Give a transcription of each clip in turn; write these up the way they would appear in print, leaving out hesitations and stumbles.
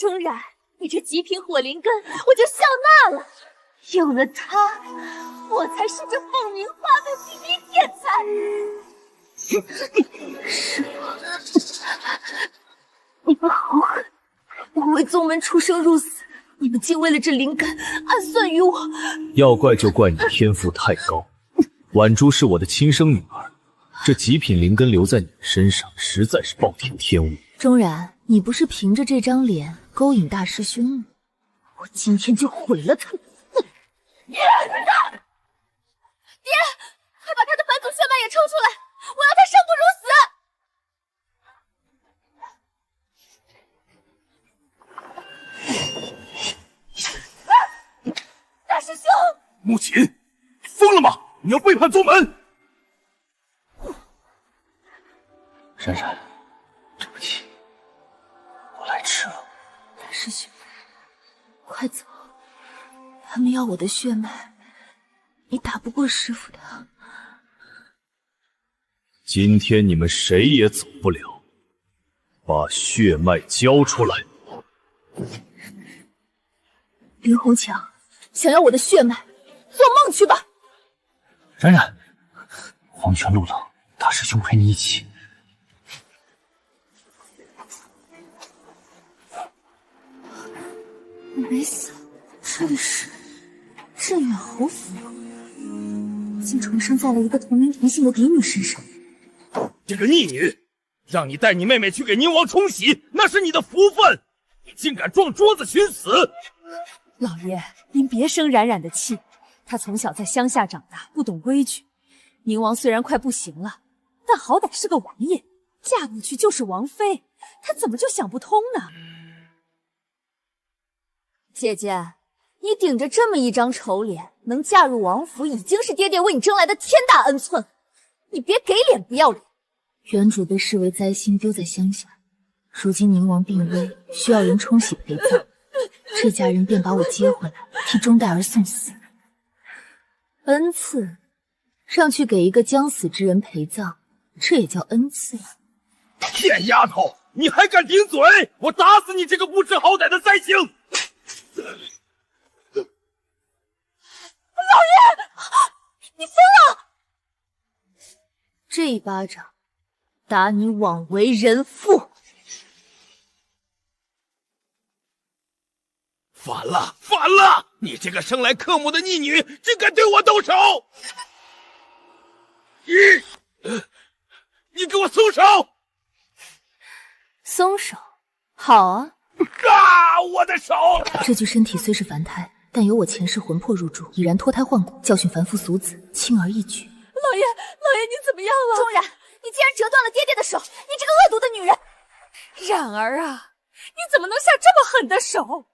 钟然，你这极品火灵根我就笑纳了，有了它，我才是这凤鸣花的第一天才。师父，你们好狠！我为宗门出生入死，你们竟为了这灵根暗算于我。要怪就怪你天赋太高。婉珠是我的亲生女儿，这极品灵根留在你身上，实在是暴殄天物。钟然，你不是凭着这张脸勾引大师兄吗？我今天就毁了他！爹，快把他的返祖血脉也抽出来，我要他生不如死！大师兄，穆锦，你疯了吗？你要背叛宗门！冉冉，对不起，我来迟了。大师兄，快走！他们要我的血脉，你打不过师傅的。今天你们谁也走不了，把血脉交出来！林红强，想要我的血脉，做梦去吧！冉冉，黄泉路冷，大师兄陪你一起。我没死，这里是镇远侯府，竟重生在了一个同名同姓的嫡女身上。这个逆女，让你带你妹妹去给宁王冲喜，那是你的福分，你竟敢撞桌子寻死！老爷，您别生冉冉的气，她从小在乡下长大，不懂规矩。宁王虽然快不行了，但好歹是个王爷，嫁过去就是王妃，她怎么就想不通呢？姐姐，你顶着这么一张丑脸，能嫁入王府，已经是爹爹为你争来的天大恩赐，你别给脸不要脸。原主被视为灾星，丢在乡下，如今宁王病危，需要人冲喜陪葬，这家人便把我接回来，替钟代儿送死。恩赐，让去给一个将死之人陪葬，这也叫恩赐？贱丫头，你还敢顶嘴！我打死你这个不知好歹的灾星！老爷，你疯了！这一巴掌打你枉为人妇！反了，反了！你这个生来克母的逆女，竟敢对我动手！你给我松手！松手，好啊！我的手！这具身体虽是凡胎，但有我前世魂魄入主，已然脱胎换骨，教训凡夫俗子，轻而易举。老爷，你怎么样了？钟然，你竟然折断了爹爹的手！你这个恶毒的女人！冉儿啊，你怎么能下这么狠的手？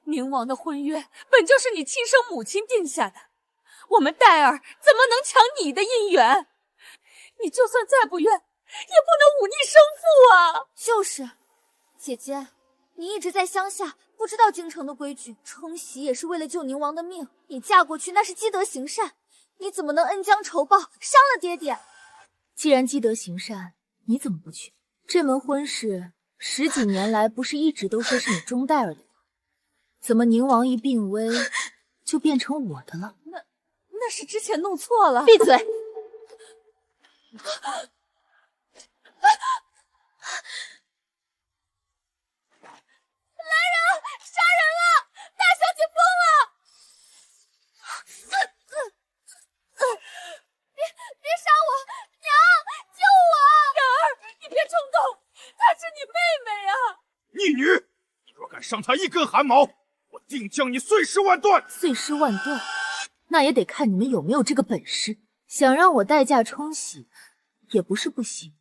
宁王的婚约本就是你亲生母亲定下的，我们戴儿怎么能抢你的姻缘？你就算再不愿，也不能忤逆生父啊！就是，姐姐，你一直在乡下，不知道京城的规矩，冲喜也是为了救宁王的命。你嫁过去那是积德行善，你怎么能恩将仇报，伤了爹爹？既然积德行善，你怎么不去？这门婚事10几年来不是一直都说是你钟代儿的吗？怎么宁王一病危，就变成我的了？那是之前弄错了。闭嘴！杀人了！大小姐疯了！别杀我！娘，救我！冉儿，你别冲动，她是你妹妹啊！逆女，你若敢伤她一根汗毛，我定将你碎尸万段！碎尸万段，那也得看你们有没有这个本事。想让我代嫁冲喜，也不是不行。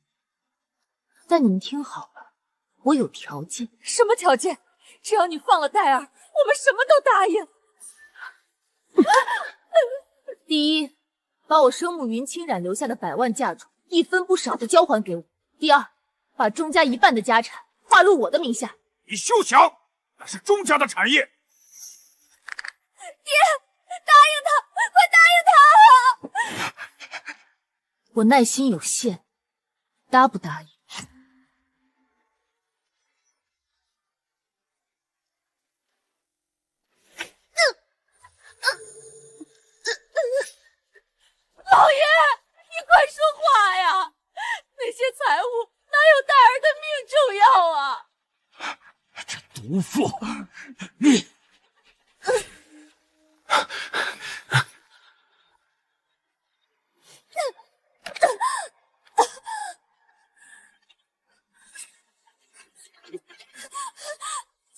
但你们听好了，我有条件。什么条件？只要你放了戴儿，我们什么都答应。第一，把我生母云清染留下的100万嫁妆一分不少的交还给我。第二，把钟家1半的家产划入我的名下。你休想！那是钟家的产业。爹，答应他，快答应他！我耐心有限，答不答应？毒妇，你！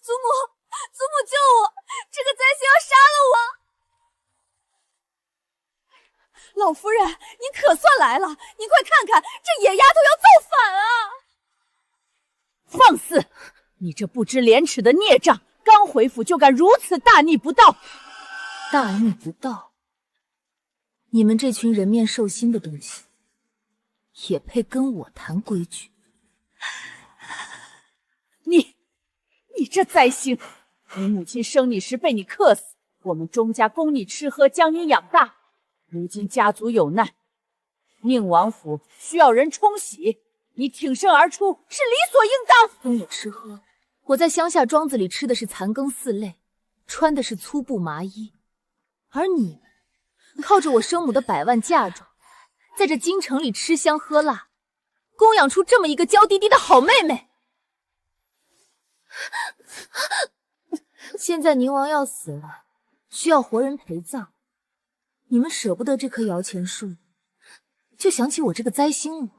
祖母救我！这个灾星要杀了我！老夫人，您可算来了！您快看看，这野丫头要造反啊！放肆！你这不知廉耻的孽障，刚回府就敢如此大逆不道！大逆不道？你们这群人面兽心的东西，也配跟我谈规矩？你这灾星！你母亲生你时被你克死，我们钟家供你吃喝，将你养大。如今家族有难，宁王府需要人冲洗，你挺身而出是理所应当。供我吃喝？我在乡下庄子里吃的是残羹4类，穿的是粗布麻衣，而你们靠着我生母的100万嫁妆，在这京城里吃香喝辣，供养出这么一个娇滴滴的好妹妹。现在宁王要死了，需要活人陪葬，你们舍不得这棵摇钱树，就想起我这个灾星了，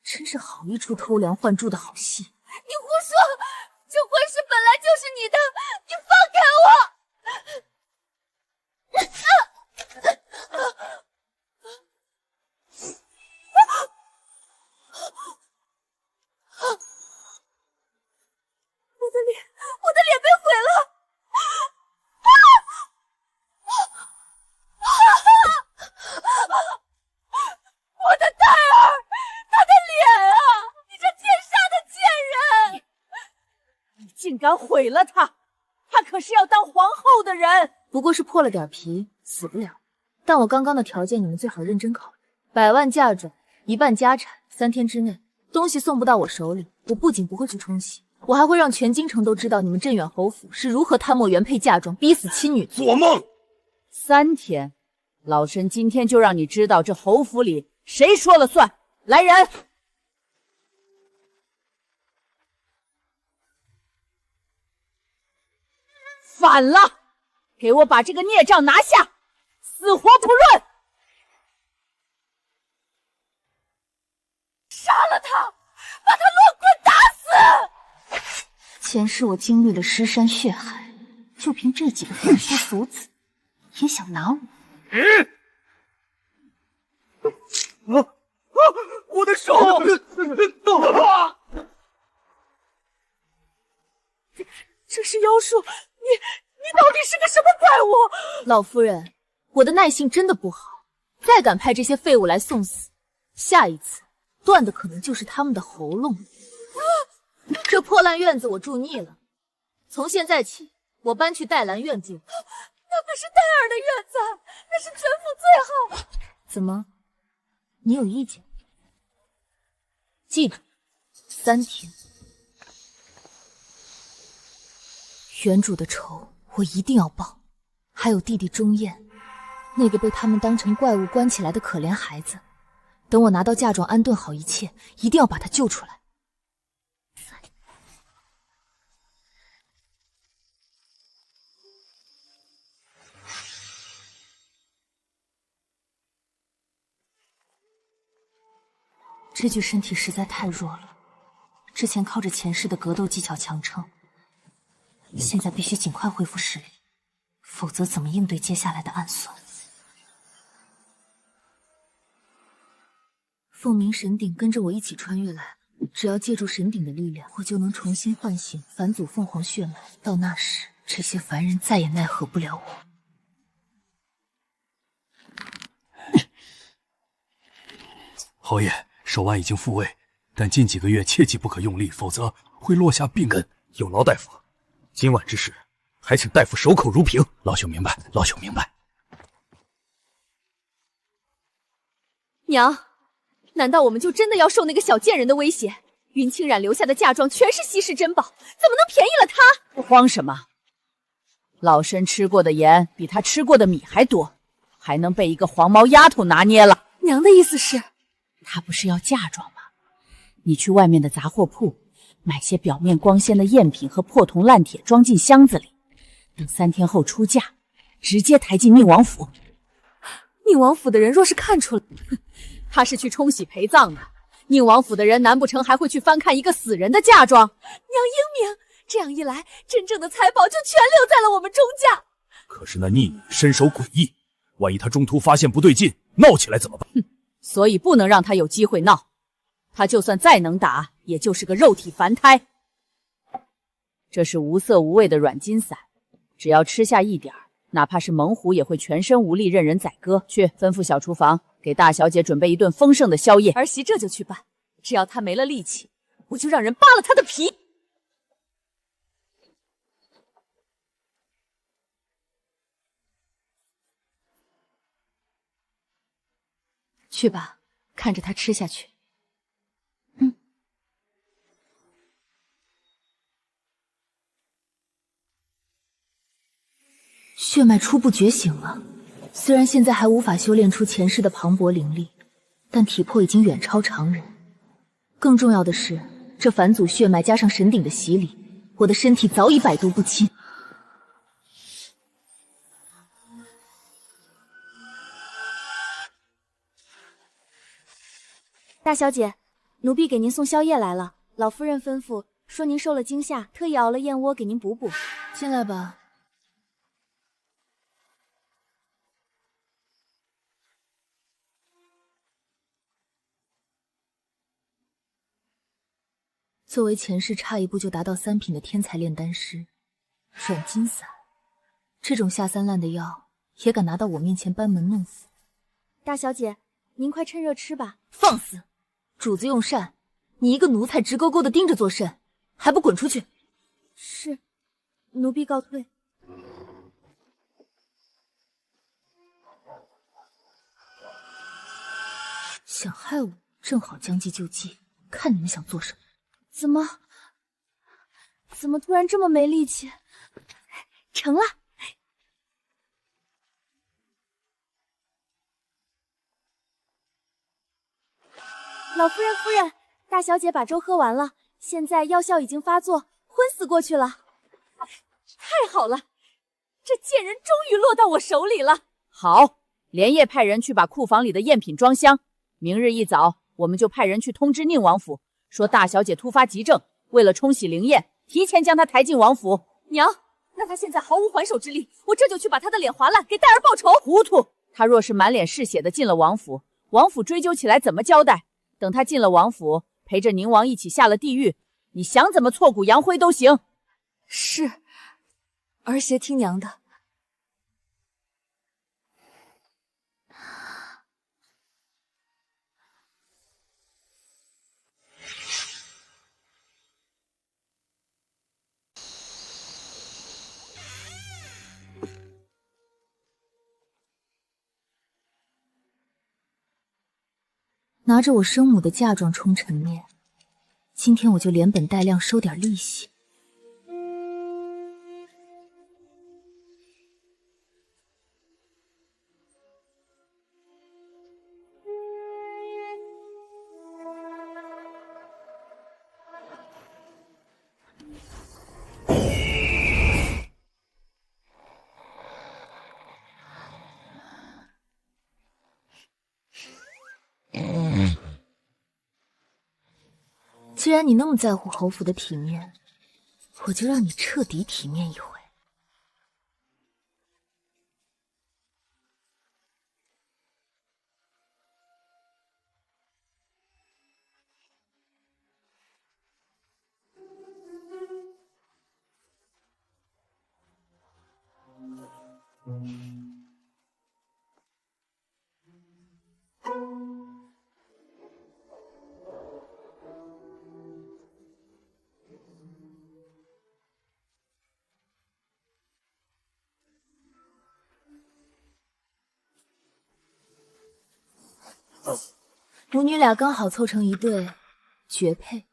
真是好一出偷梁换柱的好戏。你胡说，这婚事本来就是你的，你放开我！我的脸被毁了！我的戴儿，他的脸啊！你这奸杀的贱人！你竟敢毁了她！她可是要当皇后的人。不过是破了点皮，死不了。但我刚刚的条件，你们最好认真考虑：100万嫁妆，1半家产，3天之内东西送不到我手里，我不仅不会去冲洗，我还会让全京城都知道你们镇远侯府是如何贪墨原配嫁妆，逼死亲女。做梦！3天，老身今天就让你知道这侯府里谁说了算。来人！反了！给我把这个孽障拿下，死活不论！杀了他，把他落棍打死！前世我经历了尸山血海，就凭这几个凡夫俗子，也想拿我？我的手！这是妖术！你到底是个什么怪物？老夫人，我的耐性真的不好，再敢派这些废物来送死，下一次断的可能就是他们的喉咙。这破烂院子我住腻了，从现在起我搬去黛兰院住。那可是戴尔的院子，那是全府最好。怎么，你有意见？记住，3天。原主的仇我一定要报，还有弟弟钟燕，那个被他们当成怪物关起来的可怜孩子，等我拿到嫁妆安顿好一切，一定要把他救出来。这具身体实在太弱了，之前靠着前世的格斗技巧强撑，现在必须尽快恢复实力，否则怎么应对接下来的暗算？凤鸣神鼎跟着我一起穿越来，只要借助神鼎的力量，我就能重新唤醒返祖凤凰血脉。到那时，这些凡人再也奈何不了我。侯爷，手腕已经复位，但近几个月切记不可用力，否则会落下病根。有劳大夫，今晚之事，还请大夫守口如瓶。老朽明白，老朽明白。娘，难道我们就真的要受那个小贱人的威胁？云清染留下的嫁妆全是稀世珍宝，怎么能便宜了她？慌什么？老身吃过的盐比他吃过的米还多，还能被一个黄毛丫头拿捏了？娘的意思是，她不是要嫁妆吗？你去外面的杂货铺买些表面光鲜的赝品和破铜烂铁装进箱子里，等3天后出嫁，直接抬进宁王府。宁王府的人若是看出了，他是去冲喜陪葬的，宁王府的人难不成还会去翻看一个死人的嫁妆？娘英明，这样一来，真正的财宝就全留在了我们钟家。可是那逆女身手诡异，万一她中途发现不对劲，闹起来怎么办？所以不能让他有机会闹。他就算再能打，也就是个肉体凡胎。这是无色无味的软筋散，只要吃下一点儿，哪怕是猛虎也会全身无力，任人宰割。去吩咐小厨房给大小姐准备一顿丰盛的宵夜。儿媳这就去办，只要她没了力气，我就让人扒了她的皮。去吧，看着他吃下去。血脉初步觉醒了，虽然现在还无法修炼出前世的磅礴灵力，但体魄已经远超常人。更重要的是，这返祖血脉加上神鼎的洗礼，我的身体早已百毒不侵。大小姐，奴婢给您送宵夜来了。老夫人吩咐说您受了惊吓，特意熬了燕窝给您补补。进来吧。作为前世差一步就达到3品的天才炼丹师，软筋散这种下三滥的药也敢拿到我面前班门弄斧。大小姐，您快趁热吃吧。放肆！主子用膳，你一个奴才直勾勾的盯着作甚，还不滚出去！是，奴婢告退。想害我，正好将计就计，看你们想做什么。怎么突然这么没力气？成了。老夫人，夫人，大小姐把粥喝完了，现在药效已经发作，昏死过去了。太好了，这贱人终于落到我手里了。好，连夜派人去把库房里的赝品装箱。明日一早，我们就派人去通知宁王府，说大小姐突发急症，为了冲喜灵宴，提前将她抬进王府。娘，那她现在毫无还手之力，我这就去把她的脸划烂，给戴儿报仇。糊涂！她若是满脸是血的进了王府，王府追究起来怎么交代？等她进了王府，陪着宁王一起下了地狱，你想怎么挫骨扬灰都行。是，儿媳听娘的。拿着我生母的嫁妆充陈面，今天我就连本带量收点利息。既然你那么在乎侯府的体面，我就让你彻底体面一回。母女俩刚好凑成一对，绝配。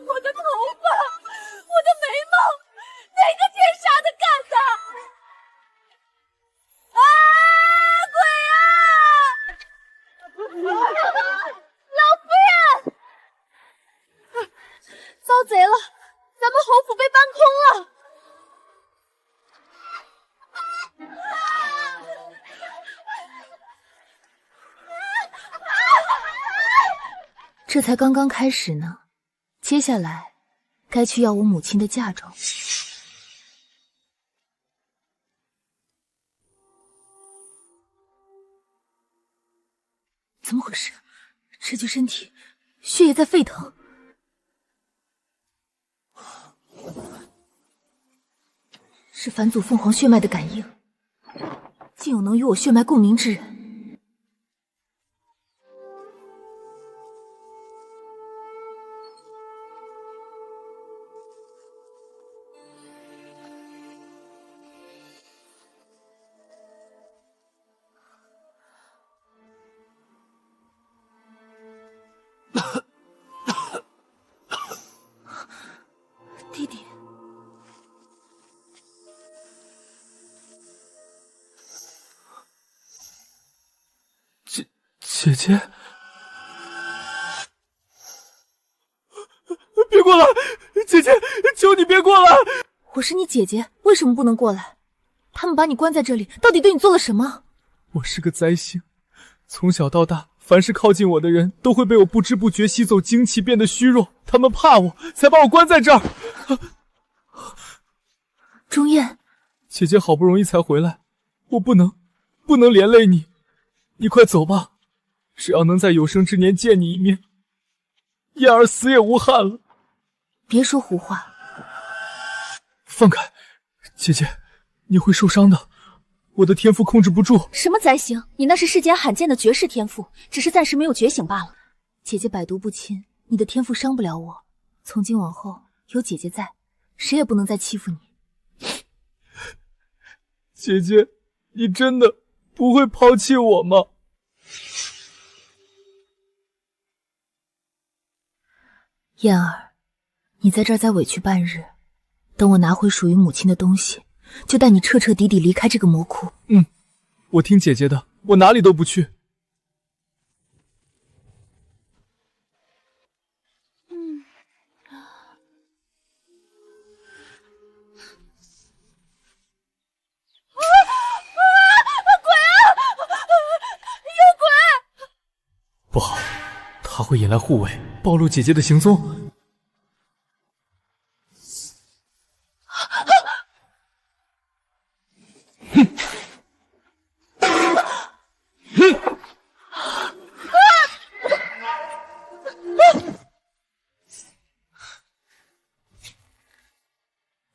我的头发，我的眉毛，哪个奸杀的干的？啊！鬼啊！这才刚刚开始呢，接下来该去要我母亲的嫁妆。怎么回事？这具身体血液在沸腾。是返祖凤凰血脉的感应，竟有能与我血脉共鸣之人。弟弟，姐姐，别过来！姐姐，求你别过来！我是你姐姐，为什么不能过来？他们把你关在这里，到底对你做了什么？我是个灾星，从小到大，凡是靠近我的人都会被我不知不觉吸走精气，变得虚弱。他们怕我，才把我关在这儿。钟燕，姐姐好不容易才回来，我不能连累你。你快走吧，只要能在有生之年见你一面，燕儿死也无憾了。别说胡话。放开，姐姐，你会受伤的。我的天赋控制不住。什么灾星？你那是世间罕见的绝世天赋，只是暂时没有觉醒罢了。姐姐百毒不侵，你的天赋伤不了我。从今往后有姐姐在，谁也不能再欺负你。姐姐，你真的不会抛弃我吗？燕儿，你在这儿再委屈半日，等我拿回属于母亲的东西，就带你彻彻底底离开这个魔窟。我听姐姐的，我哪里都不去。不好，他会引来护卫，暴露姐姐的行踪。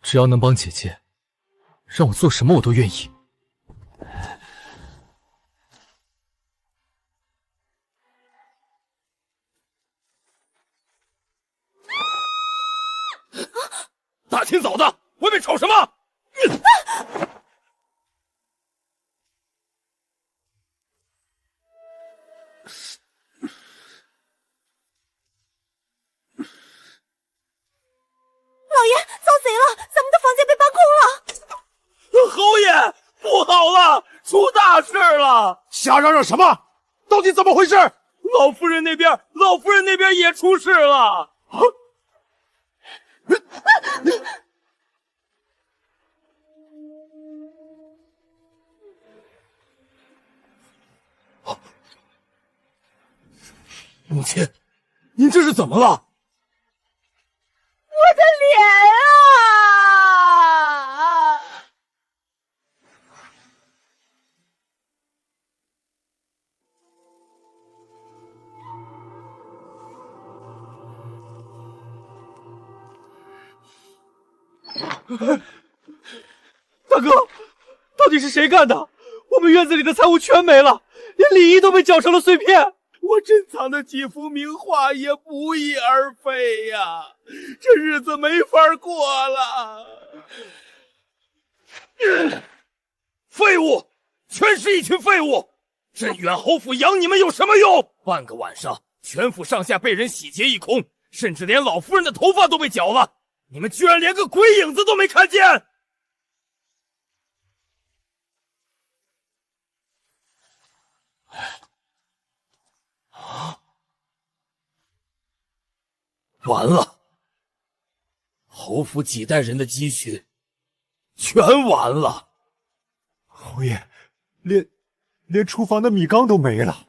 只要能帮姐姐，让我做什么我都愿意。大清早的，外面吵什么？老爷，遭贼了！咱们的房间被扒空了！侯爷，不好了，出大事了！瞎嚷嚷什么？到底怎么回事？老夫人那边也出事了！母亲，您这是怎么了？我的脸啊！大哥，到底是谁干的？我们院子里的财物全没了，连礼仪都被搅成了碎片。我珍藏的几幅名画也不翼而飞呀，这日子没法过了。废物，全是一群废物！镇远侯府养你们有什么用？半个晚上，全府上下被人洗劫一空，甚至连老夫人的头发都被绞了，你们居然连个鬼影子都没看见！完了，侯府几代人的积蓄全完了。侯爷，连厨房的米缸都没了。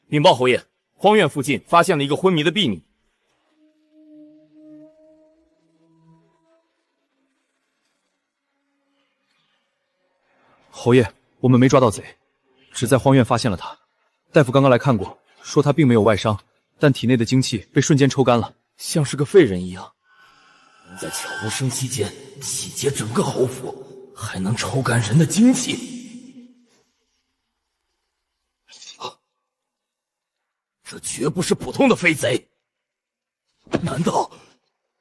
禀报侯爷，荒院附近发现了一个昏迷的婢女。侯爷，我们没抓到贼，只在荒院发现了他。大夫刚刚来看过，说他并没有外伤，但体内的精气被瞬间抽干了，像是个废人一样。能在悄无声息间洗劫整个侯府，还能抽干人的精气，这绝不是普通的飞贼。难道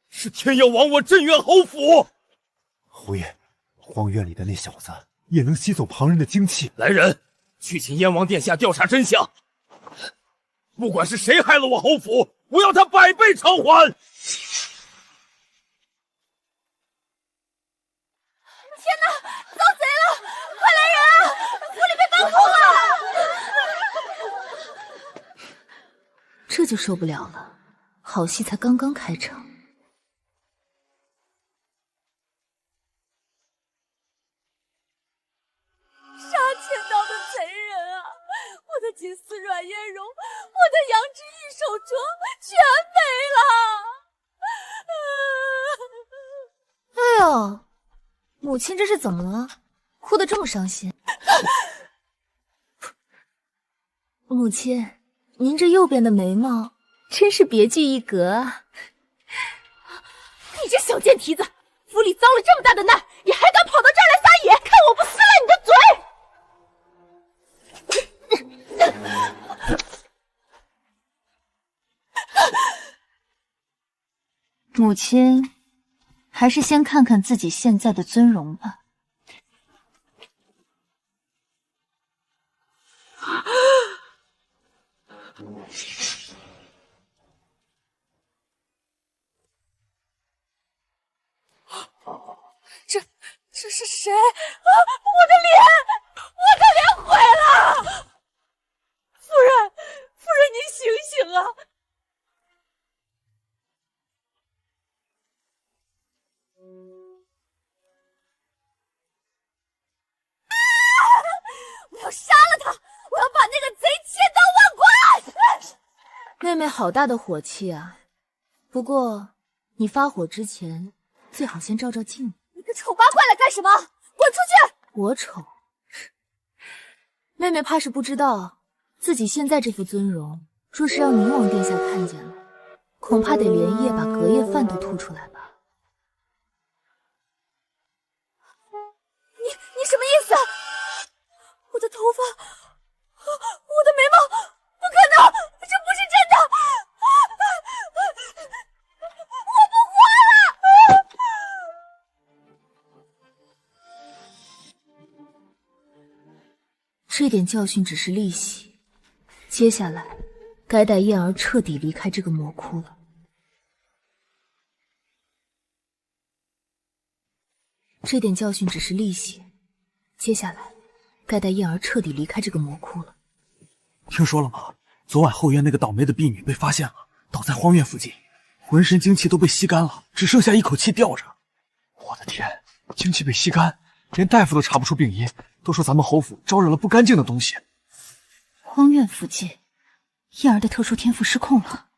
是天要亡我镇远侯府？侯爷，荒院里的那小子也能吸走旁人的精气。来人，去请燕王殿下调查真相。不管是谁害了我侯府，我要他百倍偿还。天哪，遭贼了！快来人啊！府里被搬空了！这就受不了了，好戏才刚刚开场。杀千刀的贼人啊！我的金丝软叶绒，我的羊脂玉手镯，全没了！哎呦，母亲这是怎么了？哭得这么伤心？母亲，您这右边的眉毛真是别具一格啊！你这小贱蹄子，府里遭了这么大的难，你还敢跑到这儿来撒野？看我不撕了你的嘴！母亲，还是先看看自己现在的尊容吧。这是谁？啊！我的脸毁了！夫人，您醒醒啊！我要杀了他！我要把那个贼千刀万剐！妹妹好大的火气啊！不过你发火之前，最好先照照镜子。你个丑八怪来干什么？滚出去！我丑？妹妹怕是不知道，自己现在这副尊容，若是让宁王殿下看见了，恐怕得连夜把隔夜饭都吐出来吧。你什么意思？我的头发，我的眉毛，不可能，这不是真的！我不活了！这点教训只是利息，接下来该带燕儿彻底离开这个魔窟了。这点教训只是利息，接下来该带燕儿彻底离开这个魔窟了。听说了吗？昨晚后院那个倒霉的婢女被发现了，倒在荒院附近，浑身精气都被吸干了，只剩下一口气吊着。我的天，精气被吸干，连大夫都查不出病因，都说咱们侯府招惹了不干净的东西。荒院附近，燕儿的特殊天赋失控了。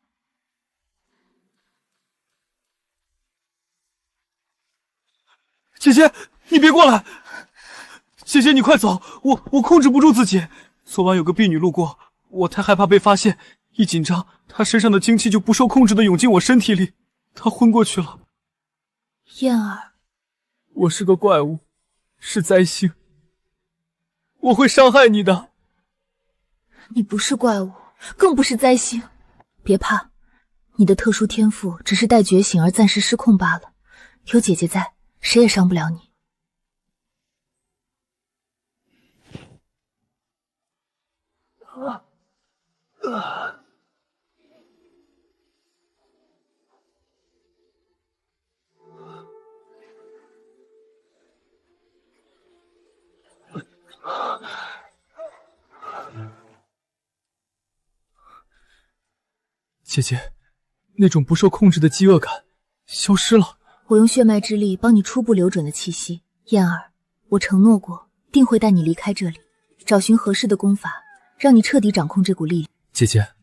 姐姐，你别过来！姐姐，你快走！我控制不住自己。昨晚有个婢女路过，我太害怕被发现，一紧张，她身上的精气就不受控制的涌进我身体里，她昏过去了。燕儿，我是个怪物，是灾星，我会伤害你的。你不是怪物，更不是灾星。别怕，你的特殊天赋只是待觉醒而暂时失控罢了，有姐姐在，谁也伤不了你。姐姐，那种不受控制的饥饿感消失了。我用血脉之力帮你初步留准了气息。燕儿，我承诺过，定会带你离开这里，找寻合适的功法，让你彻底掌控这股力量。姐姐，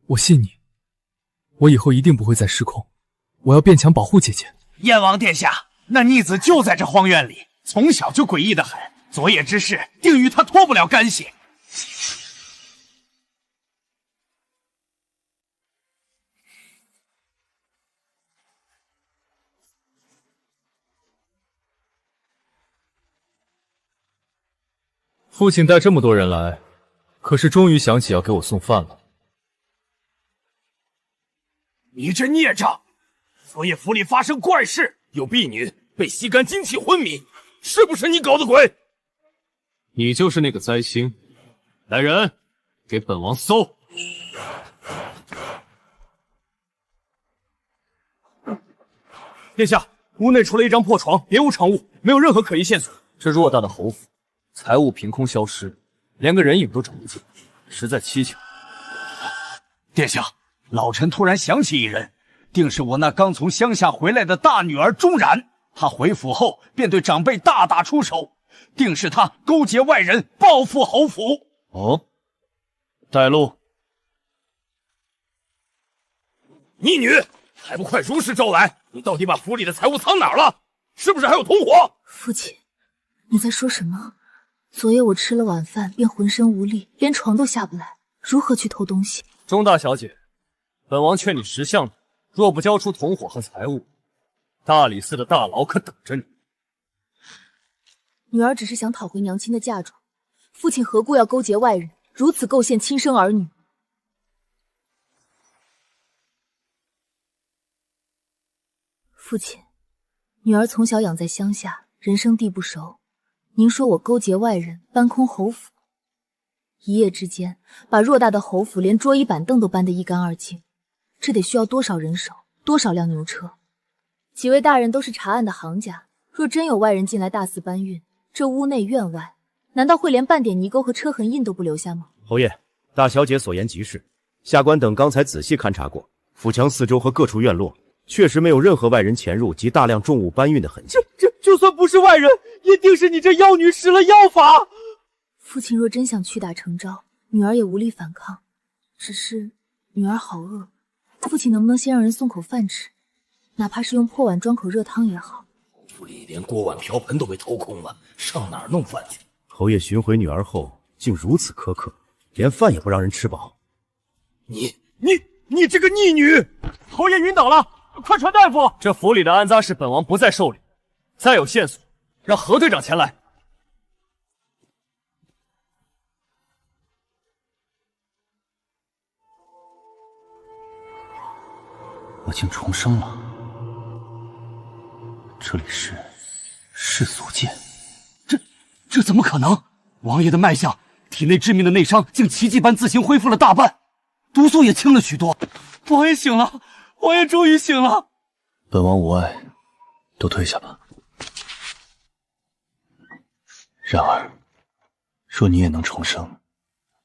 我信你，我以后一定不会再失控，我要变强保护姐姐。燕王殿下，那逆子就在这荒院里，从小就诡异的很，昨夜之事定与他脱不了干系。父亲带这么多人来，可是终于想起要给我送饭了。你这孽障！昨夜府里发生怪事，有婢女被吸干精气昏迷，是不是你搞的鬼？你就是那个灾星，来人，给本王搜！殿下，屋内除了一张破床，别无长物，没有任何可疑线索。这偌大的侯府，财物凭空消失，连个人影都找不见，实在蹊跷。殿下，老臣突然想起一人，定是我那刚从乡下回来的大女儿钟冉。她回府后便对长辈大打出手，定是她勾结外人报复侯府。哦，带路。逆女，还不快如实招来！你到底把府里的财物藏哪儿了？是不是还有同伙？父亲，你在说什么？昨夜我吃了晚饭便浑身无力，连床都下不来，如何去偷东西？钟大小姐，本王劝你识相点，若不交出同伙和财物，大理寺的大牢可等着你。女儿只是想讨回娘亲的嫁妆，父亲何故要勾结外人，如此构陷亲生儿女？父亲，女儿从小养在乡下，人生地不熟。您说我勾结外人，搬空侯府，一夜之间把偌大的侯府连桌椅板凳都搬得一干二净，这得需要多少人手，多少辆牛车？几位大人都是查案的行家，若真有外人进来大肆搬运，这屋内院外难道会连半点泥沟和车痕印都不留下吗？侯爷，大小姐所言极是，下官等刚才仔细勘察过府墙四周和各处院落，确实没有任何外人潜入及大量重物搬运的痕迹。就算不是外人，也定是你这妖女施了妖法。父亲若真想屈打成招，女儿也无力反抗。只是女儿好饿，父亲能不能先让人送口饭吃？哪怕是用破碗装口热汤也好。府里连锅碗瓢盆都被偷空了，上哪儿弄饭去？侯爷寻回女儿后，竟如此苛刻，连饭也不让人吃饱。你这个逆女！侯爷晕倒了，快传大夫！这府里的安扎事本王不再受理，再有线索，让何队长前来。我竟重生了，这里是世俗界，这怎么可能？王爷的脉象，体内致命的内伤竟奇迹般自行恢复了大半，毒素也轻了许多。王爷醒了，王爷终于醒了。本王无碍，都退下吧。然而，若你也能重生，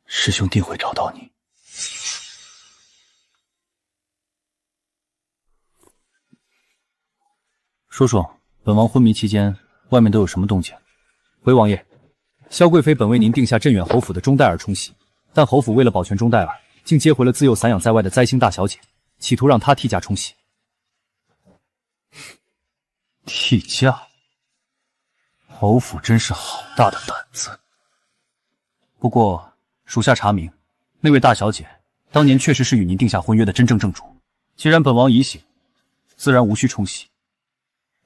师兄定会找到你。说说，本王昏迷期间，外面都有什么动静？回王爷，萧贵妃本为您定下镇远侯府的钟戴尔冲喜，但侯府为了保全钟戴尔，竟接回了自幼散养在外的灾星大小姐，企图让她替嫁冲喜。替嫁？侯府真是好大的胆子。不过，属下查明，那位大小姐当年确实是与您定下婚约的真正正主。既然本王已醒，自然无需冲喜。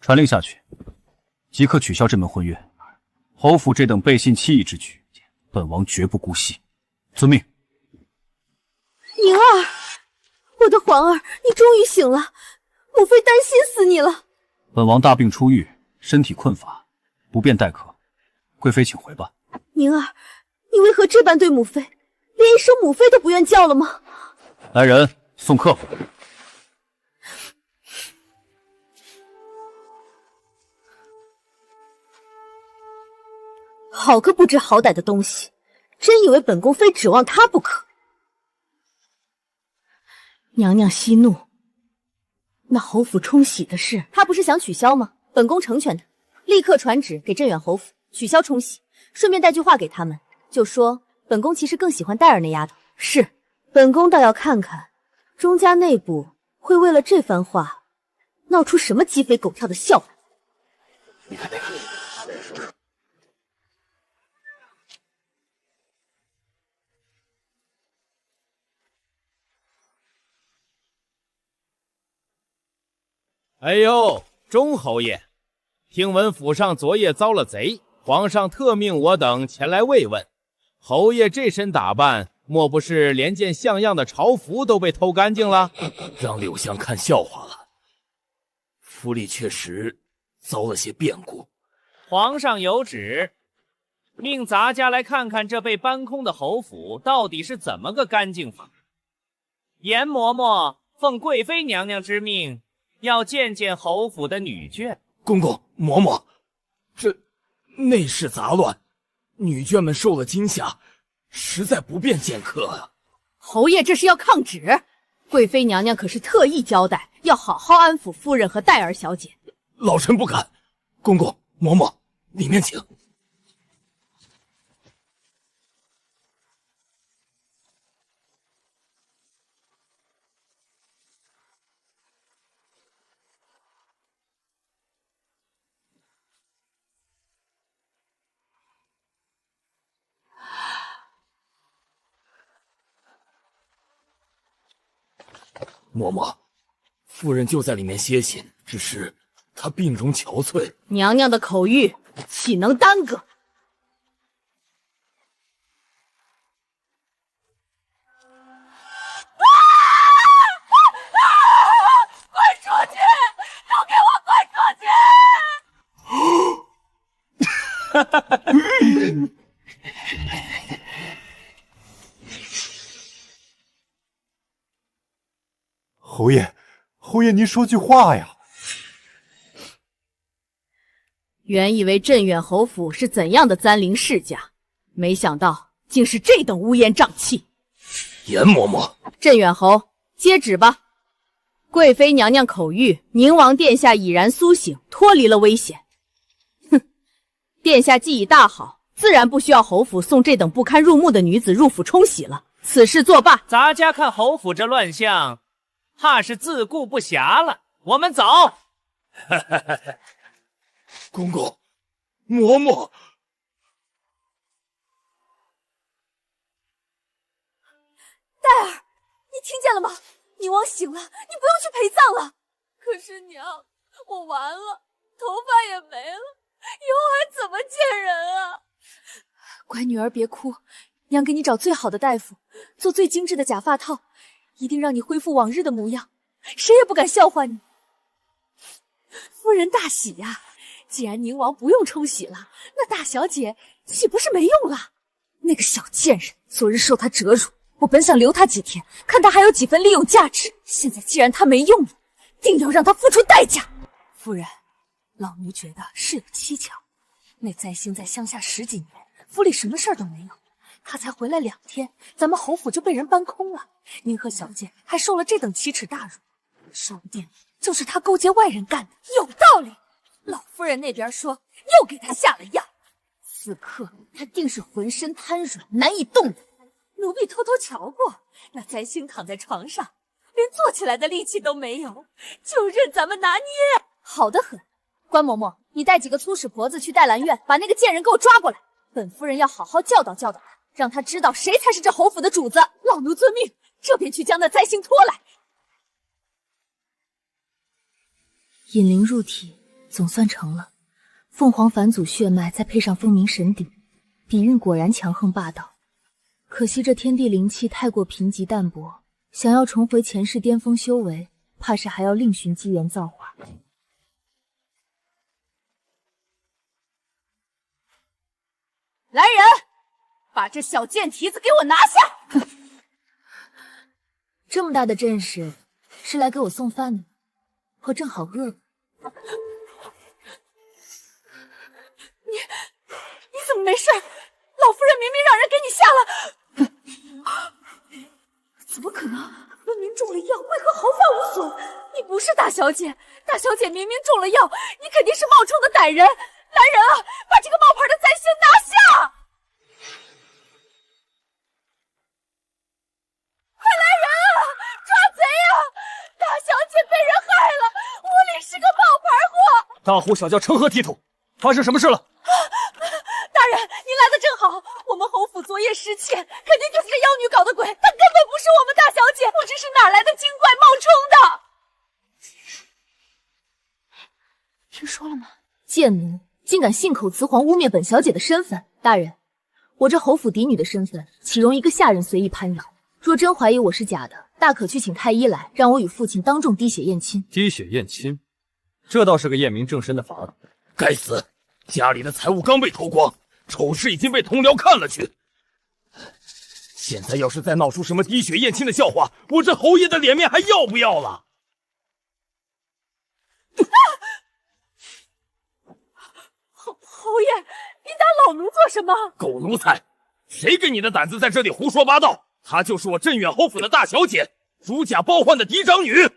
传令下去，即刻取消这门婚约。侯府这等背信弃义之举，本王绝不姑息。遵命。宁儿，我的皇儿，你终于醒了，母妃担心死你了。本王大病初愈，身体困乏，不便待客。贵妃请回吧。宁儿，你为何这般对母妃？连一声母妃都不愿叫了吗？来人，送客。好个不知好歹的东西，真以为本宫非指望他不可。娘娘息怒，那侯府冲喜的事，他不是想取消吗？本宫成全他，立刻传旨给镇远侯府取消冲喜，顺便带句话给他们，就说本宫其实更喜欢戴尔那丫头。是，本宫倒要看看，钟家内部会为了这番话闹出什么鸡飞狗跳的笑话。你看那个。哎呦，钟侯爷，听闻府上昨夜遭了贼，皇上特命我等前来慰问。侯爷这身打扮，莫不是连件像样的朝服都被偷干净了？让柳香看笑话了。府里确实遭了些变故。皇上有旨，命咱家来看看这被搬空的侯府到底是怎么个干净法。严嬷嬷奉贵妃娘娘之命，要见见侯府的女眷。公公、嬷嬷，这内室杂乱，女眷们受了惊吓，实在不便见客啊。侯爷这是要抗旨，贵妃娘娘可是特意交代，要好好安抚夫人和戴儿小姐。老臣不敢。公公、嬷嬷，里面请。嬷嬷，夫人就在里面歇息，只是她病容憔悴。娘娘的口谕岂能耽搁？滚出去！都给我滚出去！侯爷，侯爷，您说句话呀！原以为镇远侯府是怎样的簪绫世家，没想到竟是这等乌烟瘴气。严嬷嬷，镇远侯，接旨吧。贵妃娘娘口谕，宁王殿下已然苏醒，脱离了危险。哼，殿下既已大好，自然不需要侯府送这等不堪入目的女子入府冲洗了。此事作罢。咱家看侯府这乱象，怕是自顾不暇了。我们走。公公，嬷嬷，戴儿，你听见了吗？宁王醒了，你不用去陪葬了。可是娘，我完了，头发也没了，以后还怎么见人啊？乖女儿别哭，娘给你找最好的大夫，做最精致的假发套，一定让你恢复往日的模样，谁也不敢笑话你。夫人大喜呀！既然宁王不用冲洗了，那大小姐岂不是没用了？那个小贱人，昨日受她折辱，我本想留她几天，看她还有几分利用价值。现在既然她没用了，定要让她付出代价。夫人，老奴觉得事有蹊跷。那在兴在乡下10几年，府里什么事儿都没有，他才回来2天，咱们侯府就被人搬空了。您和小姐还受了这等奇耻大辱，说不定就是他勾结外人干的。有道理。老夫人那边说又给他下了药，此刻他定是浑身瘫软，难以动弹。奴婢偷偷瞧过，那灾星躺在床上，连坐起来的力气都没有，就任咱们拿捏。好得很。关嬷嬷，你带几个粗使婆子去黛兰院，把那个贱人给我抓过来。本夫人要好好教导教导他，让他知道谁才是这侯府的主子。老奴遵命，这便去将那灾星拖来。引灵入体，总算成了。凤凰返祖血脉，再配上风鸣神鼎，底蕴果然强横霸道。可惜这天地灵气太过贫瘠淡薄，想要重回前世巅峰修为，怕是还要另寻机缘造化。来人，把这小贱蹄子给我拿下！这么大的阵势，是来给我送饭的？我正好饿。你怎么没事？老夫人明明让人给你下了。怎么可能？分明中了药，为何毫发无损？你不是大小姐，大小姐明明中了药，你肯定是冒充的歹人。来人啊，把这个冒牌的灾星拿下！啊！大呼小叫，成何体统？发生什么事了？大人，您来的正好，我们侯府昨夜失窃，肯定就是这妖女搞的鬼，她根本不是我们大小姐，不知是哪来的精怪冒充的。听说了吗？贱奴竟敢信口雌黄，污蔑本小姐的身份！大人，我这侯府嫡女的身份，岂容一个下人随意攀扰？若真怀疑我是假的，大可去请太医来，让我与父亲当众滴血验亲。滴血验亲，这倒是个验明正身的法子。该死，家里的财物刚被偷光，丑事已经被同僚看了去。现在要是再闹出什么滴血验亲的笑话，我这侯爷的脸面还要不要了？侯爷，你打老奴做什么？狗奴才！谁给你的胆子在这里胡说八道？她就是我镇远侯府的大小姐，如假包换的嫡长女。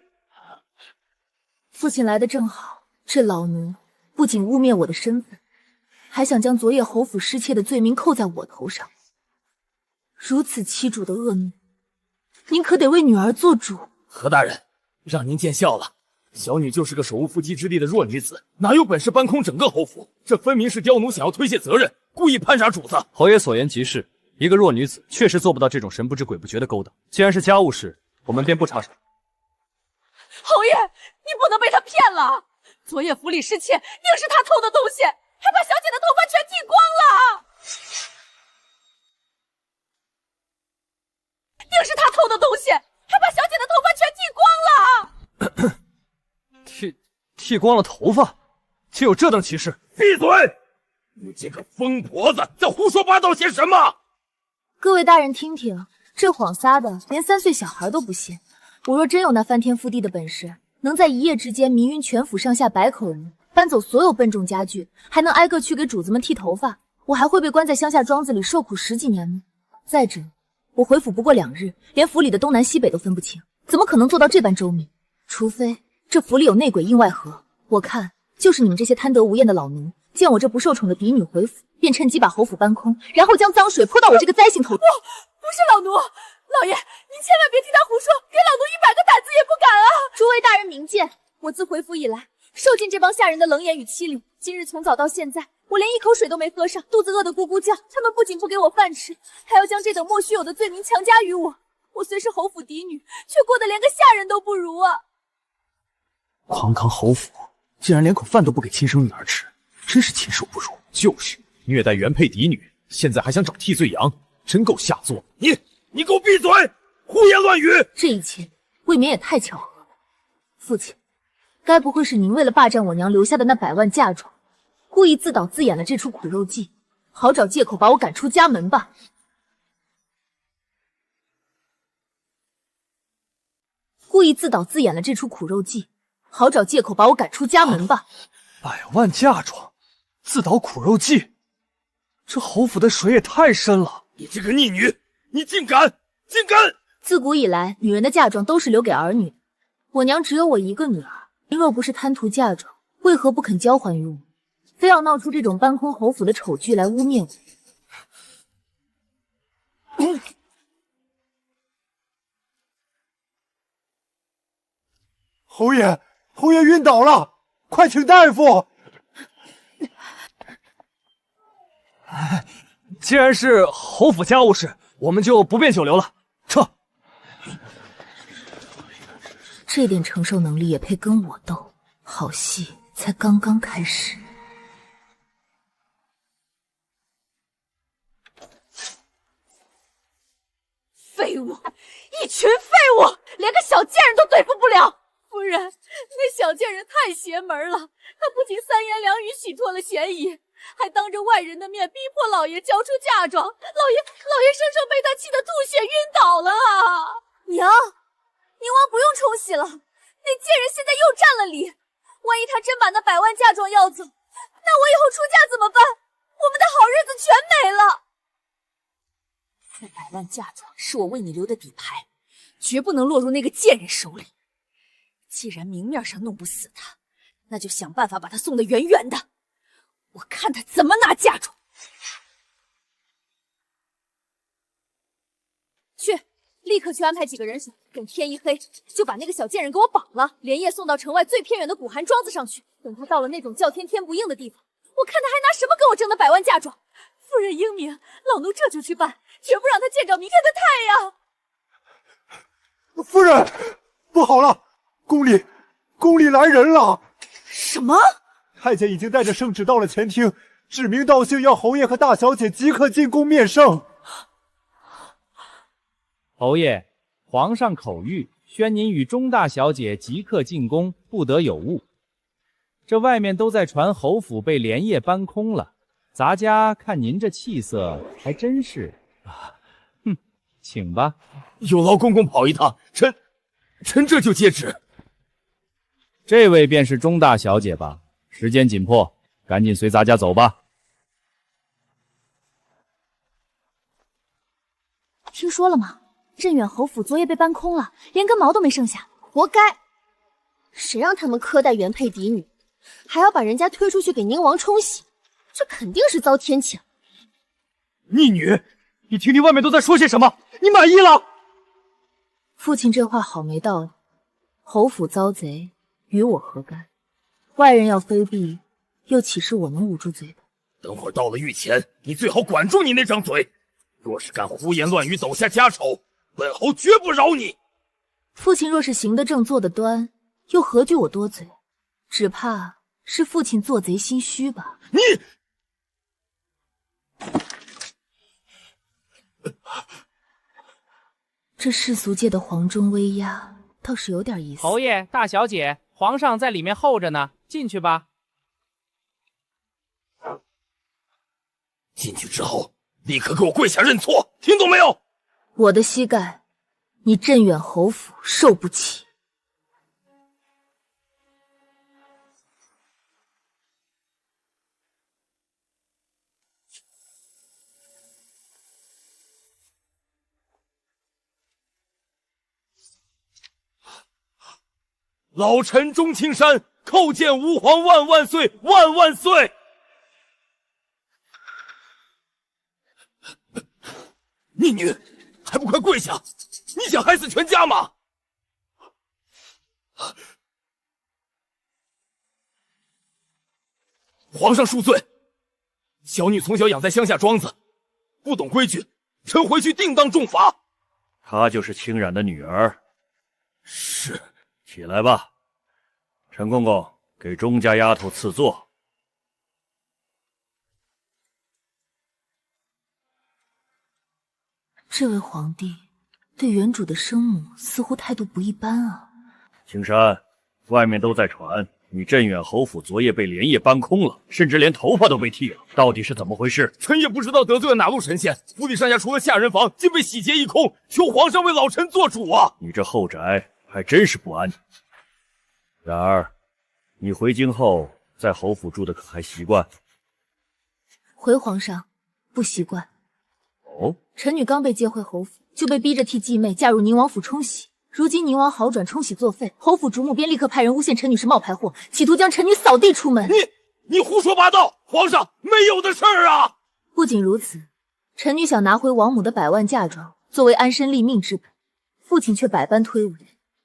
父亲来的正好，这老奴不仅污蔑我的身份，还想将昨夜侯府失窃的罪名扣在我头上。如此欺主的恶怒，您可得为女儿做主。何大人，让您见笑了。小女就是个手无缚鸡之力的弱女子，哪有本事搬空整个侯府？这分明是刁奴想要推卸责任，故意攀杀主子。侯爷所言极是，一个弱女子确实做不到这种神不知鬼不觉的勾当。既然是家务事，我们便不插手。侯爷，你不能被他骗了！昨夜府里失窃，定是他偷的东西，还把小姐的头发全剃光了。定是他偷的东西，还把小姐的头发全剃光了。剃光了头发，竟有这等奇事！闭嘴！你这个疯婆子，在胡说八道些什么？各位大人听听，这谎撒的连3岁小孩都不信。我若真有那翻天覆地的本事，能在一夜之间迷晕全府上下100口人，搬走所有笨重家具，还能挨个去给主子们剃头发，我还会被关在乡下庄子里受苦10几年吗？再者，我回府不过2日，连府里的东南西北都分不清，怎么可能做到这般周密？除非这府里有内鬼应外合，我看就是你们这些贪得无厌的老奴，见我这不受宠的嫡女回府，便趁机把侯府搬空，然后将脏水泼到我这个灾星头。不是老奴，老爷，您千万别听他胡说，给老奴100个胆子也不敢啊！诸位大人明鉴，我自回府以来，受尽这帮下人的冷眼与欺凌，今日从早到现在，我连一口水都没喝上，肚子饿得咕咕叫。他们不仅不给我饭吃，还要将这等莫须有的罪名强加于我。我虽是侯府嫡女，却过得连个下人都不如啊！堂堂侯府，竟然连口饭都不给亲生女儿吃，真是禽兽不如。就是虐待原配嫡女，现在还想找替罪羊，真够下作。你给我闭嘴！胡言乱语！这一切未免也太巧合了。父亲，该不会是您为了霸占我娘留下的那100万嫁妆，故意自导自演了这出苦肉计，好找借口把我赶出家门吧？故意自导自演了这出苦肉计，好找借口把我赶出家门吧！100万嫁妆，自导苦肉计，这侯府的水也太深了！你这个逆女，你竟敢！自古以来，女人的嫁妆都是留给儿女的。我娘只有我一个女儿，您若不是贪图嫁妆，为何不肯交还于我，非要闹出这种搬空侯府的丑剧来污蔑我？侯爷晕倒了，快请大夫！既然是侯府家务事，我们就不便久留了，撤。这点承受能力也配跟我斗？好戏才刚刚开始。废物，一群废物，连个小贱人都对付不了。夫人，那小贱人太邪门了，她不仅3言2语洗脱了嫌疑，还当着外人的面逼迫老爷交出嫁妆，老爷生生被她气得吐血晕倒了啊！娘，宁王不用冲喜了，那贱人现在又占了理，万一她真把那100万嫁妆要走，那我以后出嫁怎么办？我们的好日子全没了。那100万嫁妆是我为你留的底牌，绝不能落入那个贱人手里。既然明面上弄不死他，那就想办法把他送得远远的，我看他怎么拿嫁妆。去，立刻去安排几个人手，等天一黑就把那个小贱人给我绑了，连夜送到城外最偏远的古寒庄子上去。等他到了那种叫天天不应的地方，我看他还拿什么跟我争那100万嫁妆。夫人英明，老奴这就去办，绝不让他见着明天的太阳。夫人，不好了，宫里来人了！什么？太监已经带着圣旨到了前厅，指名道姓要侯爷和大小姐即刻进宫面圣。侯爷，皇上口谕，宣您与钟大小姐即刻进宫，不得有误。这外面都在传侯府被连夜搬空了，咱家看您这气色，还真是请吧。有劳公公跑一趟，臣这就接旨。这位便是钟大小姐吧？时间紧迫，赶紧随咱家走吧。听说了吗？镇远侯府昨夜被搬空了，连根毛都没剩下，活该！谁让他们苛待原配嫡女，还要把人家推出去给宁王冲喜，这肯定是遭天谴。逆女，你听听外面都在说些什么？你满意了？父亲这话好没道理。侯府遭贼，与我何干？外人要非避，又岂是我能捂住嘴的？等会儿到了御前，你最好管住你那张嘴。若是敢胡言乱语，抖下家丑，本侯绝不饶你。父亲若是行得正，坐得端，又何惧我多嘴？只怕是父亲做贼心虚吧？你这世俗界的皇中威压倒是有点意思。侯爷、大小姐，皇上在里面候着呢，进去吧。进去之后，立刻给我跪下认错，听懂没有？我的膝盖，你镇远侯府受不起。老臣钟青山叩见吾皇万万岁，万万岁！逆女，还不快跪下！你想害死全家吗？皇上恕罪，小女从小养在乡下庄子，不懂规矩，臣回去定当重罚。她就是清染的女儿。是。起来吧，陈公公，给钟家丫头赐座。这位皇帝对原主的生母似乎态度不一般啊。青山，外面都在传你镇远侯府昨夜被连夜搬空了，甚至连头发都被剃了，到底是怎么回事？臣也不知道得罪了哪路神仙，府里上下除了下人房，竟被洗劫一空，求皇上为老臣做主啊！你这后宅还真是不安宁。然而，你回京后在侯府住的可还习惯？回皇上，不习惯。哦，臣女刚被接回侯府，就被逼着替继妹嫁入宁王府冲喜。如今宁王好转，冲喜作废，侯府主母便立刻派人诬陷臣女是冒牌货，企图将臣女扫地出门。你胡说八道！皇上没有的事儿啊！不仅如此，臣女想拿回王母的100万嫁妆，作为安身立命之本，父亲却百般推诿。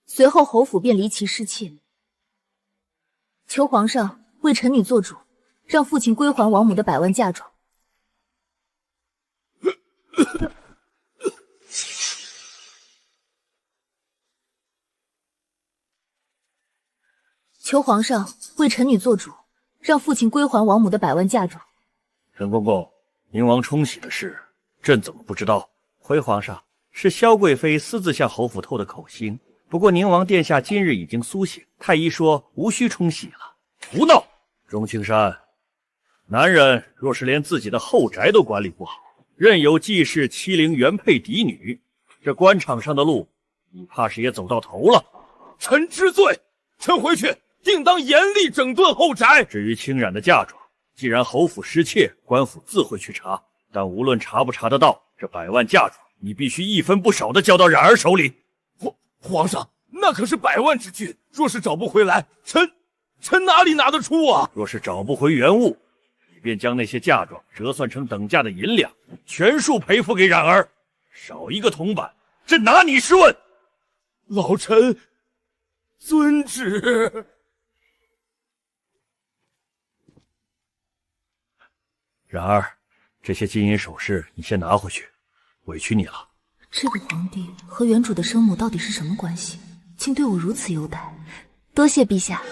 随后侯府便离奇失窃，求皇上为臣女做主，让父亲归还王母的100万嫁妆。求皇上为臣女做主，让父亲归还王母的100万嫁妆。陈公公，宁王冲喜的事，朕怎么不知道？回皇上，是萧贵妃私自向侯府透的口信。不过宁王殿下今日已经苏醒，太医说无需冲喜了。胡闹！钟青山，男人若是连自己的后宅都管理不好，任由季氏欺凌原配嫡女，这官场上的路，你怕是也走到头了。臣知罪，臣回去定当严厉整顿后宅。至于清染的嫁妆，既然侯府失窃，官府自会去查，但无论查不查得到，这100万嫁妆，你必须一分不少的交到冉儿手里。皇上，那可是100万之巨，若是找不回来，臣哪里拿得出啊？若是找不回原物，你便将那些嫁妆折算成等价的银两，全数赔付给冉儿，少一个铜板，朕拿你试问。老臣遵旨。然而，这些金银首饰你先拿回去，委屈你了。这个皇帝和原主的生母到底是什么关系？竟对我如此优待，多谢陛下。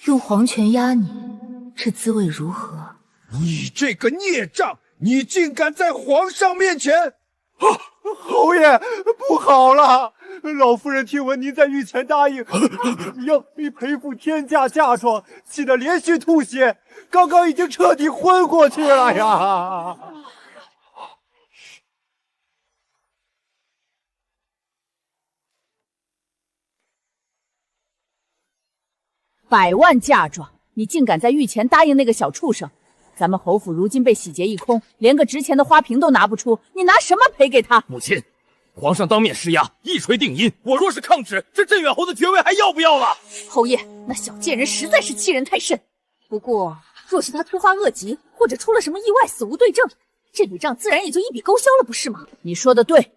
用皇权压你，这滋味如何？你这个孽障，你竟敢在皇上面前！侯爷，不好了！老夫人听闻您在御前答应要赔付天价嫁妆，气得连续吐血，刚刚已经彻底昏过去了呀！100万嫁妆，你竟敢在御前答应那个小畜生！咱们侯府如今被洗劫一空，连个值钱的花瓶都拿不出，你拿什么赔给他？母亲，皇上当面施压，一锤定音。我若是抗旨，这镇远侯的爵位还要不要了？侯爷，那小贱人实在是欺人太甚。不过，若是他突发恶疾，或者出了什么意外死无对证，这笔账自然也就一笔勾销了，不是吗？你说的对，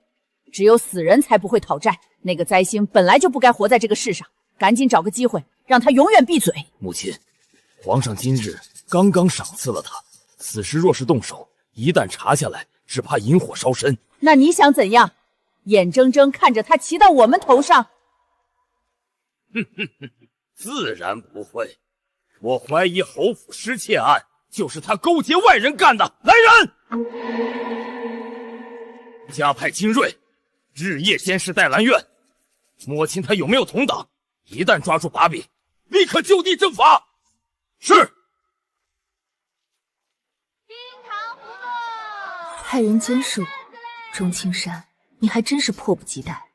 只有死人才不会讨债。那个灾星本来就不该活在这个世上，赶紧找个机会让他永远闭嘴。母亲，皇上今日刚刚赏赐了他，此时若是动手，一旦查下来，只怕引火烧身。那你想怎样？眼睁睁看着他骑到我们头上？自然不会。我怀疑侯府失窃案就是他勾结外人干的。来人，加派精锐，日夜监视黛兰院，摸清他有没有同党。一旦抓住把柄，立刻就地正法。是。派人监视我，钟青山，你还真是迫不及待。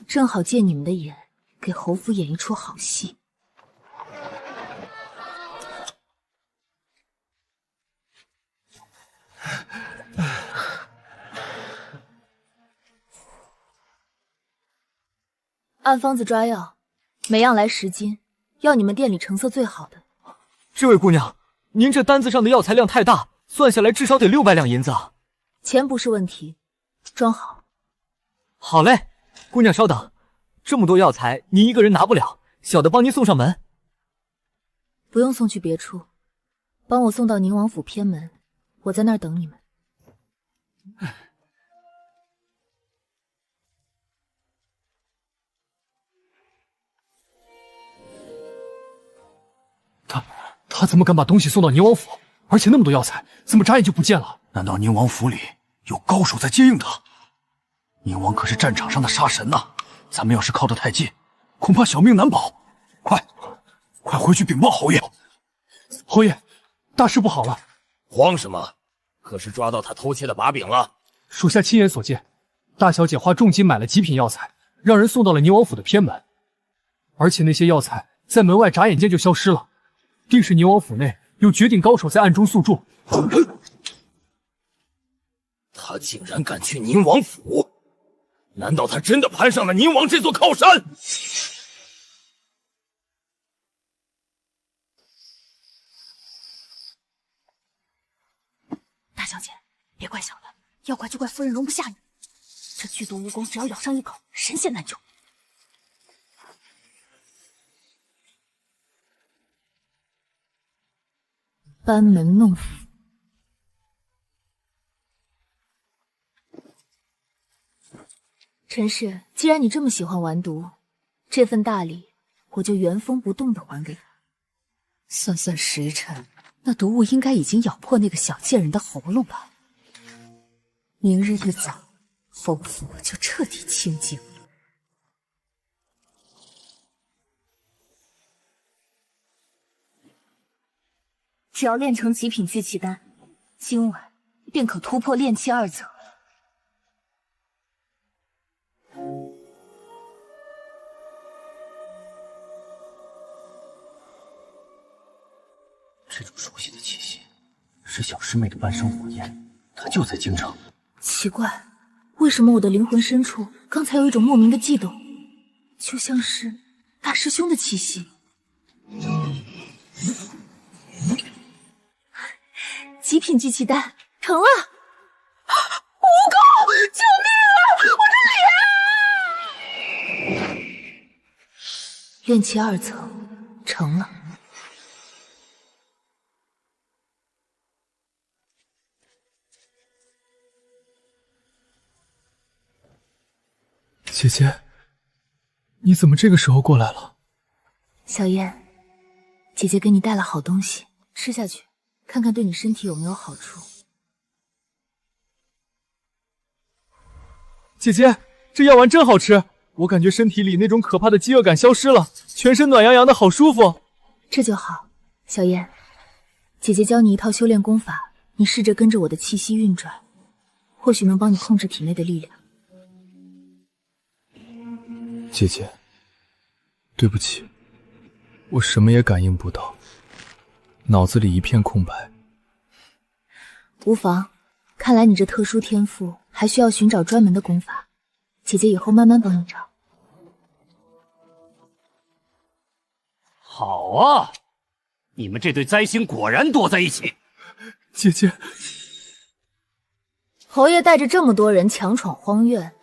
正好借你们的眼，给侯府演一出好戏。按方子抓药，每样来10斤，要你们店里成色最好的。这位姑娘，您这单子上的药材量太大，算下来至少得600两银子啊。钱不是问题，装好。好嘞，姑娘稍等，这么多药材您一个人拿不了，小的帮您送上门。不用送去别处，帮我送到宁王府偏门，我在那儿等你们。他怎么敢把东西送到宁王府？而且那么多药材，怎么眨眼就不见了？难道宁王府里有高手在接应他？宁王可是战场上的杀神呐，咱们要是靠得太近，恐怕小命难保。快回去禀报侯爷！侯爷，大事不好了！慌什么？可是抓到他偷窃的把柄了？属下亲眼所见，大小姐花重金买了极品药材，让人送到了宁王府的偏门，而且那些药材在门外眨眼间就消失了。定是宁王府内有绝顶高手在暗中宿住。他竟然敢去宁王府，难道他真的攀上了宁王这座靠山？大小姐，别怪小的，要怪就怪夫人容不下你。这剧毒蜈蚣只要咬上一口，神仙难救。班门弄斧，陈氏，既然你这么喜欢玩毒，这份大礼我就原封不动的还给他。算算时辰，那毒物应该已经咬破那个小贱人的喉咙吧。明日一早，侯府就彻底清净。只要炼成极品聚气丹，今晚便可突破炼气2层。这种熟悉的气息，是小师妹的半生火焰，她就在京城。奇怪，为什么我的灵魂深处刚才有一种莫名的悸动，就像是大师兄的气息。极品聚气丹成了！蜈蚣，救命啊！我的脸！炼气2层成了。姐姐，你怎么这个时候过来了？小燕，姐姐给你带了好东西，吃下去，看看对你身体有没有好处。姐姐，这药丸真好吃，我感觉身体里那种可怕的饥饿感消失了，全身暖洋洋的，好舒服。这就好，小燕，姐姐教你一套修炼功法，你试着跟着我的气息运转，或许能帮你控制体内的力量。姐姐，对不起，我什么也感应不到，脑子里一片空白。无妨，看来你这特殊天赋还需要寻找专门的功法，姐姐以后慢慢帮你找。好啊，你们这对灾星果然躲在一起。姐姐，侯爷带着这么多人强闯荒院，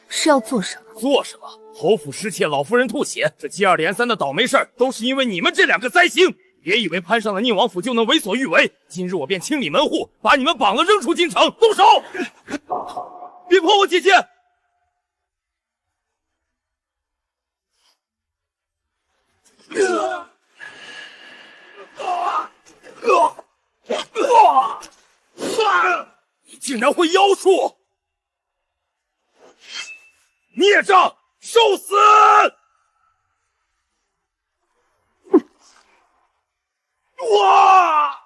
是要做什么？做什么？侯府失窃，老夫人吐血，这接二连三的倒霉事儿都是因为你们这2个灾星！别以为攀上了宁王府就能为所欲为，今日我便清理门户，把你们绑了扔出京城！动手！别碰我姐姐！你竟然会妖术！孽障，受死！哇！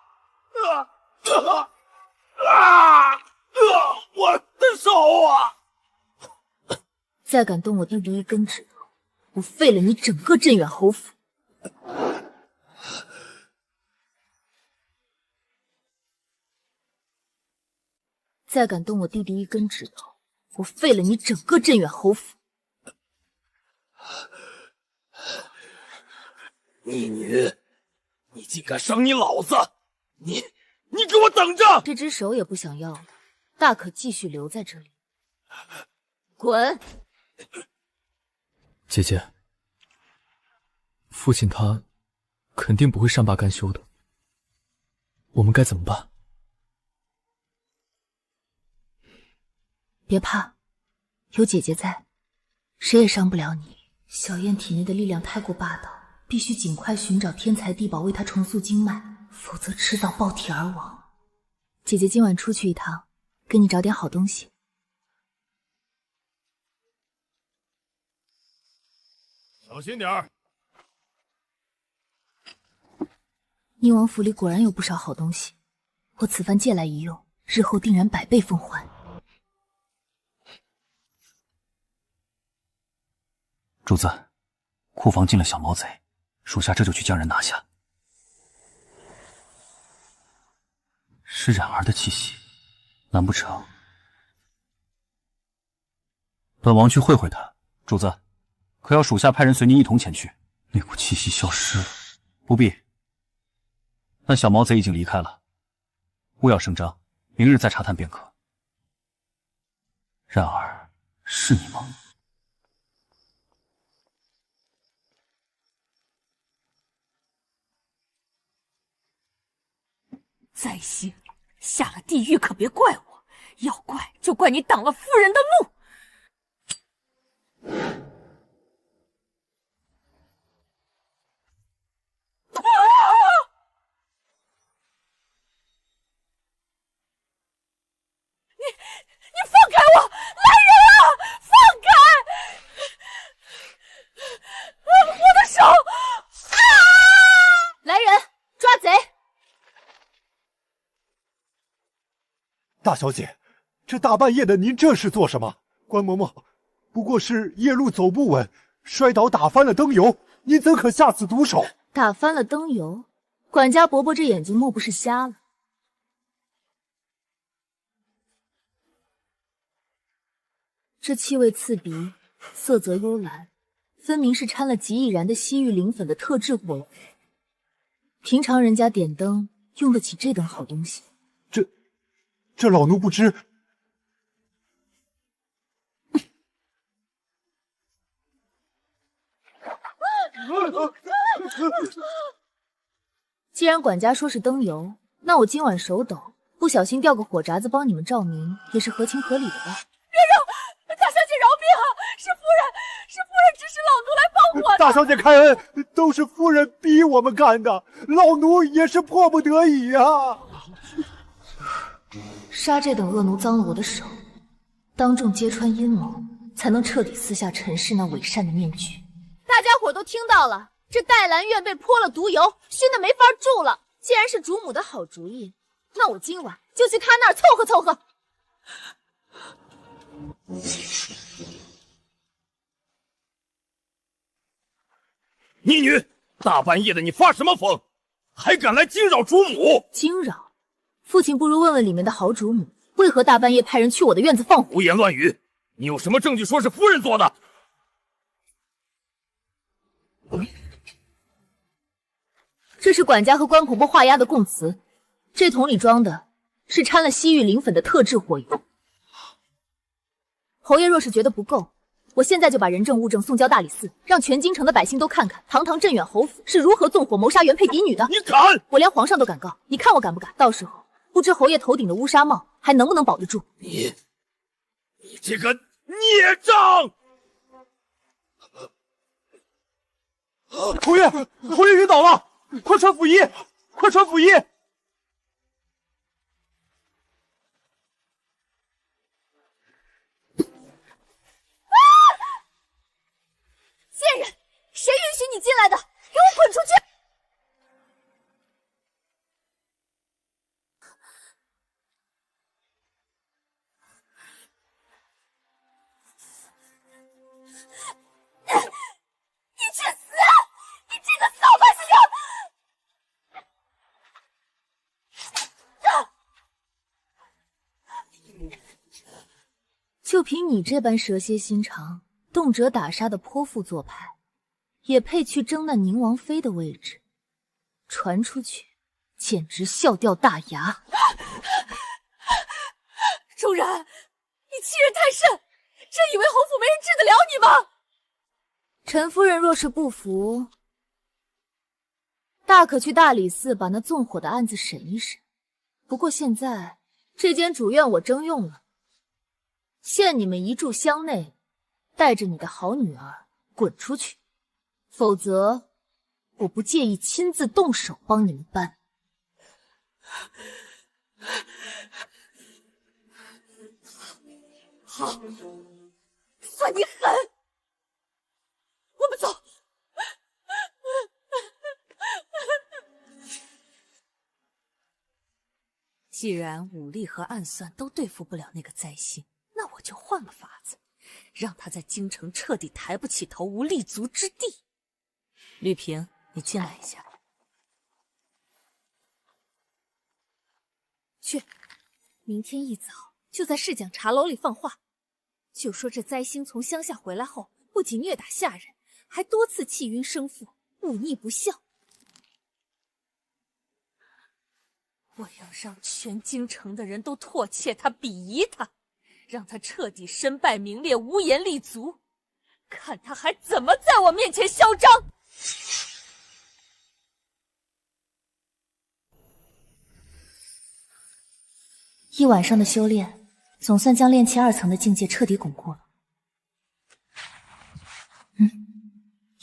我的手啊！再敢动我弟弟一根指头，我废了你整个镇远侯府！再敢动我弟弟一根指头，我废了你整个镇远侯府！逆女，你竟敢伤你老子！你给我等着！这只手也不想要了，大可继续留在这里。滚！姐姐，父亲他肯定不会善罢甘休的，我们该怎么办？别怕，有姐姐在，谁也伤不了你。小燕体内的力量太过霸道，必须尽快寻找天才地宝为她重塑经脉，否则迟早爆体而亡。姐姐今晚出去一趟，给你找点好东西。小心点儿！宁王府里果然有不少好东西，我此番借来一用，日后定然100倍奉还。主子，库房进了小毛贼，属下这就去将人拿下。是冉儿的气息，难不成？本王去会会他。主子，可要属下派人随您一同前去？那股气息消失了。不必，那小毛贼已经离开了，勿要声张，明日再查探便可。冉儿，是你吗？灾星，下了地狱可别怪我，要怪就怪你挡了夫人的路。你放开我！来人啊！放开！我的手！来人，抓贼！大小姐，这大半夜的，您这是做什么？关嬷嬷，不过是夜路走不稳，摔倒打翻了灯油，您怎可下此毒手？打翻了灯油，管家伯伯这眼睛莫不是瞎了？这气味刺鼻，色泽幽蓝，分明是掺了极易燃的西域灵粉的特制果油。平常人家点灯用得起这等好东西？这老奴不知。既然管家说是灯油，那我今晚手抖，不小心掉个火闸子帮你们照明，也是合情合理的吧？别饶，大小姐饶命啊！是夫人指使老奴来放火的。大小姐开恩，都是夫人逼我们干的，老奴也是迫不得已啊。杀这等恶奴脏了我的手，当众揭穿阴谋，才能彻底撕下陈氏那伪善的面具。大家伙都听到了，这黛兰院被泼了毒油，熏得没法住了。既然是主母的好主意，那我今晚就去她那儿凑合凑合。逆女，大半夜的你发什么疯？还敢来惊扰主母？惊扰？父亲不如问问里面的好主母，为何大半夜派人去我的院子放火？胡言乱语！你有什么证据说是夫人做的？这是管家和关婆婆画押的供词，这桶里装的是掺了西域磷粉的特制火油。侯爷若是觉得不够，我现在就把人证物证送交大理寺，让全京城的百姓都看看堂堂镇远侯府是如何纵火谋杀原配嫡女的。你敢？我连皇上都敢告，你看我敢不敢？到时候不知侯爷头顶的乌纱帽还能不能保得住？你这个孽障！侯爷晕倒了，快传府医，快传府医！贱人，谁允许你进来的？给我滚出去！你去死！你这个扫把星！就凭你这般蛇蝎心肠，动辄打杀的泼妇做派，也配去争那宁王妃的位置？传出去，简直笑掉大牙！钟然，你欺人太甚，真以为侯府没人治得了你吗？陈夫人若是不服，大可去大理寺把那纵火的案子审一审。不过现在这间主院我征用了，限你们一炷香内带着你的好女儿滚出去，否则我不介意亲自动手帮你们搬。好，算你狠！我们走。既然武力和暗算都对付不了那个灾星，那我就换个法子，让他在京城彻底抬不起头，无立足之地。绿萍，你进来一下。去，明天一早就在侍讲茶楼里放话，就说这灾星从乡下回来后，不仅虐打下人，还多次气晕生父，忤逆不孝。我要让全京城的人都唾弃他、鄙夷他，让他彻底身败名裂、无颜立足，看他还怎么在我面前嚣张！一晚上的修炼，总算将炼气2层的境界彻底巩固了。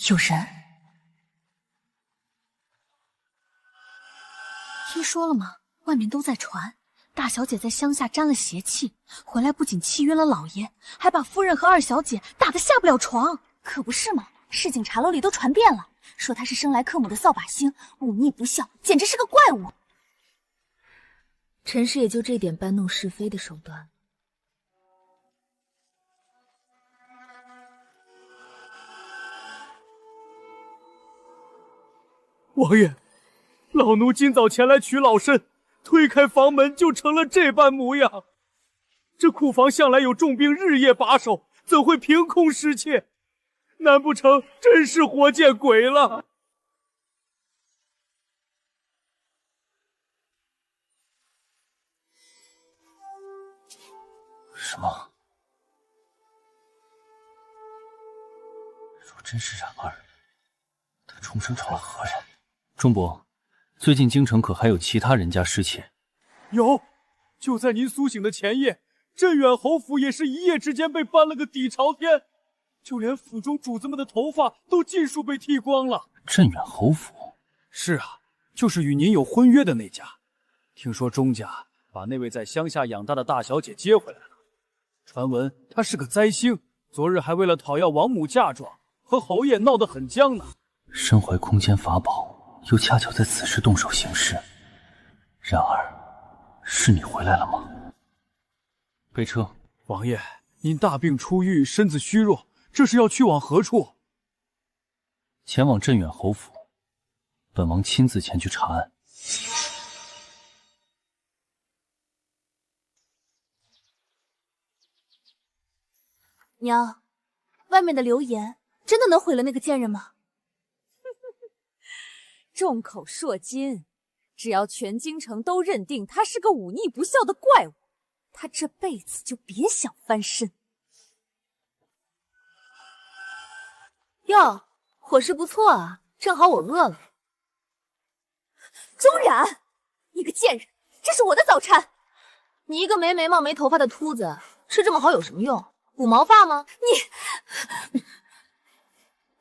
有人。听说了吗？外面都在传，大小姐在乡下沾了邪气，回来不仅气晕了老爷，还把夫人和2小姐打得下不了床。可不是吗？市井茶楼里都传遍了，说她是生来克母的扫把星，忤逆不孝，简直是个怪物。陈氏也就这点搬弄是非的手段。王爷，老奴今早前来取老参，推开房门就成了这般模样。这库房向来有重兵日夜把守，怎会凭空失窃？难不成真是活见鬼了？什么？若真是冉儿，她重生成了何人？钟伯，最近京城可还有其他人家失窃？有，就在您苏醒的前夜，镇远侯府也是一夜之间被搬了个底朝天，就连府中主子们的头发都尽数被剃光了。镇远侯府？是啊，就是与您有婚约的那家。听说钟家把那位在乡下养大的大小姐接回来了，传闻她是个灾星，昨日还为了讨要王母嫁妆，和侯爷闹得很僵呢。身怀空间法宝，又恰巧在此时动手行事。然而，是你回来了吗？备车。王爷，您大病初愈，身子虚弱，这是要去往何处？前往镇远侯府，本王亲自前去查案。娘，外面的流言真的能毁了那个贱人吗？众口铄金，只要全京城都认定他是个忤逆不孝的怪物，他这辈子就别想翻身。哟，伙食不错啊，正好我饿了。钟冉，你个贱人，这是我的早餐。你一个没眉毛没头发的秃子，吃这么好有什么用？补毛发吗？你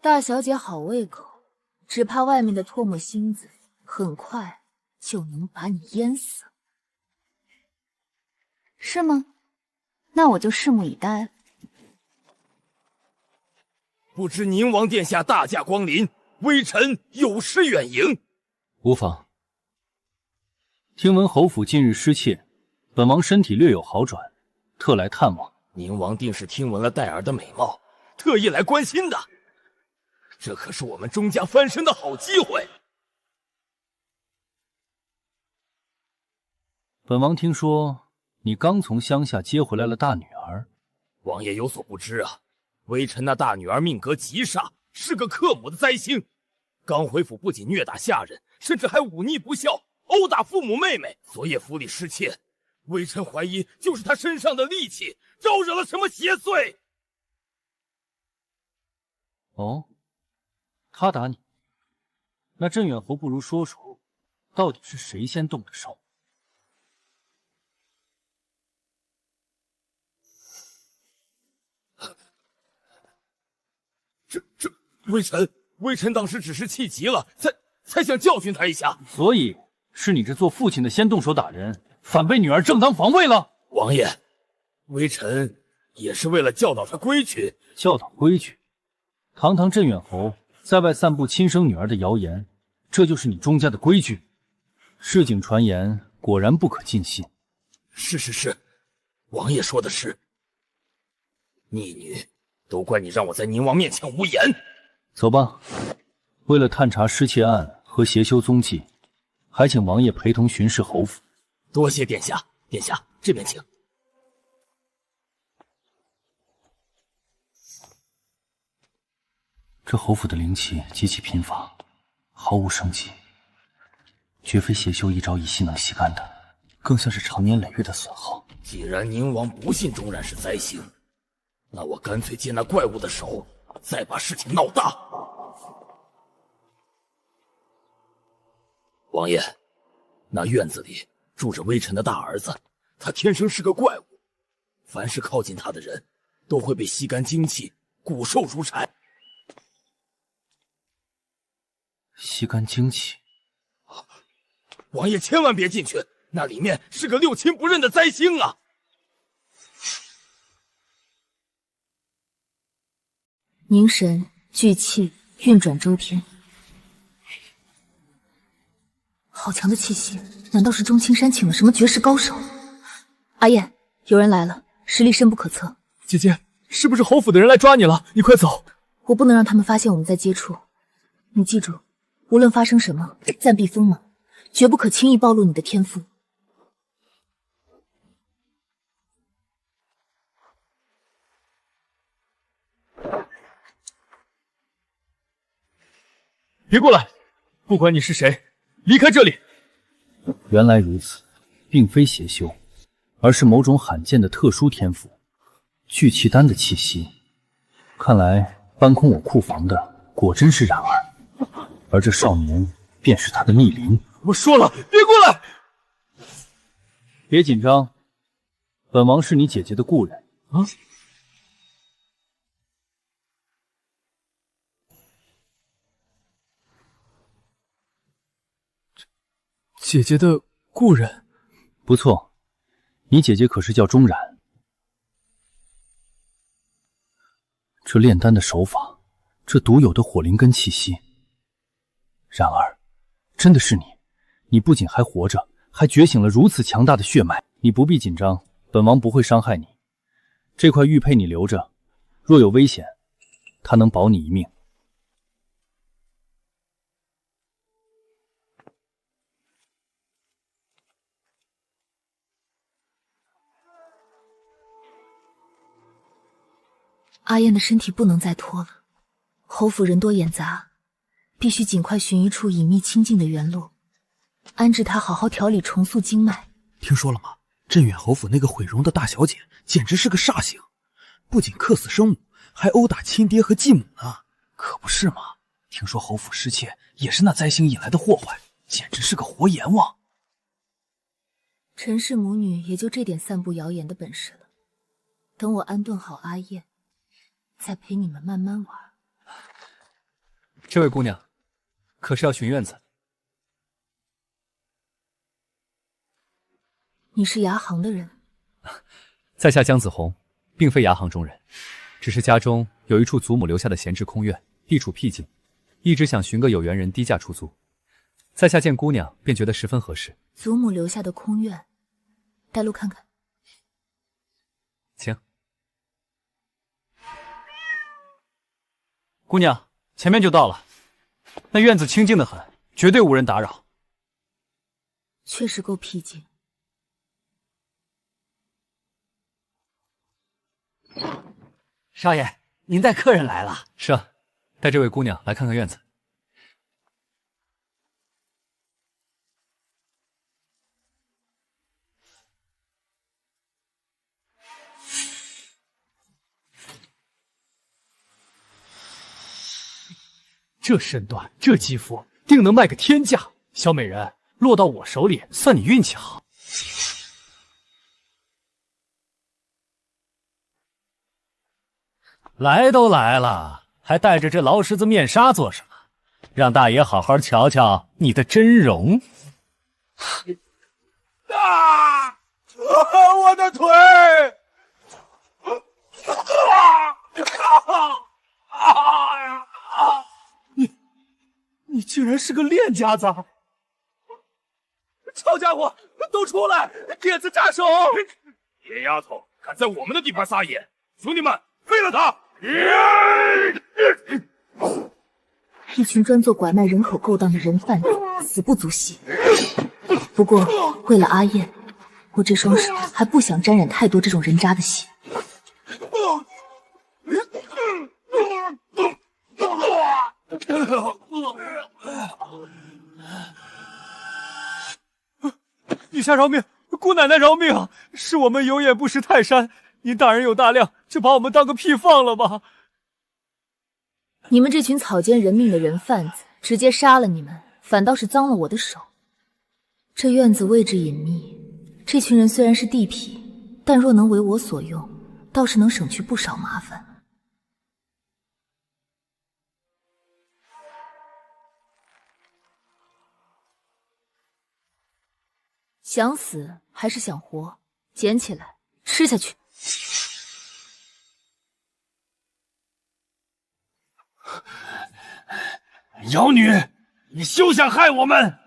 大小姐好胃口，只怕外面的唾沫星子很快就能把你淹死，是吗？那我就拭目以待了。不知宁王殿下大驾光临，微臣有失远迎。无妨。听闻侯府近日失窃，本王身体略有好转，特来探望。宁王定是听闻了戴儿的美貌，特意来关心的。这可是我们钟家翻身的好机会。本王听说你刚从乡下接回来了大女儿。王爷有所不知啊，微臣那大女儿命格极煞，是个克母的灾星。刚回府不仅虐打下人，甚至还忤逆不孝，殴打父母妹妹。昨夜府里失窃，微臣怀疑就是他身上的戾气招惹了什么邪祟。哦，他打你？那镇远侯不如说说，到底是谁先动的手？这微臣当时只是气急了，才想教训他一下。所以是你这做父亲的先动手打人，反被女儿正当防卫了。王爷，微臣也是为了教导他规矩。教导规矩？堂堂镇远侯在外散布亲生女儿的谣言，这就是你钟家的规矩？市井传言果然不可尽信。是，王爷说的是。逆女，都怪你让我在宁王面前无言。走吧，为了探查失窃案和邪修踪迹，还请王爷陪同巡视侯府。多谢殿下，殿下这边请。这侯府的灵气极其贫乏，毫无生机，绝非邪修一朝一夕能吸干的，更像是长年累月的损耗。既然宁王不信钟冉是灾星，那我干脆借那怪物的手，再把事情闹大。王爷，那院子里住着微臣的大儿子，他天生是个怪物，凡是靠近他的人，都会被吸干精气，骨瘦如柴。吸干精气？王爷千万别进去，那里面是个六亲不认的灾星啊！凝神聚气，运转周天，好强的气息！难道是钟青山请了什么绝世高手？阿燕，有人来了，实力深不可测。姐姐，是不是侯府的人来抓你了？你快走！我不能让他们发现我们在接触。你记住，无论发生什么，暂避锋芒，绝不可轻易暴露你的天赋。别过来！不管你是谁，离开这里！原来如此，并非邪修，而是某种罕见的特殊天赋，聚气丹的气息，看来搬空我库房的果真是冉儿，而这少年便是他的逆鳞。我说了，别过来！别紧张，本王是你姐姐的故人啊。姐姐的故人，不错，你姐姐可是叫钟冉。这炼丹的手法，这独有的火灵根气息，冉儿，真的是你！你不仅还活着，还觉醒了如此强大的血脉。你不必紧张，本王不会伤害你。这块玉佩你留着，若有危险，它能保你一命。阿燕的身体不能再拖了，侯府人多眼杂，必须尽快寻一处隐秘清静的原路，安置她好好调理重塑经脉。听说了吗？镇远侯府那个毁容的大小姐简直是个煞星，不仅克死生母，还殴打亲爹和继母呢。可不是吗？听说侯府失窃也是那灾星引来的祸患，简直是个活阎王。陈氏母女也就这点散布谣言的本事了。等我安顿好阿燕，再陪你们慢慢玩。这位姑娘，可是要寻院子？你是牙行的人？在下江子红，并非牙行中人，只是家中有一处祖母留下的闲置空院，地处僻静，一直想寻个有缘人低价出租。在下见姑娘，便觉得十分合适。祖母留下的空院，带路看看。请。姑娘，前面就到了。那院子清静得很，绝对无人打扰。确实够僻静。少爷，您带客人来了。是啊，带这位姑娘来看看院子。这身段，这肌肤，定能卖个天价。小美人落到我手里，算你运气好。来都来了，还戴着这劳什子面纱做什么？让大爷好好瞧瞧你的真容。啊！我的腿！你竟然是个练家子！臭家伙，都出来！点子扎手！野丫头，敢在我们的地盘撒野！兄弟们，废了他！一群专做拐卖人口勾当的人贩子，死不足惜。不过，为了阿燕，我这双手还不想沾染太多这种人渣的血。陛下饶命！姑奶奶饶命！是我们有眼不识泰山，您大人有大量，就把我们当个屁放了吧！你们这群草菅人命的人贩子，直接杀了你们，反倒是脏了我的手。这院子位置隐秘，这群人虽然是地痞，但若能为我所用，倒是能省去不少麻烦。想死还是想活？捡起来吃下去。妖女，你休想害我们！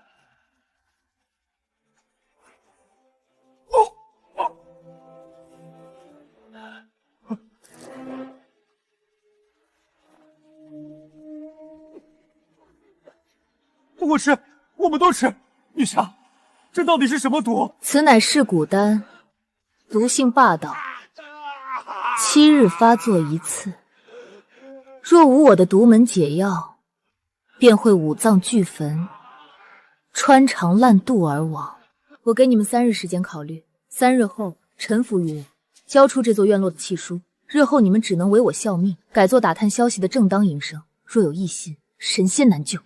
我吃，我们都吃。女侠，这到底是什么毒？此乃噬骨丹，毒性霸道，7日发作一次。若无我的独门解药，便会五脏俱焚，穿肠烂肚而亡。我给你们3日时间考虑，3日后臣服于我，交出这座院落的契书，日后你们只能唯我效命，改做打探消息的正当营生。若有异心，神仙难救。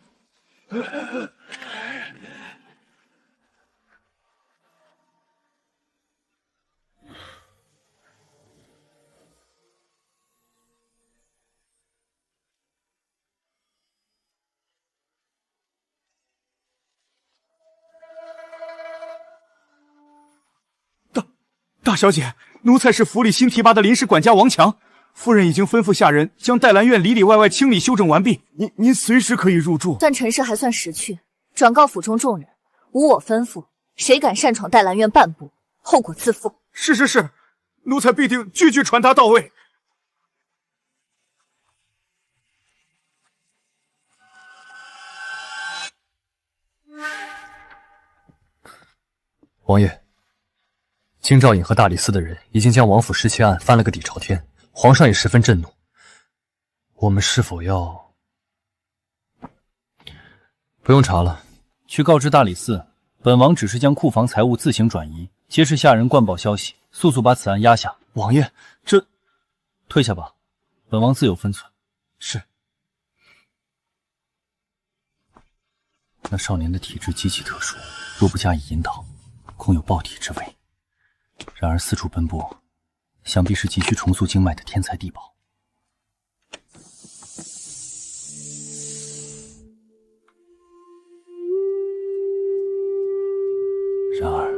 大小姐，奴才是府里新提拔的临时管家王强，夫人已经吩咐下人将黛兰院里里外外清理修整完毕，您随时可以入住。算陈氏还算识趣，转告府中众人，无我吩咐，谁敢擅闯黛兰院半步，后果自负。是，奴才必定句句传达到位。王爷，京兆尹和大理寺的人已经将王府失窃案翻了个底朝天，皇上也十分震怒。我们是否要……不用查了，去告知大理寺，本王只是将库房财物自行转移，皆是下人灌报消息，速速把此案压下。王爷，这……退下吧，本王自有分寸。是。那少年的体质极其特殊，若不加以引导，恐有爆体之危。然而四处奔波，想必是急需重塑经脉的天才地宝。然而，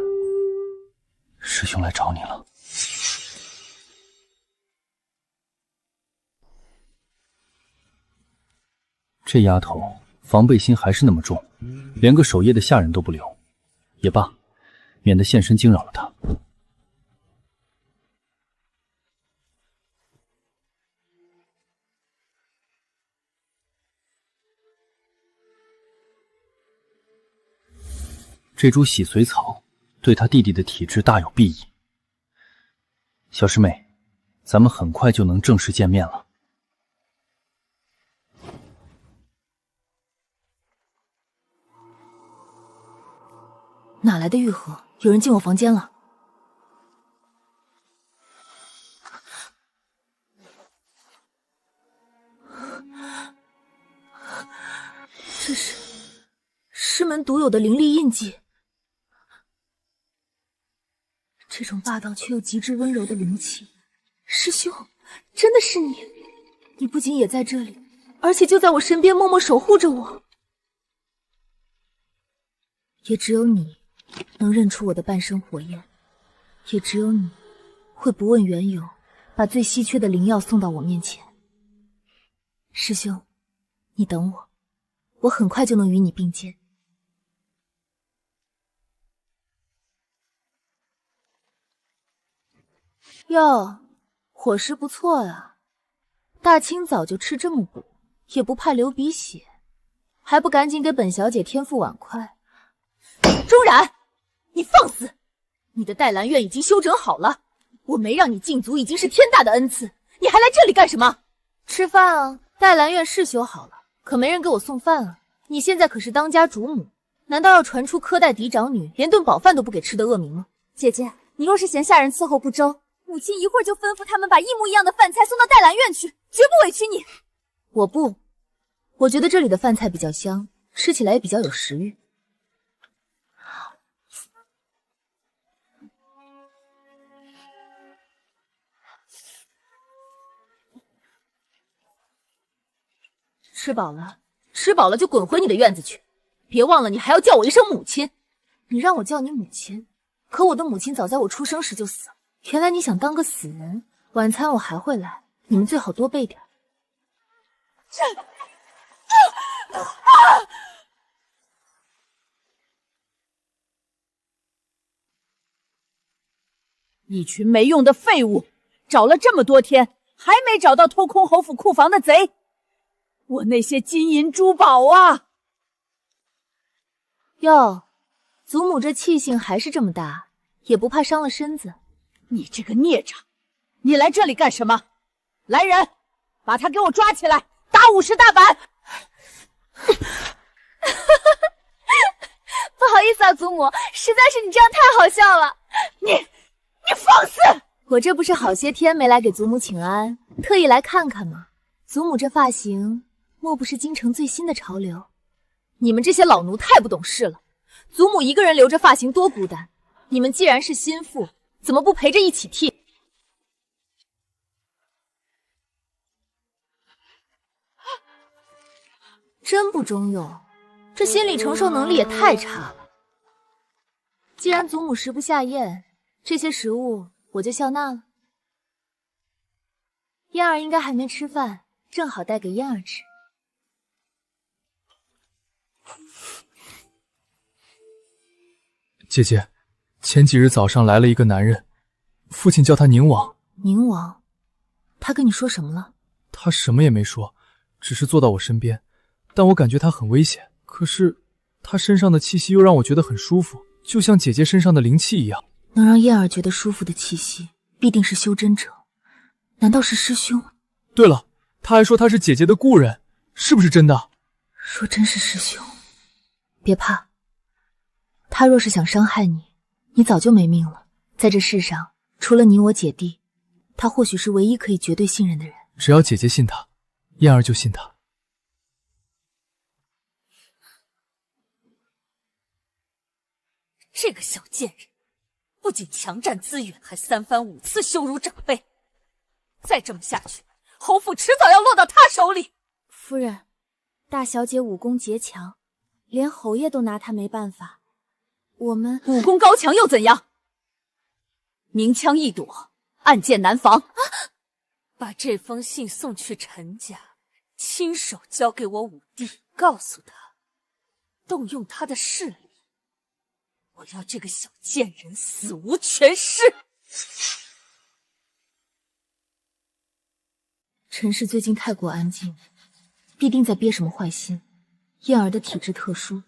师兄来找你了。这丫头防备心还是那么重，连个守夜的下人都不留。也罢，免得现身惊扰了她。这株洗髓草对他弟弟的体质大有裨益。小师妹，咱们很快就能正式见面了。哪来的玉盒？有人进我房间了。这是师门独有的灵力印记。这种霸道却又极致温柔的灵气，师兄，真的是你！你不仅也在这里，而且就在我身边默默守护着我。也只有你能认出我的半生火焰，也只有你会不问缘由，把最稀缺的灵药送到我面前。师兄，你等我，我很快就能与你并肩。哟，伙食不错啊，大清早就吃这么补，也不怕流鼻血，还不赶紧给本小姐添副碗筷。钟然，你放肆！你的黛兰院已经修整好了，我没让你进族已经是天大的恩赐，你还来这里干什么？吃饭啊！黛兰院是修好了，可没人给我送饭啊！你现在可是当家主母，难道要传出苛待嫡长女，连顿饱饭都不给吃的恶名吗？姐姐，你若是嫌下人伺候不周，母亲一会儿就吩咐他们把一模一样的饭菜送到黛兰院去，绝不委屈你。我不，我觉得这里的饭菜比较香，吃起来也比较有食欲。吃饱了，吃饱了就滚回你的院子去，别忘了你还要叫我一声母亲。你让我叫你母亲，可我的母亲早在我出生时就死了。原来你想当个死人，晚餐我还会来，你们最好多备点。一群没用的废物，找了这么多天，还没找到偷空侯府库房的贼。我那些金银珠宝啊！哟，祖母这气性还是这么大，也不怕伤了身子。你这个孽障，你来这里干什么？来人，把他给我抓起来，打50大板！不好意思啊，祖母，实在是你这样太好笑了。你放肆！我这不是好些天没来给祖母请安，特意来看看吗？祖母这发型，莫不是京城最新的潮流？你们这些老奴太不懂事了，祖母一个人留着发型多孤单。你们既然是心腹，怎么不陪着一起剃？真不中用，这心理承受能力也太差了。既然祖母食不下咽，这些食物我就笑纳了。燕儿应该还没吃饭，正好带给燕儿吃。姐姐，前几日早上来了一个男人，父亲叫他宁王。宁王，他跟你说什么了？他什么也没说，只是坐到我身边，但我感觉他很危险。可是他身上的气息又让我觉得很舒服，就像姐姐身上的灵气一样。能让燕儿觉得舒服的气息，必定是修真者。难道是师兄？对了，他还说他是姐姐的故人，是不是真的？若真是师兄，别怕，他若是想伤害你，你早就没命了。在这世上，除了你我姐弟，他或许是唯一可以绝对信任的人。只要姐姐信他，燕儿就信他。这个小贱人，不仅强占资源，还3番5次羞辱长辈。再这么下去，侯府迟早要落到他手里。夫人，大小姐武功极强，连侯爷都拿她没办法。我们武功高强又怎样？明枪易躲，暗箭难防。把这封信送去陈家，亲手交给我五弟，告诉他，动用他的势力，我要这个小贱人死无全尸。陈氏最近太过安静，必定在憋什么坏心。燕儿的体质特殊，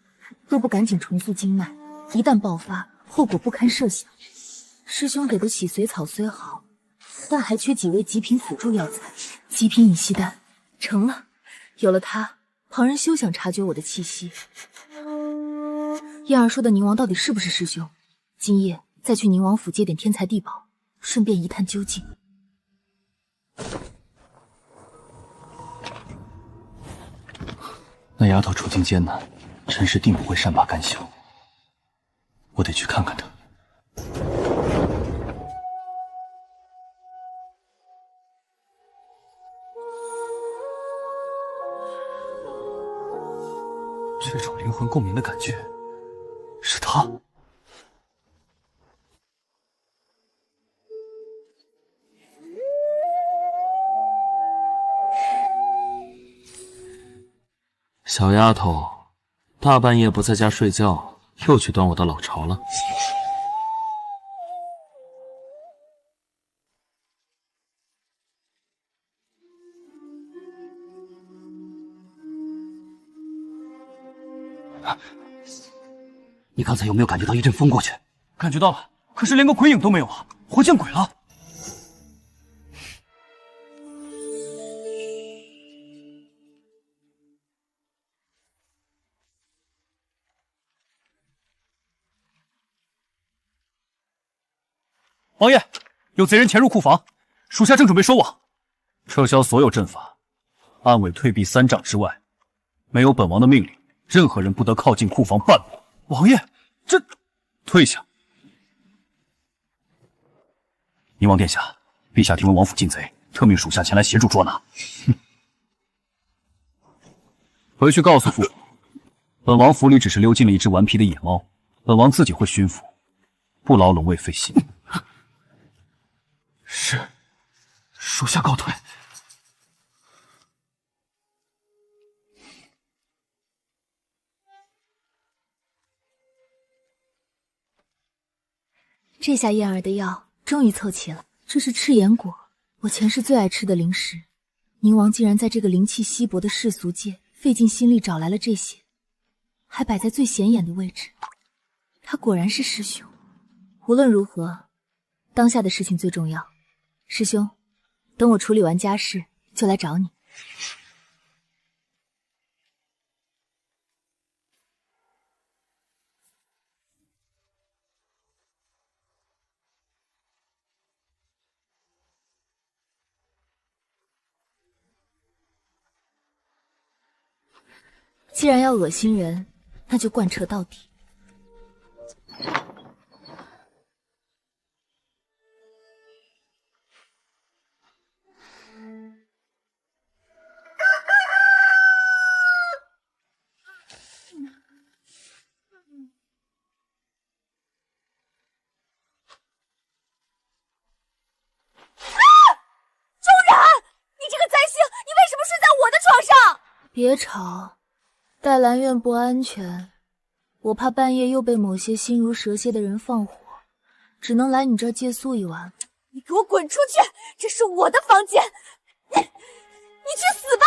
若不赶紧重塑经脉，一旦爆发，后果不堪设想。师兄给的洗髓草虽好，但还缺几味极品辅助药材。极品引息丹成了，有了它，旁人休想察觉我的气息。燕儿说的宁王到底是不是师兄？今夜再去宁王府借点天材地宝，顺便一探究竟。那丫头处境艰难，陈氏定不会善罢甘休。我得去看看她。这种灵魂共鸣的感觉，是她。小丫头，大半夜不在家睡觉，又去端我的老巢了。你刚才有没有感觉到一阵风过去？感觉到了，可是连个鬼影都没有啊！活见鬼了！王爷，有贼人潜入库房，属下正准备收网。撤销所有阵法，暗卫退避3丈之外。没有本王的命令，任何人不得靠近库房半步。王爷，这……退下。宁王殿下，陛下听闻王府进贼，特命属下前来协助捉拿。哼！回去告诉父王，本王府里只是溜进了一只顽皮的野猫，本王自己会驯服，不劳龙卫费心。是，属下告退。这下燕儿的药终于凑齐了。这是赤炎果，我前世最爱吃的零食。宁王竟然在这个灵气稀薄的世俗界费尽心力找来了这些，还摆在最显眼的位置。他果然是师兄。无论如何，当下的事情最重要。师兄，等我处理完家事，就来找你。既然要恶心人，那就贯彻到底。别吵，黛兰院不安全，我怕半夜又被某些心如蛇蝎的人放火，只能来你这儿借宿一晚。你给我滚出去！这是我的房间，你去死吧！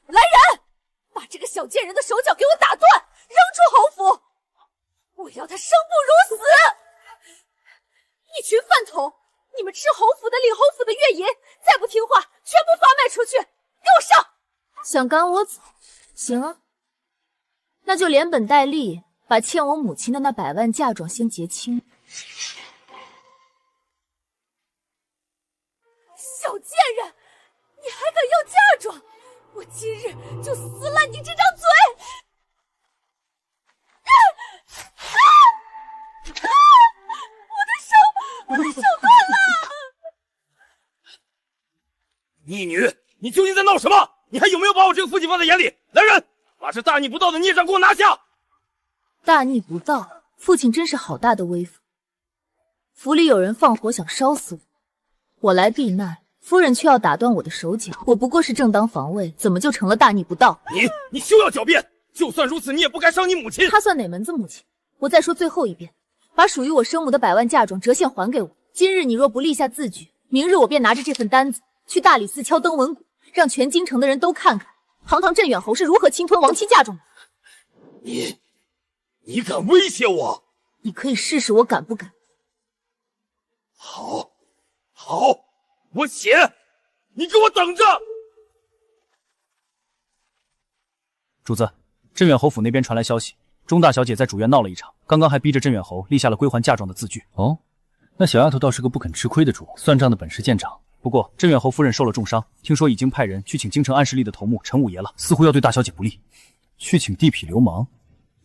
来人，把这个小贱人的手脚给我打断，扔出侯府！我要他生不如死！一群饭桶，你们吃侯府的领侯府的月银，再不听话，全部发卖出去！给我上！想赶我走？行啊，那就连本带利把欠我母亲的那100万嫁妆先结清。小贱人，你还敢要嫁妆？我今日就撕烂你这张嘴！我的手断了！逆女，你究竟在闹什么？你还有没有把我这个父亲放在眼里？来人，把这大逆不道的孽障给我拿下！大逆不道，父亲真是好大的威风。府里有人放火想烧死我，我来避难，夫人却要打断我的手脚，我不过是正当防卫，怎么就成了大逆不道？你休要狡辩！就算如此，你也不该伤你母亲。她算哪门子母亲？我再说最后一遍，把属于我生母的100万嫁妆折现还给我。今日你若不立下字据，明日我便拿着这份单子去大理寺敲灯文鼓，让全京城的人都看看，堂堂镇远侯是如何侵吞亡妻嫁妆的。你敢威胁我？你可以试试我敢不敢。好，我写，你给我等着。主子，镇远侯府那边传来消息，钟大小姐在主院闹了一场，刚刚还逼着镇远侯立下了归还嫁妆的字据。哦，那小丫头倒是个不肯吃亏的主，算账的本事见长。不过镇远侯夫人受了重伤，听说已经派人去请京城暗势力的头目陈五爷了，似乎要对大小姐不利。去请地痞流氓？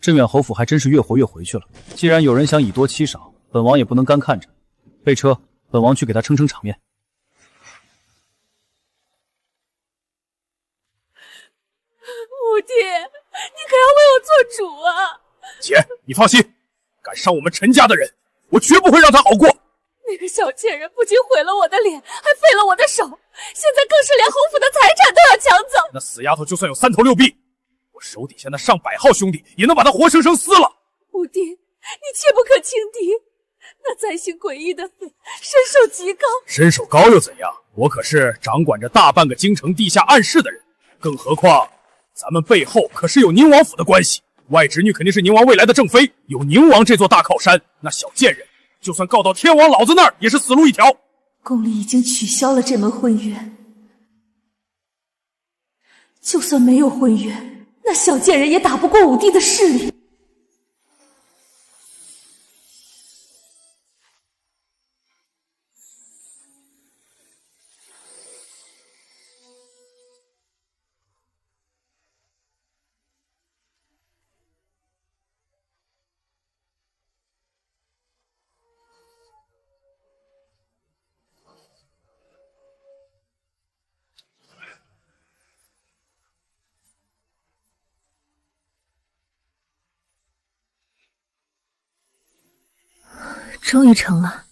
镇远侯府还真是越活越回去了。既然有人想以多欺少，本王也不能干看着。备车，本王去给他撑撑场面。五弟，你可要为我做主啊！姐，你放心，敢伤我们陈家的人，我绝不会让他好过。那个小贱人不仅毁了我的脸，还废了我的手，现在更是连侯府的财产都要抢走。那死丫头就算有3头6臂，我手底下那上百号兄弟也能把她活生生撕了。五弟，你切不可轻敌，那灾星诡异的匪身手极高。身手高又怎样？我可是掌管着大半个京城地下暗室的人，更何况咱们背后可是有宁王府的关系，外侄女肯定是宁王未来的正妃，有宁王这座大靠山，那小贱人就算告到天王老子那儿也是死路一条。宫里已经取消了这门婚约，就算没有婚约，那小贱人也打不过五弟的势力。终于成了，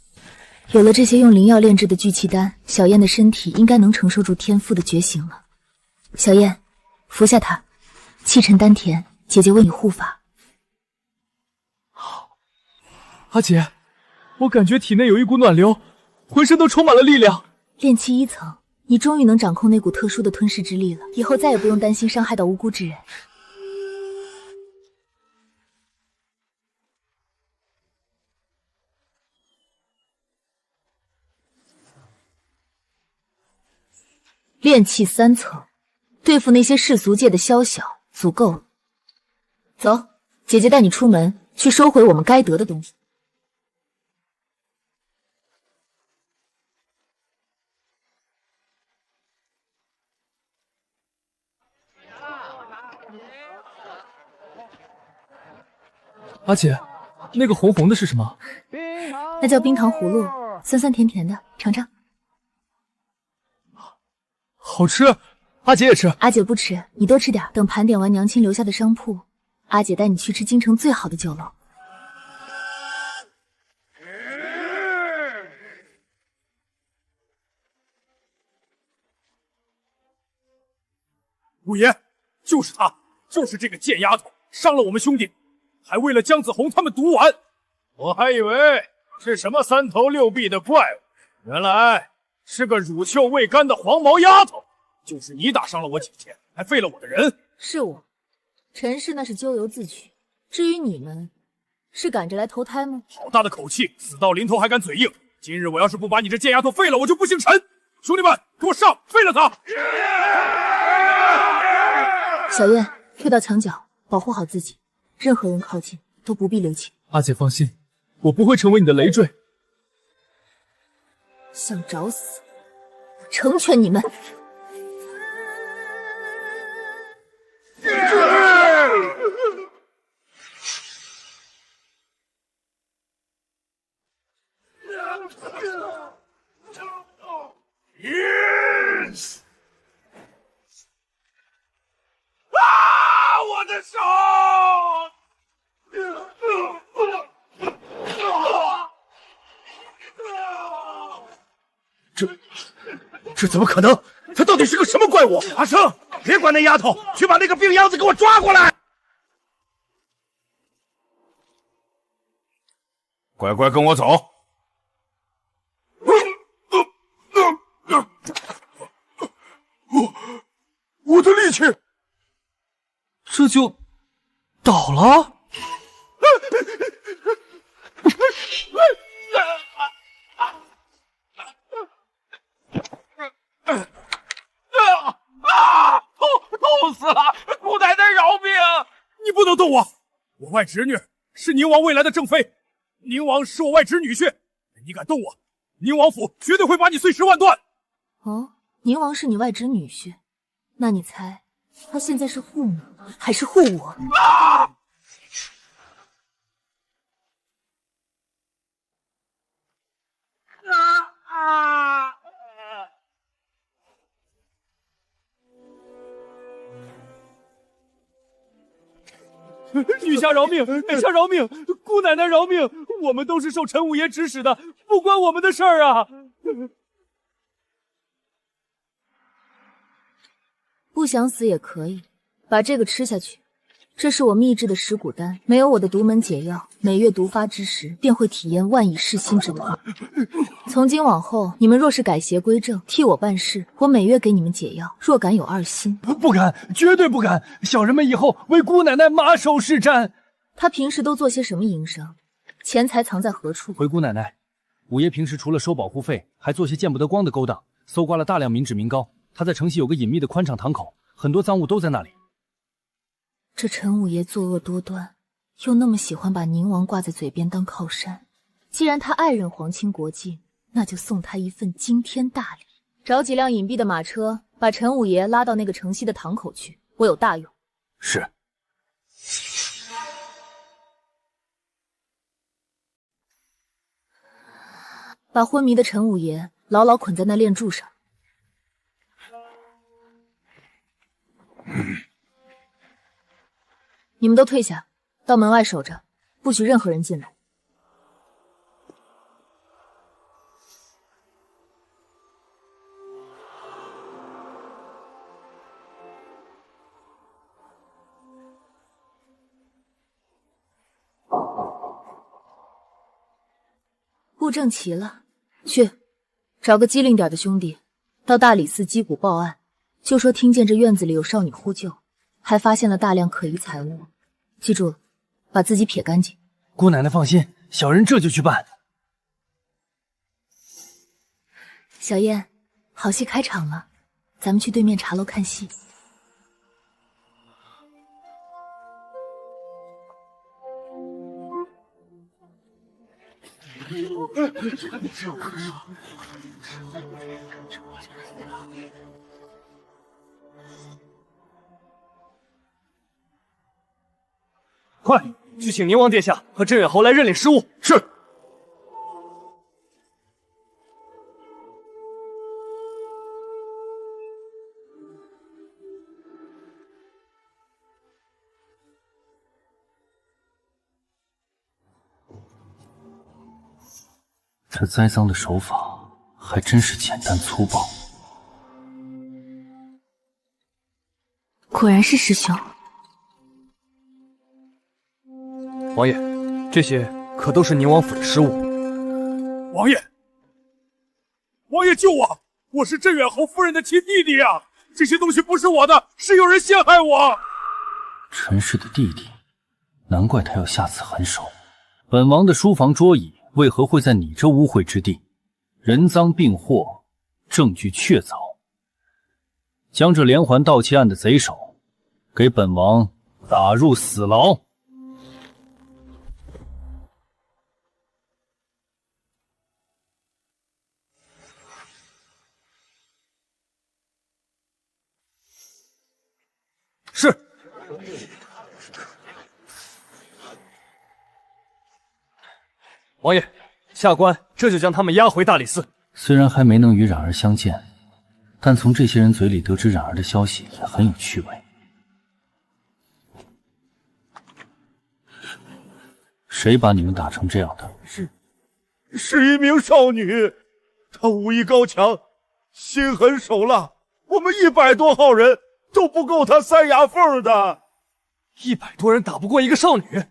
有了这些用灵药炼制的聚气丹，小燕的身体应该能承受住天父的觉醒了。小燕，服下它，气沉丹田，姐姐为你护法。阿姐，我感觉体内有一股暖流，浑身都充满了力量。炼气1层，你终于能掌控那股特殊的吞噬之力了，以后再也不用担心伤害到无辜之人。炼气3层，对付那些世俗界的宵小足够了。走，姐姐带你出门，去收回我们该得的东西。阿姐，那个红红的是什么？那叫冰糖葫芦，酸酸甜甜的，尝尝。好吃，阿姐也吃。阿姐不吃，你多吃点。等盘点完娘亲留下的商铺，阿姐带你去吃京城最好的酒楼。五爷，就是他，就是这个贱丫头，伤了我们兄弟，还为了江子红他们毒丸。我还以为是什么三头六臂的怪物，原来是个乳臭未干的黄毛丫头。就是你打伤了我姐姐，还废了我的人。是我，陈氏那是咎由自取。至于你们，是赶着来投胎吗？好大的口气，死到临头还敢嘴硬！今日我要是不把你这贱丫头废了，我就不姓陈。兄弟们，给我上，废了他！小燕，退到墙角，保护好自己。任何人靠近都不必留情。阿姐放心，我不会成为你的累赘。想找死，我成全你们！我的手！这怎么可能？他到底是个什么怪物？阿生，别管那丫头，去把那个病秧子给我抓过来！乖乖跟我走。我的力气，这就倒了。痛死了！姑奶奶饶命！你不能动我，我外侄女是宁王未来的正妃，宁王是我外侄女婿，你敢动我，宁王府绝对会把你碎尸万段。哦，宁王是你外侄女婿，那你猜他现在是护你还是护我？女侠饶命！女侠饶命！姑奶奶饶命！我们都是受陈五爷指使的，不关我们的事儿啊！不想死也可以，把这个吃下去。这是我秘制的蚀骨丹，没有我的独门解药，每月毒发之时，便会体验万蚁噬心之苦。从今往后，你们若是改邪归正，替我办事，我每月给你们解药。若敢有二心，不敢，绝对不敢！小人们以后为姑奶奶马首是瞻。他平时都做些什么营生？钱财藏在何处？回姑奶奶，五爷平时除了收保护费，还做些见不得光的勾当，搜刮了大量民脂民膏。他在城西有个隐秘的宽敞堂口，很多赃物都在那里。这陈五爷作恶多端，又那么喜欢把宁王挂在嘴边当靠山。既然他爱人皇亲国戚，那就送他一份惊天大礼。找几辆隐蔽的马车，把陈五爷拉到那个城西的堂口去，我有大用。是。把昏迷的陈五爷牢牢捆在那链柱上。你们都退下，到门外守着，不许任何人进来。布阵齐了，去找个机灵点的兄弟，到大理寺击鼓报案，就说听见这院子里有少女呼救，还发现了大量可疑财物。记住了，把自己撇干净。姑奶奶放心，小人这就去办。小燕，好戏开场了，咱们去对面茶楼看戏。快去请宁王殿下和镇远侯来认领失物。是。这栽赃的手法还真是简单粗暴。果然是师兄。王爷，这些可都是宁王府的失物。王爷，王爷救我！我是镇远侯夫人的亲弟弟呀！这些东西不是我的，是有人陷害我。陈氏的弟弟，难怪他要下此狠手。本王的书房桌椅为何会在你这污秽之地？人赃并获，证据确凿。将这连环盗窃案的贼首给本王打入死牢。是。王爷，下官这就将他们押回大理寺。虽然还没能与冉儿相见，但从这些人嘴里得知冉儿的消息也很有趣味。谁把你们打成这样的？是一名少女，她武艺高强，心狠手辣，我们100多号人都不够她塞牙缝的。100多人打不过一个少女，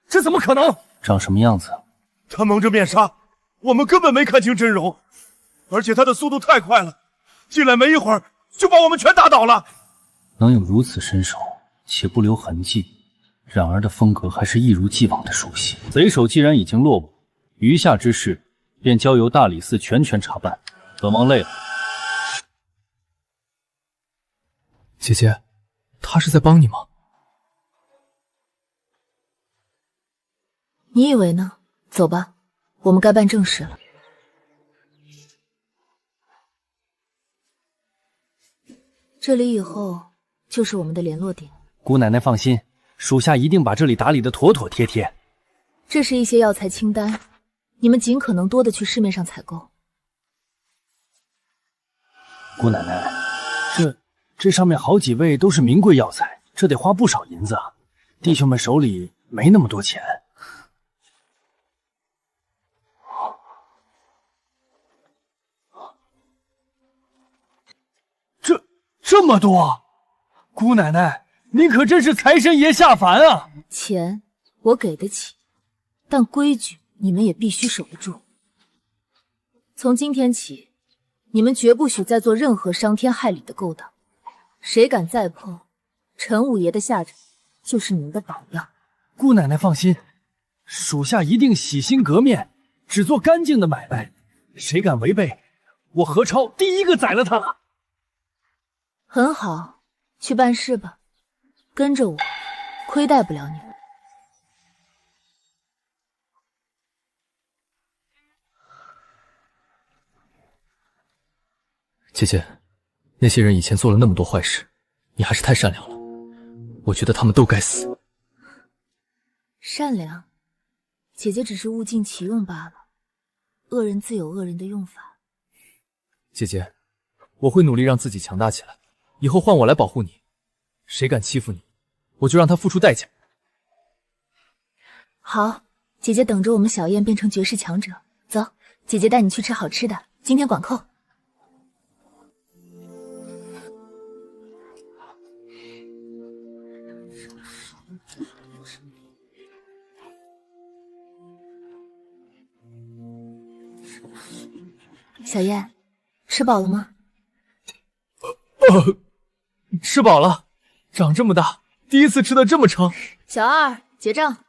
这怎么可能？长什么样子？她蒙着面纱，我们根本没看清真容，而且她的速度太快了，进来没一会儿就把我们全打倒了。能有如此身手，且不留痕迹，冉儿的风格还是一如既往的熟悉。贼首既然已经落网，余下之事便交由大理寺全权查办。本王累了。姐姐，他是在帮你吗？你以为呢？走吧，我们该办正事了。这里以后就是我们的联络点。姑奶奶放心，属下一定把这里打理得妥妥帖帖。这是一些药材清单，你们尽可能多的去市面上采购。姑奶奶，这上面好几味都是名贵药材，这得花不少银子啊！弟兄们手里没那么多钱。这么多，姑奶奶，您可真是财神爷下凡啊！钱我给得起，但规矩你们也必须守得住。从今天起，你们绝不许再做任何伤天害理的勾当。谁敢再碰，陈五爷的下场就是你们的榜样。姑奶奶放心，属下一定洗心革面，只做干净的买卖。谁敢违背，我何超第一个宰了他。很好，去办事吧，跟着我，亏待不了你们。姐姐，那些人以前做了那么多坏事，你还是太善良了，我觉得他们都该死。善良，姐姐只是物尽其用罢了。恶人自有恶人的用法。姐姐，我会努力让自己强大起来，以后换我来保护你。谁敢欺负你，我就让他付出代价。好，姐姐等着我们小燕变成绝世强者。走，姐姐带你去吃好吃的，今天管扣。小燕，吃饱了吗？吃饱了，长这么大，第一次吃的这么撑。小二，结账。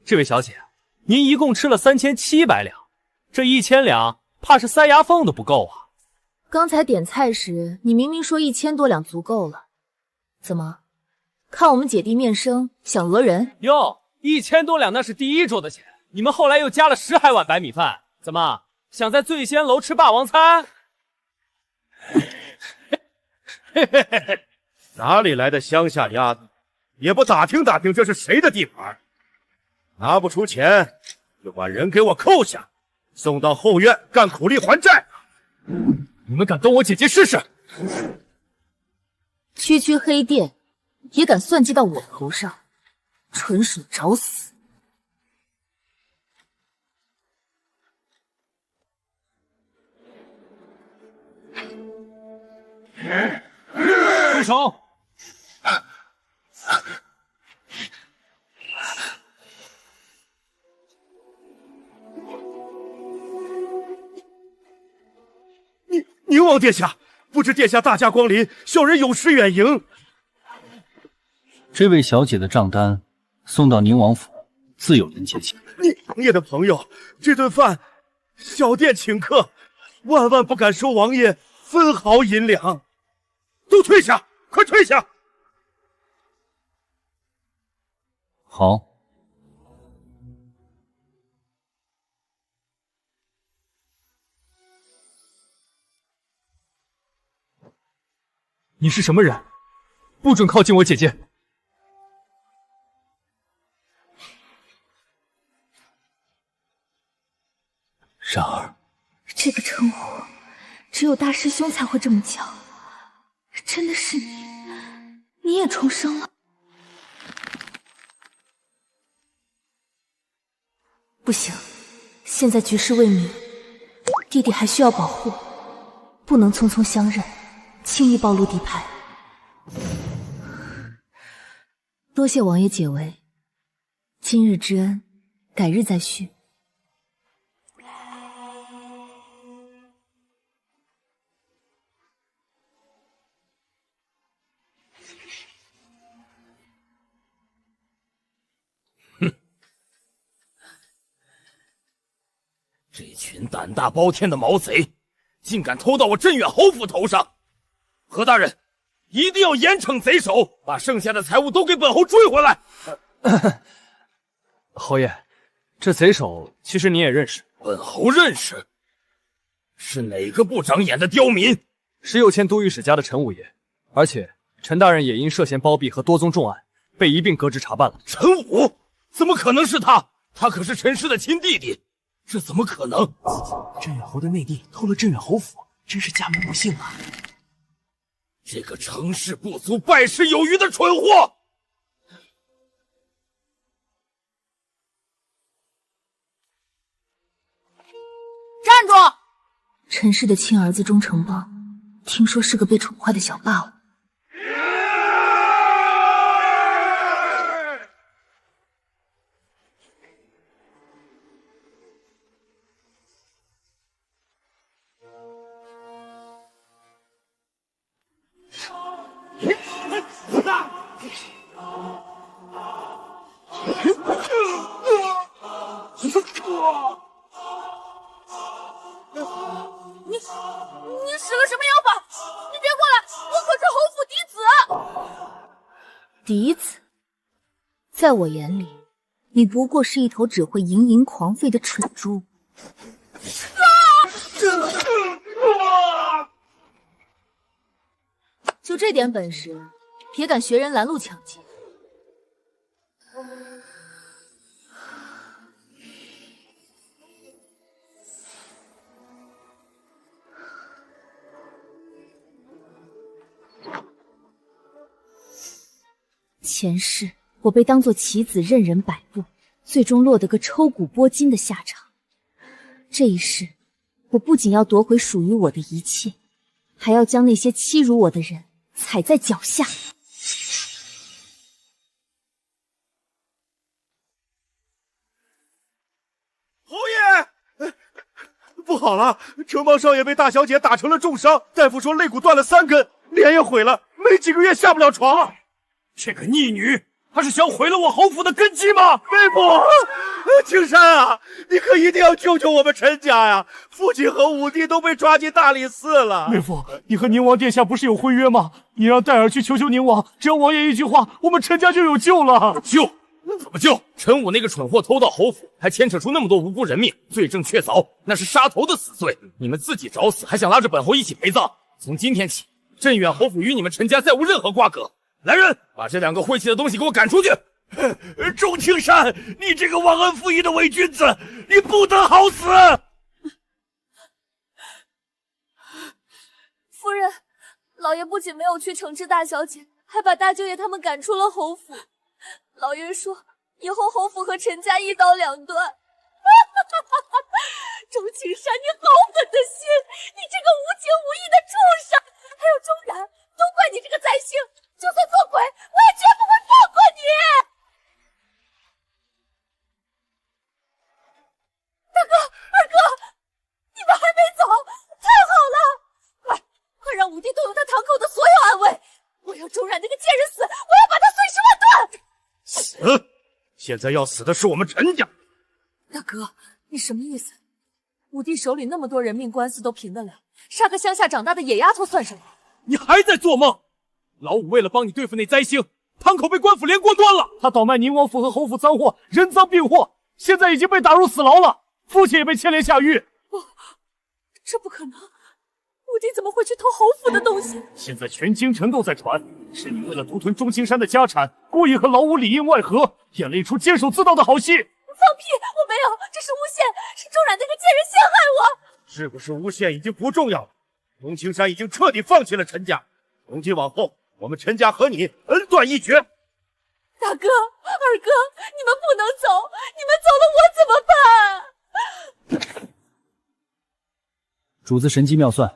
这位小姐，您一共吃了3700两，这1000两怕是塞牙缝都不够啊。刚才点菜时，你明明说1000多两足够了，怎么？看我们姐弟面生，想讹人？哟，1000多两那是第一桌的钱，你们后来又加了10海碗白米饭，怎么想在醉仙楼吃霸王餐？哪里来的乡下丫头，也不打听打听这是谁的地盘，拿不出钱就把人给我扣下，送到后院干苦力还债。你们敢动我姐姐试试？区区黑店也敢算计到我头上，纯属找死！住手！宁王殿下，不知殿下大驾光临，小人有失远迎。这位小姐的账单送到宁王府，自有人接见。宁王爷的朋友，这顿饭小店请客，万万不敢收王爷分毫银两。都退下，快退下！好。你是什么人？不准靠近我姐姐！然而，这个称呼只有大师兄才会这么叫。真的是你，你也重生了？不行，现在局势未明，弟弟还需要保护，不能匆匆相认，轻易暴露底牌。多谢王爷解围，今日之恩，改日再续。这群胆大包天的毛贼，竟敢偷到我镇远侯府头上！何大人，一定要严惩贼首，把剩下的财物都给本侯追回来。侯爷，这贼首其实你也认识。本侯认识，是哪个不长眼的刁民？是右迁都御史家的陈五爷，而且陈大人也因涉嫌包庇和多宗重案，被一并革职查办了。陈武？怎么可能是他？他可是陈氏的亲弟弟。这怎么可能？镇远侯的内弟偷了镇远侯府，真是家门不幸啊！这个成事不足败事有余的蠢货！站住！陈氏的亲儿子钟成邦，听说是个被宠坏的小霸王。你使了什么妖法？你别过来，我可是侯府嫡子。嫡子，在我眼里，你不过是一头只会盈盈狂吠的蠢猪。就这点本事，也敢学人拦路抢劫？前世我被当作棋子任人摆布，最终落得个抽骨剥筋的下场。这一世，我不仅要夺回属于我的一切，还要将那些欺辱我的人踩在脚下。侯爷，不好了，城邦少爷被大小姐打成了重伤，大夫说肋骨断了3根，脸也毁了，没几个月下不了床了。这个逆女，她是想毁了我侯府的根基吗？妹夫，青山啊，你可一定要救救我们陈家呀！父亲和五弟都被抓进大理寺了。妹夫，你和宁王殿下不是有婚约吗？你让戴尔去求求宁王，只要王爷一句话，我们陈家就有救了。救？怎么救？陈武那个蠢货偷到侯府，还牵扯出那么多无辜人命，罪证确凿，那是杀头的死罪。你们自己找死，还想拉着本侯一起陪葬？从今天起，镇远侯府与你们陈家再无任何瓜葛。来人，把这2个晦气的东西给我赶出去！钟青山，你这个忘恩负义的伪君子，你不得好死！夫人，老爷不仅没有去惩治大小姐，还把大舅爷他们赶出了侯府。老爷说，以后侯府和陈家一刀两断。钟青山，你好狠的心！你这个无情无义的畜生！还有钟然，都怪你这个灾星！就算做鬼，我也绝不会放过你！大哥，二哥，你们还没走，太好了！快让武帝动用他堂口的所有暗卫！我要钟然那个贱人死！我要把他碎尸万段！死！现在要死的是我们陈家！大哥，你什么意思？武帝手里那么多人命官司都平得了，杀个乡下长大的野丫头算什么？你还在做梦！老五为了帮你对付那灾星，堂口被官府连锅端了。他倒卖宁王府和侯府赃货，人赃并获，现在已经被打入死牢了，父亲也被牵连下狱。这不可能！武帝怎么会去偷侯府的东西？现在全京城都在传，是你为了独吞钟青山的家产，故意和老五里应外合，演了一出监守自盗的好戏。放屁！我没有，这是诬陷，是钟然那个贱人陷害我。是不是诬陷已经不重要了，钟青山已经彻底放弃了陈家，从今往后，我们陈家和你恩断义绝。大哥、二哥，你们不能走，你们走了我怎么办？主子神机妙算，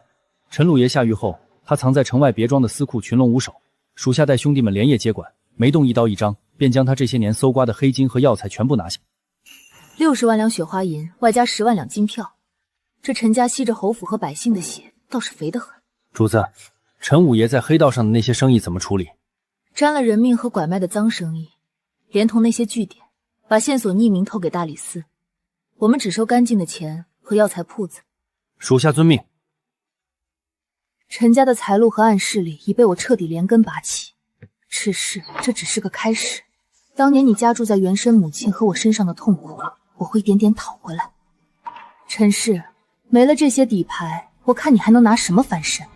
陈鲁爷下狱后，他藏在城外别庄的司库群龙无首，属下带兄弟们连夜接管，没动一刀一张，便将他这些年搜刮的黑金和药材全部拿下。60万两雪花银，外加10万两金票，这陈家吸着侯府和百姓的血，倒是肥得很。主子，陈五爷在黑道上的那些生意怎么处理？沾了人命和拐卖的脏生意，连同那些据点，把线索匿名透给大理寺。我们只收干净的钱和药材铺子。属下遵命。陈家的财路和暗势力已被我彻底连根拔起，只是这只是个开始。当年你家住在原生母亲和我身上的痛苦，我会一点点讨回来。陈氏，没了这些底牌，我看你还能拿什么翻身？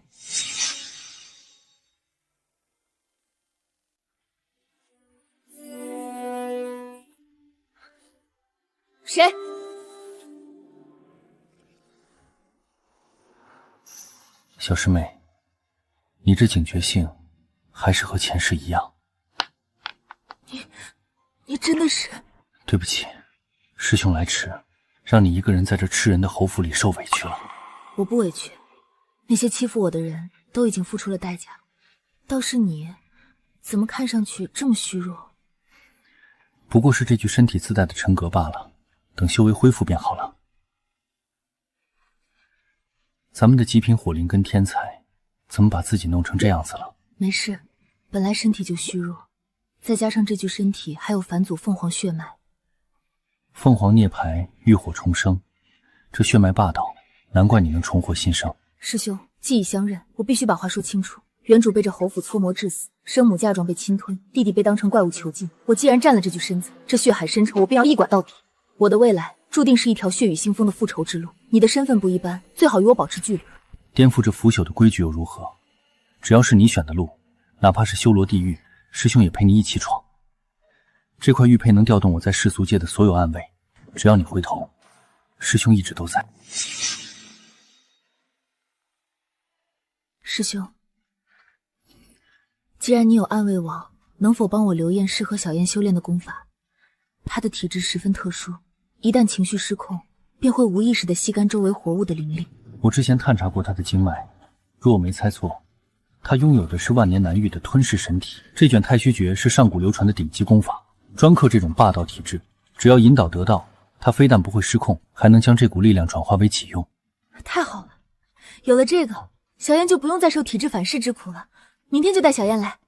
谁？小师妹，你这警觉性还是和前世一样。你真的是……对不起，师兄来迟，让你一个人在这吃人的侯府里受委屈了。我不委屈，那些欺负我的人都已经付出了代价，倒是你，怎么看上去这么虚弱？不过是这具身体自带的沉格罢了，等修为恢复便好了。咱们的极品火灵根天才，怎么把自己弄成这样子了？没事，本来身体就虚弱，再加上这具身体还有返祖凤凰血脉。凤凰涅槃，浴火重生，这血脉霸道，难怪你能重获新生。师兄，既已相认，我必须把话说清楚。原主被这侯府搓磨致死，生母嫁妆被侵吞，弟弟被当成怪物囚禁。我既然占了这具身子，这血海深仇我便要一管到底。我的未来注定是一条血雨腥风的复仇之路。你的身份不一般，最好与我保持距离。颠覆这腐朽的规矩又如何？只要是你选的路，哪怕是修罗地狱，师兄也陪你一起闯。这块玉佩能调动我在世俗界的所有暗卫，只要你回头，师兄一直都在。师兄，既然你有暗卫网，能否帮我留验适合小燕修炼的功法？她的体质十分特殊，一旦情绪失控，便会无意识地吸干周围活物的灵力。我之前探查过她的经脉，若我没猜错，她拥有的是万年难遇的吞噬神体。这卷太虚诀是上古流传的顶级功法，专克这种霸道体质。只要引导得当，她非但不会失控，还能将这股力量转化为己用。太好了，有了这个，小燕就不用再受体质反噬之苦了。明天就带小燕来。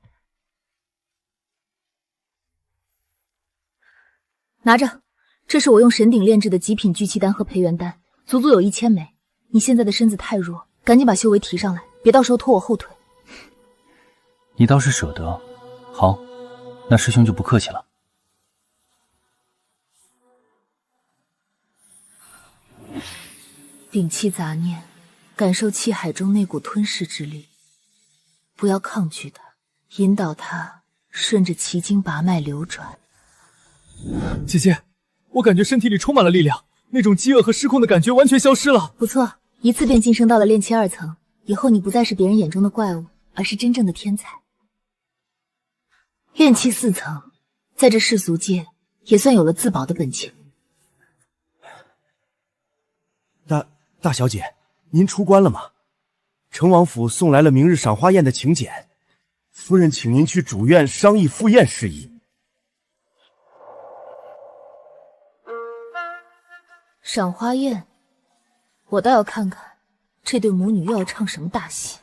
拿着，这是我用神鼎炼制的极品聚气丹和培元丹，足足有1000枚。你现在的身子太弱，赶紧把修为提上来，别到时候拖我后腿。你倒是舍得。好，那师兄就不客气了。摒弃杂念，感受气海中那股吞噬之力。不要抗拒它，引导它顺着奇经拔脉流转。姐姐，我感觉身体里充满了力量，那种饥饿和失控的感觉完全消失了。不错，一次便晋升到了炼气2层，以后你不再是别人眼中的怪物，而是真正的天才。炼气4层，在这世俗界也算有了自保的本钱。大小姐，您出关了吗？成王府送来了明日赏花宴的请柬，夫人请您去主院商议赴宴事宜。赏花宴，我倒要看看这对母女又要唱什么大戏。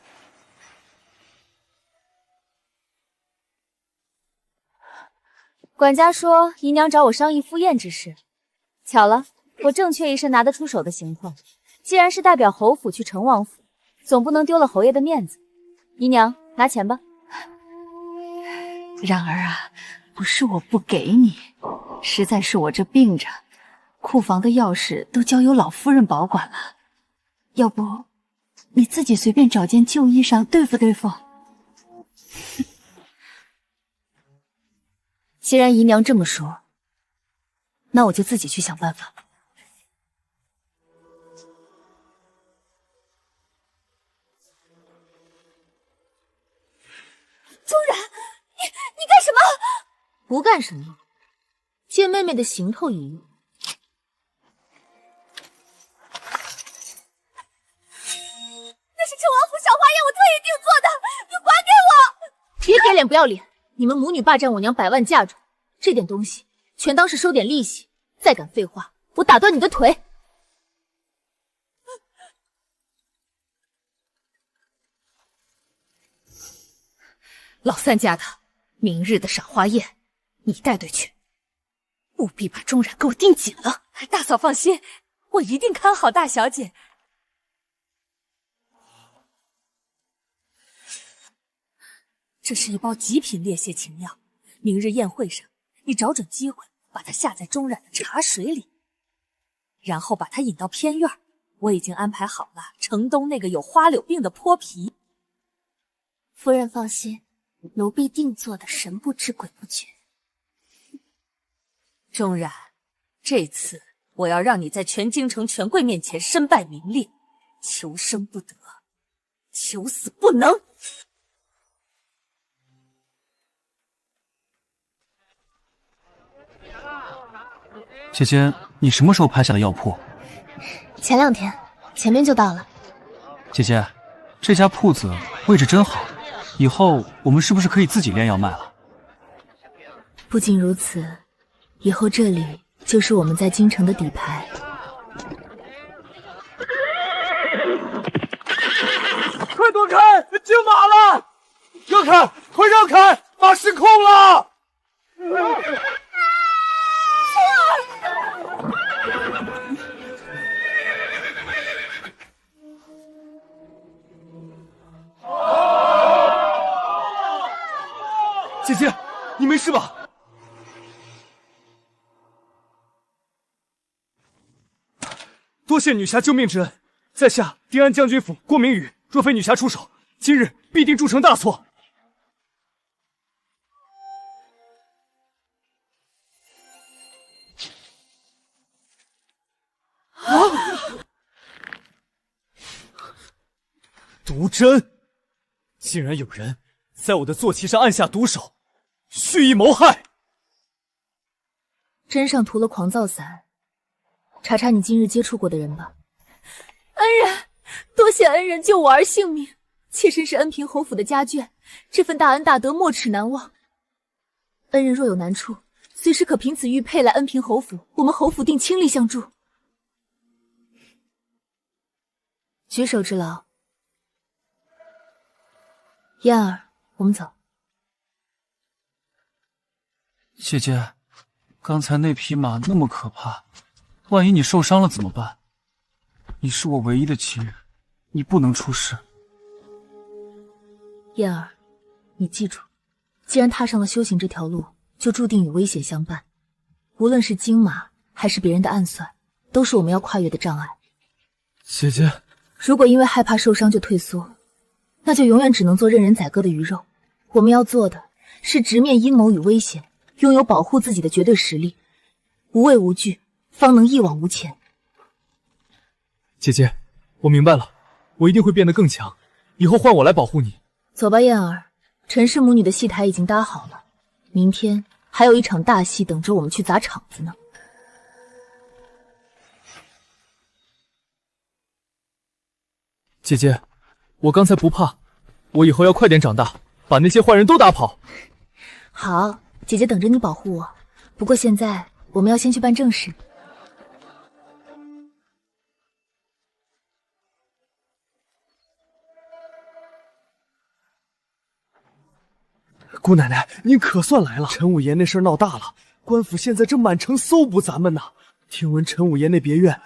管家说姨娘找我商议赴宴之事，巧了，我正缺一身拿得出手的行头。既然是代表侯府去成王府，总不能丢了侯爷的面子。姨娘，拿钱吧。然而啊，不是我不给你，实在是我这病着，库房的钥匙都交由老夫人保管了。要不，你自己随便找件旧衣裳对付对付。既然姨娘这么说，那我就自己去想办法。钟然，你干什么？不干什么，借妹妹的行头一用。那是成王府赏花宴我特意定做的，你还给我！别给脸不要脸！你们母女霸占我娘100万嫁妆，这点东西全当是收点利息。再敢废话，我打断你的腿！老三家的，明日的赏花宴，你带队去，务必把钟然给我盯紧了。大嫂放心，我一定看好大小姐。这是一包极品烈血情药，明日宴会上，你找准机会把它下在钟染的茶水里，然后把它引到偏院。我已经安排好了城东那个有花柳病的泼皮。夫人放心，奴婢定做的神不知鬼不觉。钟然，这次我要让你在全京城权贵面前身败名裂，求生不得，求死不能。姐姐，你什么时候拍下的药铺？前2天，前面就到了。姐姐，这家铺子位置真好，以后我们是不是可以自己炼药卖了？不仅如此，以后这里就是我们在京城的底牌。快躲开！进马了！让开！快让开！马失控了！姐姐，你没事吧？多谢女侠救命之恩，在下定安将军府郭明宇，若非女侠出手，今日必定铸成大错。毒针！竟然有人在我的坐骑上按下毒手，蓄意谋害。针上涂了狂躁散，查查你今日接触过的人吧。恩人，多谢恩人救我儿性命，妾身是恩平侯府的家眷，这份大恩大德没齿难忘。恩人若有难处，随时可凭此玉佩来恩平侯府，我们侯府定倾力相助。举手之劳。燕儿，我们走。姐姐，刚才那匹马那么可怕，万一你受伤了怎么办？你是我唯一的亲人，你不能出事。燕儿，你记住，既然踏上了修行这条路，就注定与危险相伴。无论是金马还是别人的暗算，都是我们要跨越的障碍。姐姐，如果因为害怕受伤就退缩，那就永远只能做任人宰割的鱼肉。我们要做的是直面阴谋与危险，拥有保护自己的绝对实力，无畏无惧，方能一往无前。姐姐，我明白了，我一定会变得更强，以后换我来保护你。走吧，燕儿，陈氏母女的戏台已经搭好了，明天还有一场大戏等着我们去砸场子呢。姐姐，我刚才不怕，我以后要快点长大，把那些坏人都打跑。好，姐姐等着你保护我。不过现在我们要先去办正事。姑奶奶，您可算来了！陈五爷那事儿闹大了，官府现在正满城搜捕咱们呢。听闻陈五爷那别院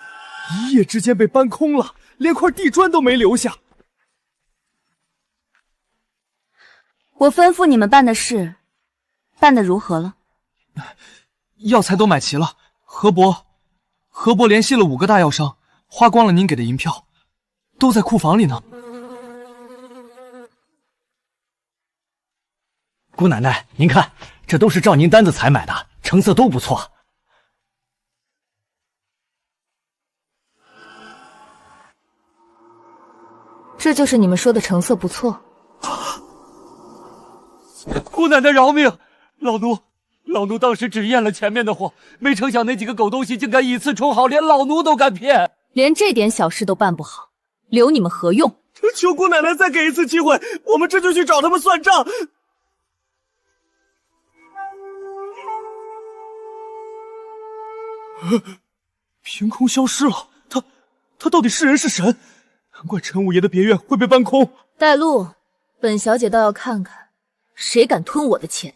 一夜之间被搬空了，连块地砖都没留下。我吩咐你们办的事，办得如何了？药材都买齐了，何伯联系了5个大药商，花光了您给的银票，都在库房里呢。姑奶奶，您看，这都是照您单子采买的，成色都不错。这就是你们说的成色不错？姑奶奶饶命！老奴当时只验了前面的货，没成想那几个狗东西竟敢以次充好，连老奴都敢骗，连这点小事都办不好，留你们何用？求姑奶奶再给一次机会，我们这就去找他们算账。凭空消失了，他到底是人是神？难怪陈五爷的别院会被搬空。带路，本小姐倒要看看谁敢吞我的钱。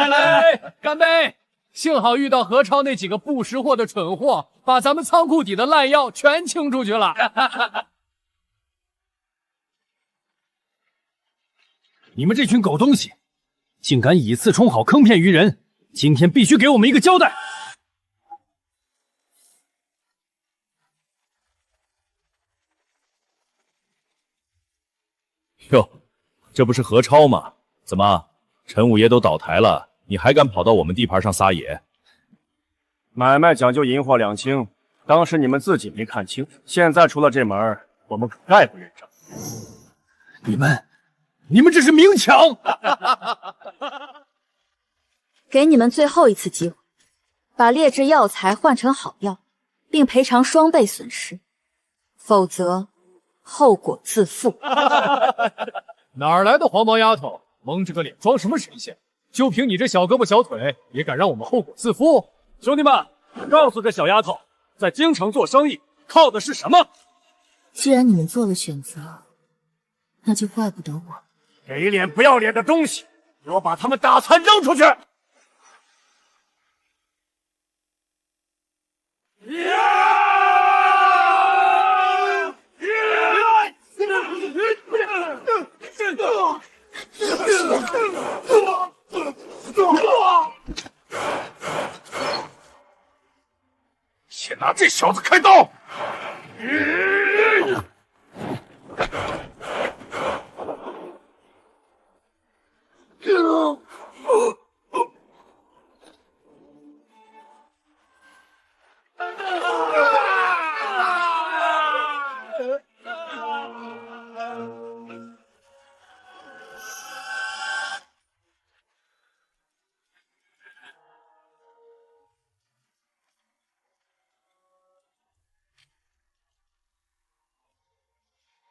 来，干杯！幸好遇到何超那几个不识货的蠢货，把咱们仓库底的烂药全清出去了。你们这群狗东西，竟敢以次充好，坑骗愚人！今天必须给我们一个交代！哟，这不是何超吗？怎么，陈五爷都倒台了，你还敢跑到我们地盘上撒野？买卖讲究银货两清，当时你们自己没看清，现在出了这门，我们可概不认账。你们这是明抢！给你们最后一次机会，把劣质药材换成好药，并赔偿双倍损失，否则后果自负。哪来的黄毛丫头，蒙着个脸装什么神仙？就凭你这小胳膊小腿，也敢让我们后果自负？兄弟们，告诉这小丫头，在京城做生意靠的是什么？既然你们做了选择，那就怪不得我。给脸不要脸的东西，给我把他们打残扔出去！先拿这小子开刀！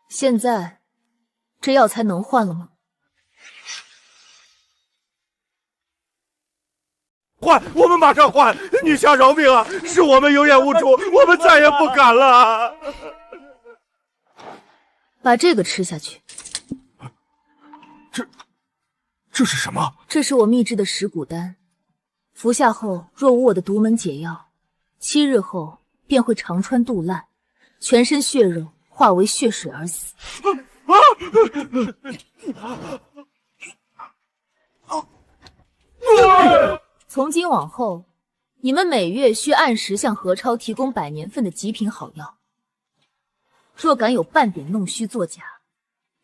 现在，这药材能换了吗？换！我们马上换！女侠饶命啊！是我们有眼无珠，我们再也不敢了。把这个吃下去。这是什么？这是我秘制的蚀骨丹，服下后若无我的独门解药，7日后便会肠穿肚烂，全身血肉化为血水而死。从今往后，你们每月需按时向何超提供100年份的极品好药。若敢有半点弄虚作假，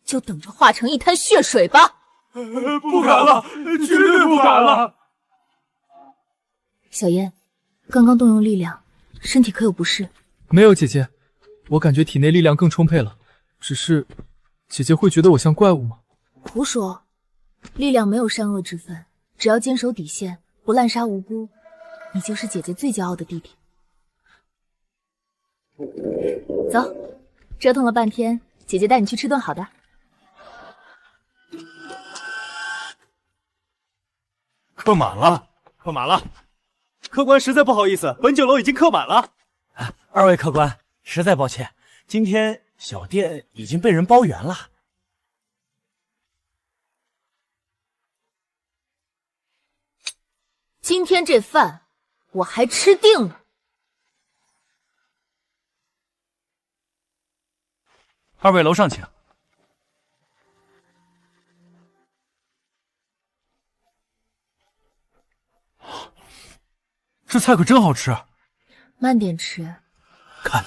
就等着化成一滩血水吧！不敢了，绝对不敢了。小燕，刚刚动用力量，身体可有不适？没有，姐姐，我感觉体内力量更充沛了。只是，姐姐会觉得我像怪物吗？胡说，力量没有善恶之分，只要坚守底线，不滥杀无辜，你就是姐姐最骄傲的弟弟。走，折腾了半天，姐姐带你去吃顿好的。客满了，客满了。客官实在不好意思，本酒楼已经客满了。二位客官，实在抱歉，今天小店已经被人包圆了。今天这饭我还吃定了。二位楼上请。这菜可真好吃。慢点吃。看，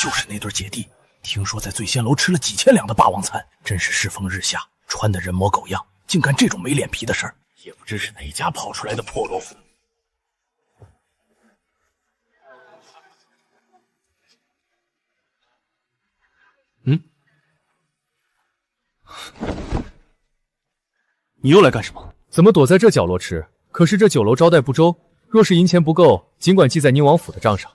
就是那对姐弟，听说在醉仙楼吃了几千两的霸王餐，真是世风日下，穿的人模狗样，竟干这种没脸皮的事儿，也不知是哪家跑出来的破罗府。你又来干什么？怎么躲在这角落吃？可是这酒楼招待不周，若是银钱不够，尽管记在宁王府的账上。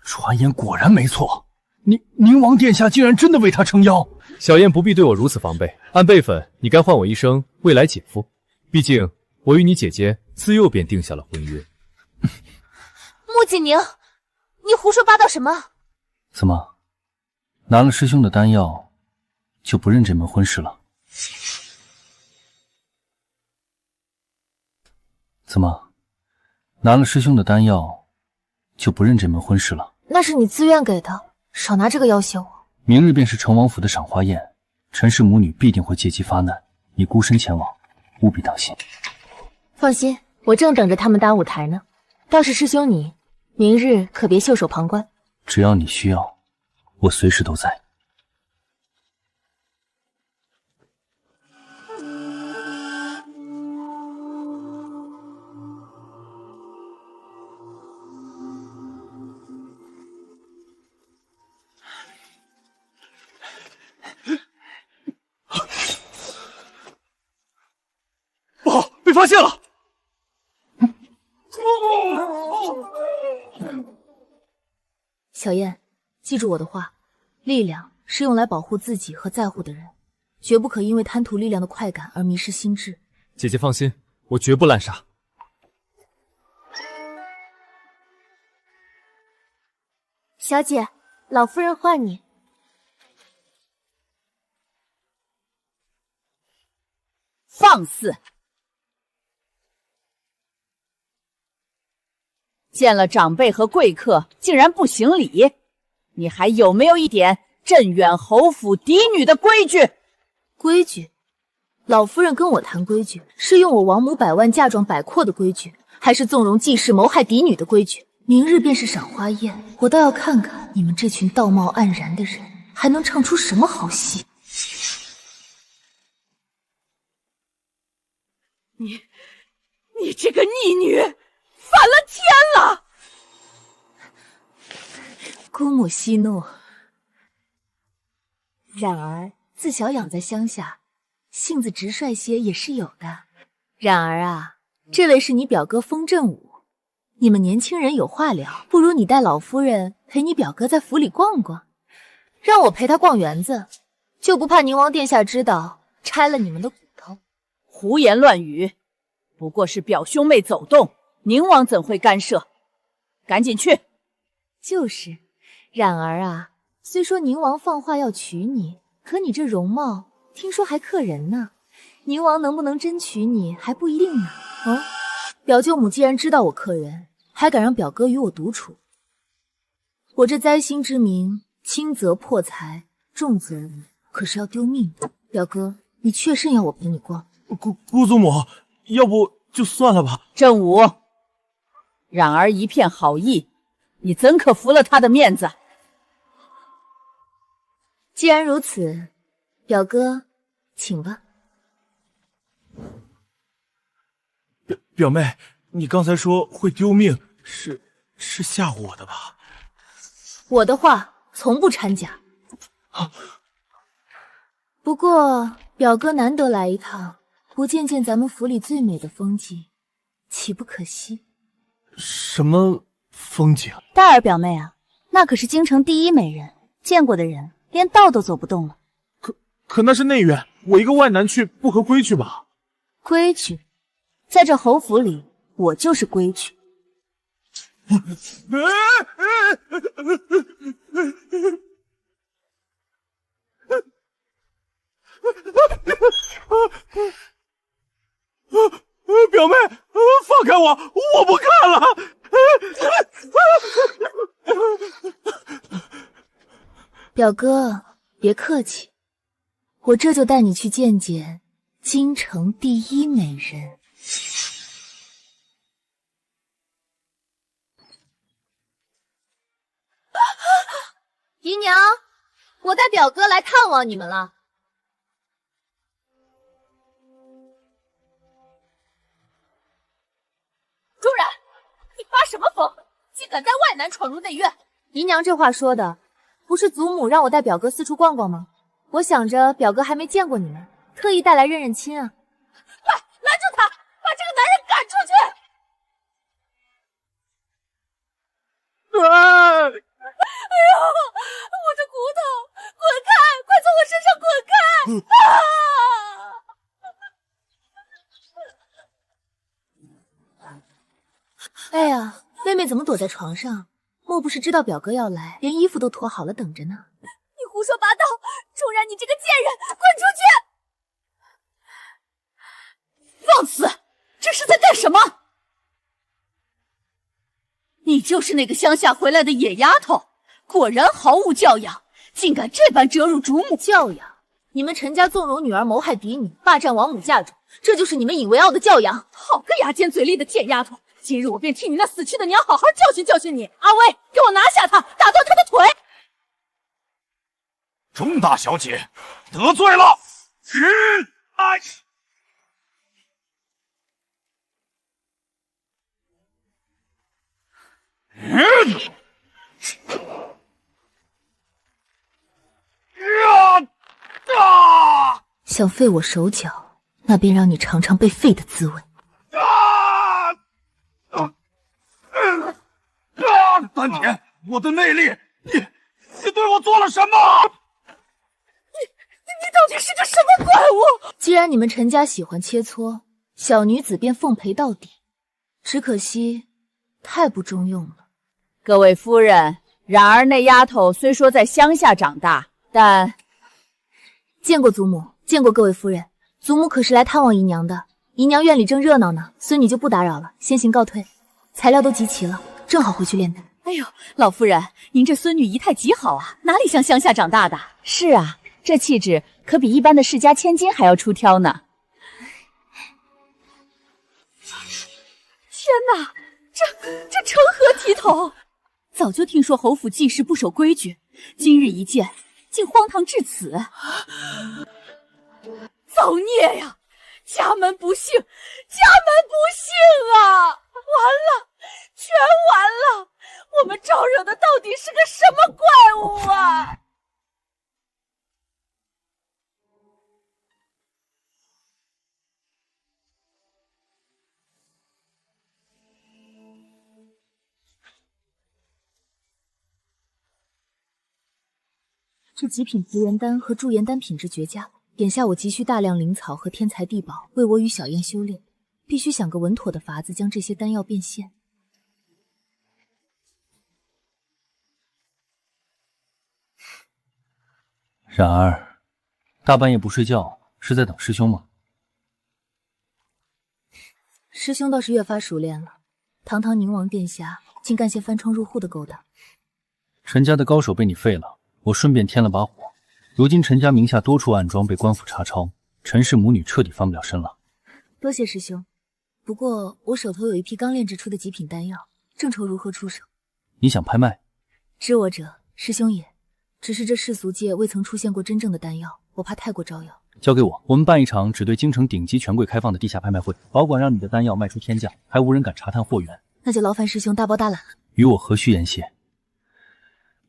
传言果然没错，宁王殿下竟然真的为他撑腰。小燕不必对我如此防备，按辈分，你该唤我一声未来姐夫。毕竟我与你姐姐自幼便定下了婚约。穆景宁，你胡说八道什么？怎么，拿了师兄的丹药，就不认这门婚事了？怎么，拿了师兄的丹药，就不认这门婚事了？那是你自愿给的，少拿这个要挟我。明日便是成王府的赏花宴，陈氏母女必定会借机发难，你孤身前往，务必当心。放心，我正等着他们搭舞台呢。倒是师兄你，明日可别袖手旁观。只要你需要，我随时都在。不好，被发现了！小燕，记住我的话，力量是用来保护自己和在乎的人，绝不可因为贪图力量的快感而迷失心智。姐姐放心，我绝不滥杀。小姐，老夫人唤你。放肆！见了长辈和贵客，竟然不行礼，你还有没有一点镇远侯府嫡女的规矩？规矩？老夫人跟我谈规矩，是用我王母百万嫁妆摆阔的规矩，还是纵容季氏谋害嫡女的规矩？明日便是赏花宴，我倒要看看你们这群道貌岸然的人还能唱出什么好戏。你这个逆女，反了天了！姑母息怒。冉儿自小养在乡下，性子直率些也是有的。冉儿啊，这位是你表哥风振武，你们年轻人有话聊，不如你带老夫人陪你表哥在府里逛逛，让我陪他逛园子，就不怕宁王殿下知道拆了你们的骨头。胡言乱语，不过是表兄妹走动，宁王怎会干涉？赶紧去。就是，冉儿啊，虽说宁王放话要娶你，可你这容貌，听说还克人呢。宁王能不能真娶你还不一定呢。表舅母既然知道我克人，还敢让表哥与我独处，我这灾星之名轻则破财，重则可是要丢命的。表哥，你确甚要我陪你逛？姑祖母，要不就算了吧。正午，冉儿一片好意，你怎可服了他的面子？既然如此，表哥，请吧。表妹，你刚才说会丢命，是吓唬我的吧？我的话从不掺假。不过表哥难得来一趟，不见见咱们府里最美的风景，岂不可惜？什么风景？戴儿表妹啊，那可是京城第一美人，见过的人连道都走不动了。可那是内院，我一个外男去不合规矩吧？规矩，在这侯府里，我就是规矩。表妹，放开我，我不看了。表哥，别客气，我这就带你去见见京城第一美人。姨娘，我带表哥来探望你们了。朱然，你发什么疯？竟敢带外男闯入内院！姨娘这话说的，不是祖母让我带表哥四处逛逛吗？我想着表哥还没见过你们，特意带来认认亲啊。快拦住他，把这个男人赶出去！哎呦，我的骨头，滚开！快从我身上滚开！哎呀，妹妹怎么躲在床上？莫不是知道表哥要来，连衣服都脱好了等着呢？你胡说八道！朱然，你这个贱人，滚出去！放肆！这是在干什么？你就是那个乡下回来的野丫头，果然毫无教养，竟敢这般折辱主母！教养？你们陈家纵容女儿谋害嫡女，霸占王母嫁妆，这就是你们引为傲的教养？好个牙尖嘴利的贱丫头！今日我便替你那死去的娘好好教训教训你！阿威，给我拿下他，打断他的腿！钟大小姐得罪了。想废我手脚，那便让你尝尝被废的滋味。丹田，我的内力，你对我做了什么？你到底是个什么怪物？既然你们陈家喜欢切磋，小女子便奉陪到底。只可惜太不中用了。各位夫人，然而那丫头虽说在乡下长大，但见过祖母，见过各位夫人。祖母可是来探望姨娘的，姨娘院里正热闹呢，孙女就不打扰了，先行告退。材料都集齐了，正好回去炼丹。哎呦，老夫人，您这孙女仪态极好啊，哪里像乡下长大的？是啊，这气质可比一般的世家千金还要出挑呢。天哪，这成何体统？早就听说侯府记事不守规矩，今日一见，竟荒唐至此。造孽呀！家门不幸，家门不幸啊！完了，全完了！我们招惹的到底是个什么怪物啊？这极品福元丹和驻颜丹品质绝佳，眼下我急需大量灵草和天材地宝为我与小燕修炼，必须想个稳妥的法子将这些丹药变现。然而，大半夜不睡觉，是在等师兄吗？师兄倒是越发熟练了，堂堂宁王殿下竟干些翻窗入户的勾当。陈家的高手被你废了，我顺便添了把火。如今陈家名下多处暗桩被官府查抄，陈氏母女彻底翻不了身了。多谢师兄，不过我手头有一批刚炼制出的极品丹药，正愁如何出手。你想拍卖？知我者，师兄也。只是这世俗界未曾出现过真正的丹药，我怕太过招摇。交给我，我们办一场只对京城顶级权贵开放的地下拍卖会，保管让你的丹药卖出天价，还无人敢查探货源。那就劳烦师兄大包大揽了。与我何须言谢？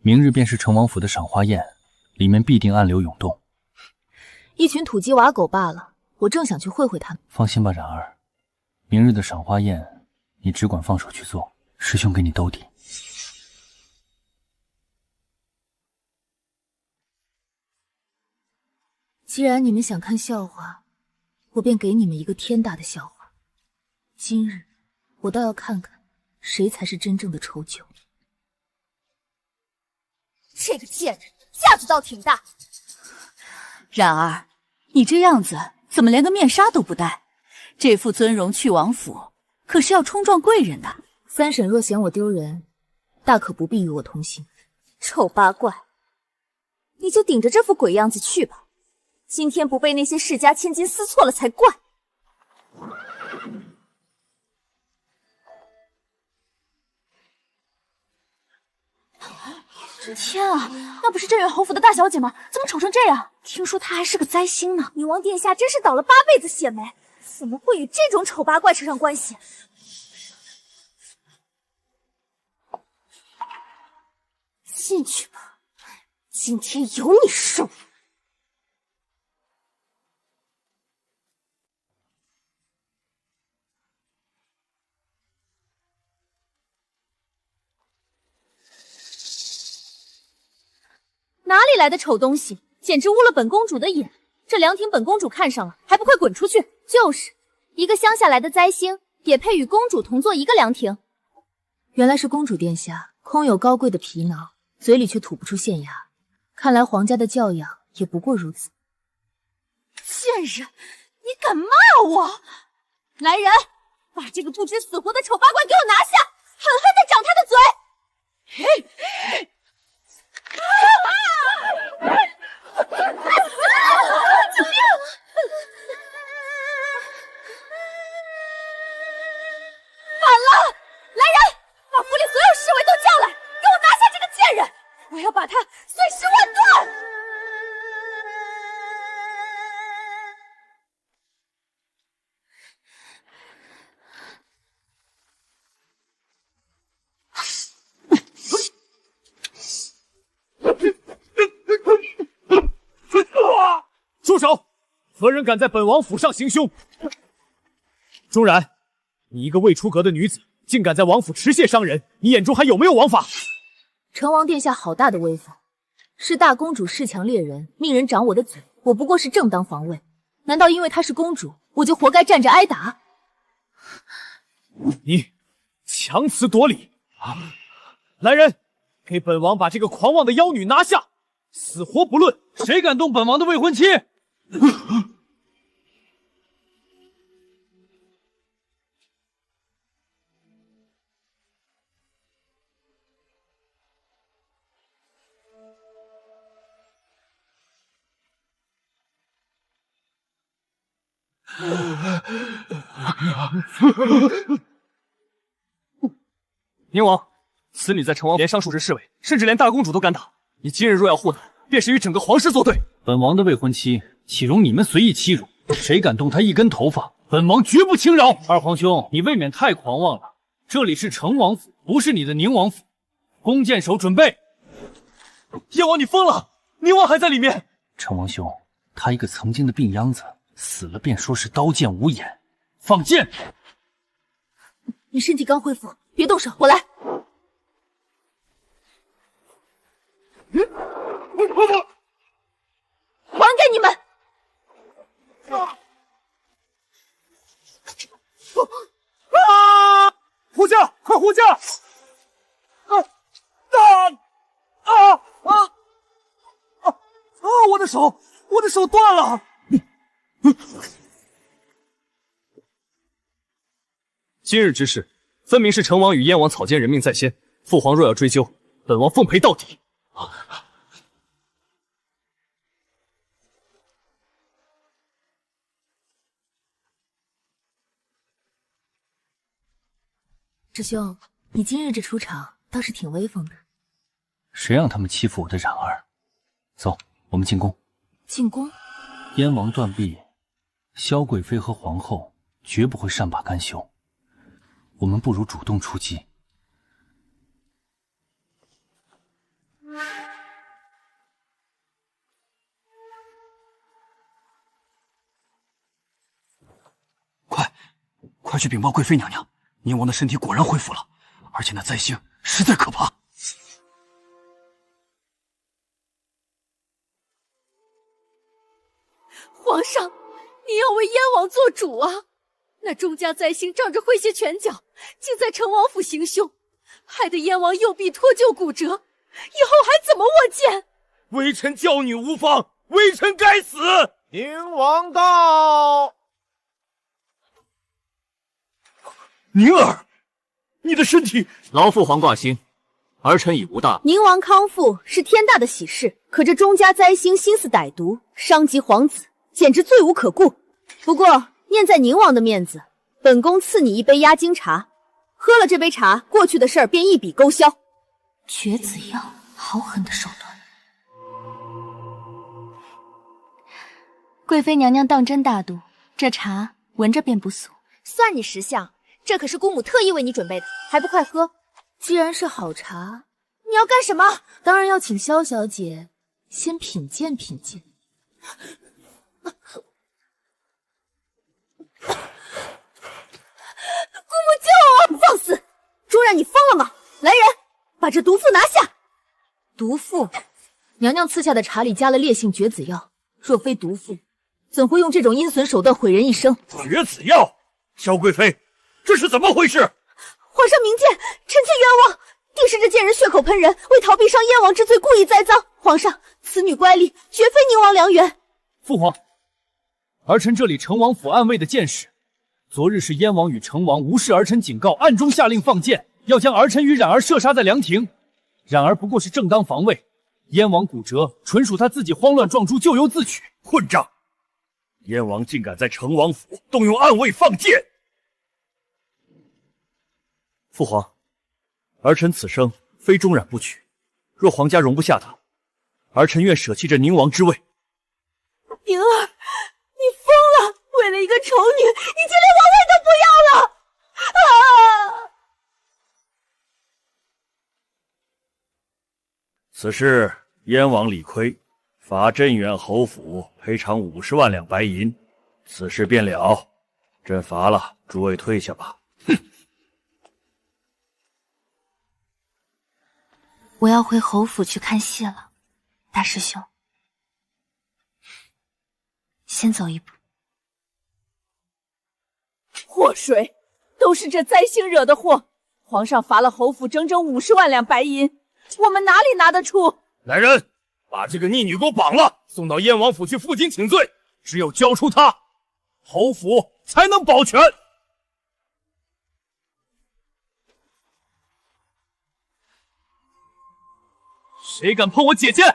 明日便是成王府的赏花宴，里面必定暗流涌动。一群土鸡瓦狗罢了，我正想去会会他们。放心吧，冉儿，明日的赏花宴，你只管放手去做，师兄给你兜底。既然你们想看笑话，我便给你们一个天大的笑话。今日我倒要看看谁才是真正的丑九。这个贱人架子倒挺大。冉儿，你这样子怎么连个面纱都不戴？这副尊容去王府，可是要冲撞贵人的。三婶若嫌我丢人，大可不必与我同行。丑八怪，你就顶着这副鬼样子去吧。今天不被那些世家千金撕错了才怪。天啊，那不是镇远侯府的大小姐吗？怎么丑成这样？听说她还是个灾星呢。宁王殿下真是倒了8辈子血霉，怎么会与这种丑八怪扯上关系？进去吧，今天有你受。哪里来的丑东西，简直污了本公主的眼！这凉亭本公主看上了，还不快滚出去！就是一个乡下来的灾星，也配与公主同坐一个凉亭。原来是公主殿下空有高贵的皮囊，嘴里却吐不出象牙。看来皇家的教养也不过如此。贱人，你敢骂我！来人，把这个不知死活的丑八怪给我拿下，狠狠地掌他的嘴！嘿！救命！反了！来人，把府里所有侍卫都叫来，给我拿下这个贱人！我要把他碎尸万段！住手！何人敢在本王府上行凶？钟然，你一个未出阁的女子，竟敢在王府持械伤人，你眼中还有没有王法？成王殿下好大的威风！是大公主恃强猎人，命人掌我的嘴，我不过是正当防卫。难道因为她是公主，我就活该站着挨打？你强词夺理！来人，给本王把这个狂妄的妖女拿下，死活不论！谁敢动本王的未婚妻？宁王，此女在成王连伤数十侍卫，甚至连大公主都敢打。你今日若要护她，便是与整个皇室作对。本王的未婚妻，岂容你们随意欺辱？谁敢动她一根头发，本王绝不轻饶。二皇兄，你未免太狂妄了。这里是成王府，不是你的宁王府。弓箭手准备。燕王，你疯了！宁王还在里面。成王兄，他一个曾经的病秧子，死了便说是刀剑无眼。放箭！你身体刚恢复，别动手，我来。还给你们！护驾，快护驾！我的手断了！今日之事，分明是成王与燕王草菅人命在先，父皇若要追究，本王奉陪到底。师兄，你今日这出场倒是挺威风的。谁让他们欺负我的冉儿？走，我们进宫。进宫？燕王断臂，萧贵妃和皇后绝不会善罢甘休。我们不如主动出击。快去禀报贵妃娘娘，宁王的身体果然恢复了，而且那灾星实在可怕。皇上，你要为燕王做主啊！那钟家灾星仗着会些拳脚，竟在成王府行凶，害得燕王右臂脱臼骨折，以后还怎么握剑？微臣教女无方，微臣该死！宁王到。宁儿，你的身体……劳父皇挂心，儿臣已无大。宁王康复是天大的喜事，可这钟家灾星心思歹毒，伤及皇子，简直罪无可顾。不过念在宁王的面子，本宫赐你一杯压惊茶，喝了这杯茶，过去的事儿便一笔勾销。绝子药，好狠的手段！贵妃娘娘当真大度，这茶闻着便不俗。算你识相。这可是姑母特意为你准备的，还不快喝？既然是好茶，你要干什么？当然要请萧小姐先品鉴品鉴。姑母救我！放肆！钟冉，你疯了吗？来人，把这毒妇拿下！毒妇？娘娘赐下的茶里加了烈性绝子药，若非毒妇，怎会用这种阴损手段毁人一生？绝子药？萧贵妃，这是怎么回事？皇上明鉴，臣妾冤枉，定是这贱人血口喷人，为逃避伤燕王之罪，故意栽赃。皇上，此女乖戾，绝非宁王良缘。父皇，儿臣这里成王府暗卫的箭矢，昨日是燕王与成王无视儿臣警告，暗中下令放箭，要将儿臣与冉儿射杀在凉亭。冉儿不过是正当防卫，燕王骨折，纯属他自己慌乱撞柱，咎由自取。混账！燕王竟敢在成王府动用暗卫放箭！父皇，儿臣此生非钟冉不娶，若皇家容不下他，儿臣愿舍弃这宁王之位。宁儿，你疯了！为了一个丑女，你竟连王位都不要了！啊！此事燕王理亏，罚镇远侯府赔偿50万两白银，此事便了。朕罚了，诸位退下吧。我要回侯府去看戏了，大师兄，先走一步。祸水，都是这灾星惹的祸。皇上罚了侯府整整50万两白银，我们哪里拿得出？来人，把这个逆女给我绑了，送到燕王府去负荆请罪。只有交出她，侯府才能保全。谁敢碰我姐姐？我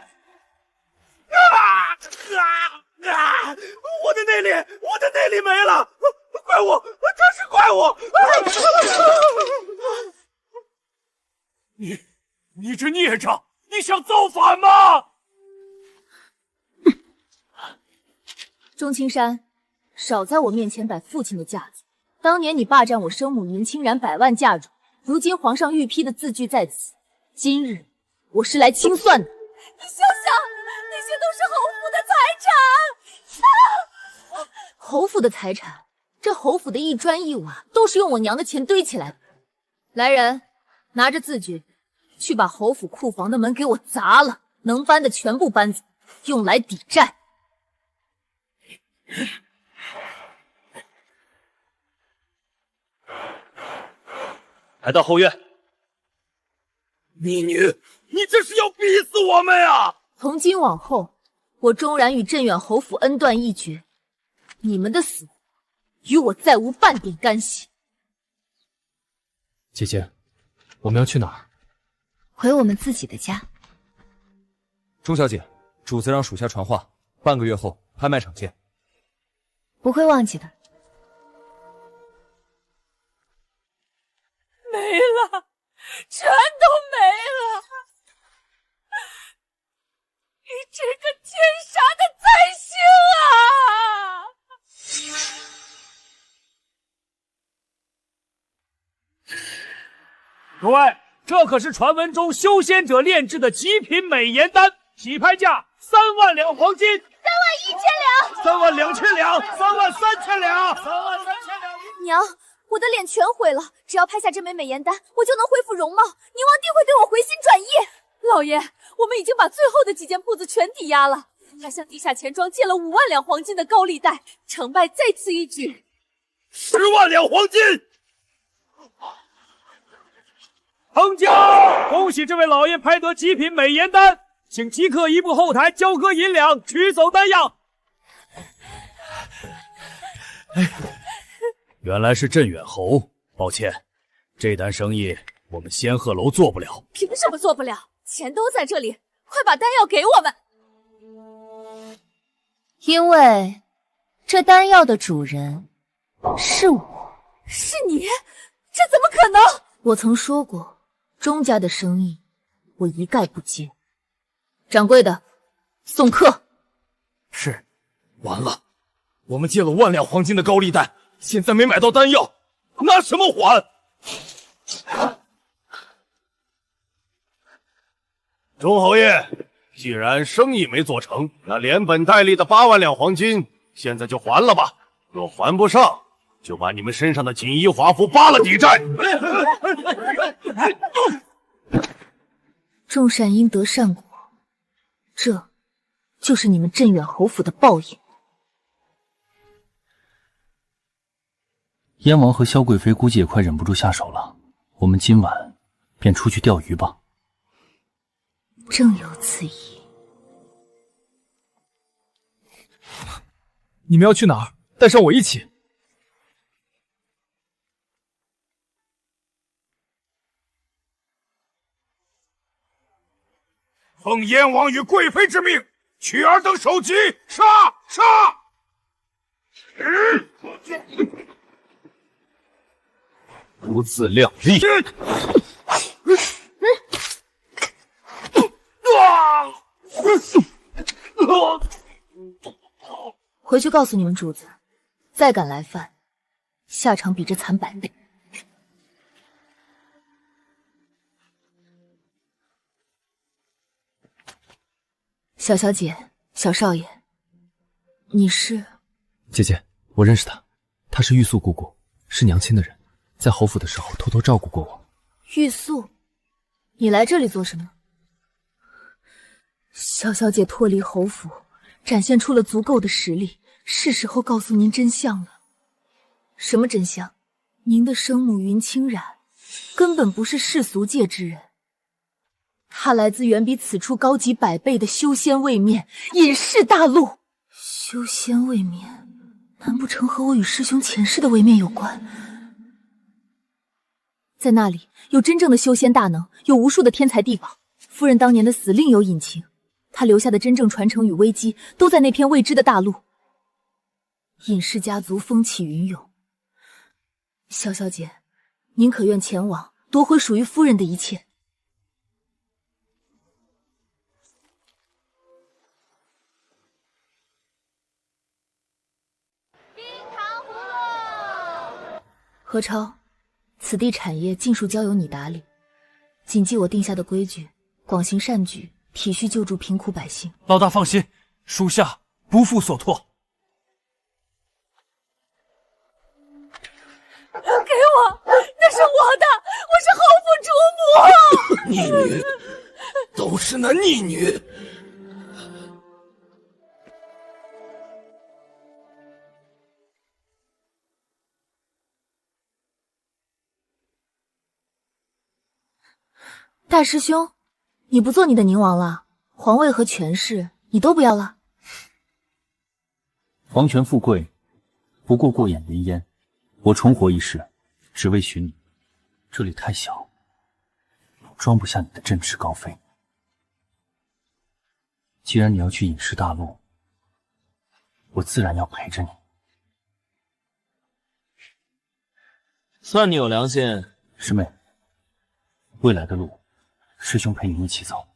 的内力，我的内力没了！怪我，这是怪我！你这孽障，你想造反吗？钟青山，少在我面前摆父亲的架子。当年你霸占我生母云清然100万嫁妆，如今皇上御批的字据在此，今日我是来清算的。你想想，那些都是侯府的财产。侯府的财产，这侯府的一砖一瓦都是用我娘的钱堆起来的。来人，拿着字据，去把侯府库房的门给我砸了，能搬的全部搬走，用来抵债。来到后院。逆女，你这是要逼死我们呀！从今往后，我钟冉与镇远侯府恩断义绝，你们的死活与我再无半点干系。姐姐，我们要去哪儿？回我们自己的家。钟小姐，主子让属下传话，半个月后拍卖场见。不会忘记的。没全都没了！你这个天杀的灾星啊！各位，这可是传闻中修仙者炼制的极品美颜丹，起拍价3万两黄金3万1千两，3万2千两，3万3千两，3万3千两。娘，我的脸全毁了，只要拍下这枚美颜丹，我就能恢复容貌，宁王定会对我回心转意。老爷，我们已经把最后的几件铺子全抵押了，还向地下钱庄借了5万两黄金的高利贷，成败在此一举。10万两黄金！成交！恭喜这位老爷拍得极品美颜丹，请即刻移步后台交割银两，取走丹药。原来是镇远侯，抱歉，这单生意我们仙鹤楼做不了。凭什么做不了？钱都在这里，快把丹药给我们。因为这丹药的主人是我。是你？这怎么可能？我曾说过，钟家的生意我一概不接。掌柜的，送客。是，完了，我们借了5万两黄金的高利贷，现在没买到丹药，拿什么还？钟侯爷，既然生意没做成，那连本带利的8万两黄金，现在就还了吧。若还不上，就把你们身上的锦衣华服扒了抵债。种善因得善果，这就是你们镇远侯府的报应。燕王和萧贵妃估计也快忍不住下手了，我们今晚便出去钓鱼吧。正有此意。你们要去哪儿？带上我一起。奉燕王与贵妃之命，取尔等首级，杀！杀！不自量力！回去告诉你们主子，再敢来犯，下场比这惨100倍。小小姐，小少爷，你是？姐姐，我认识他，他是玉素姑姑，是娘亲的人，在侯府的时候偷偷照顾过我。玉素，你来这里做什么？小小姐脱离侯府，展现出了足够的实力，是时候告诉您真相了。什么真相？您的生母云清染根本不是世俗界之人，她来自远比此处高级100倍的修仙位面隐世大陆。修仙位面，难不成和我与师兄前世的位面有关？在那里有真正的修仙大能，有无数的天才地宝。夫人当年的死另有隐情，她留下的真正传承与危机都在那片未知的大陆。隐世家族风起云涌，萧小姐，您可愿前往夺回属于夫人的一切？何超，此地产业尽数交由你打理，谨记我定下的规矩，广行善举，体恤救助贫苦百姓。老大放心，属下不负所托。给我，那是我的，我是侯府主母。逆女，都是那逆女。大师兄，你不做你的宁王了？皇位和权势你都不要了？皇权富贵，不过过眼云烟。我重活一世，只为寻你。这里太小，装不下你的振翅高飞。既然你要去隐世大陆，我自然要陪着你。算你有良心。师妹，未来的路，师兄陪你一起走。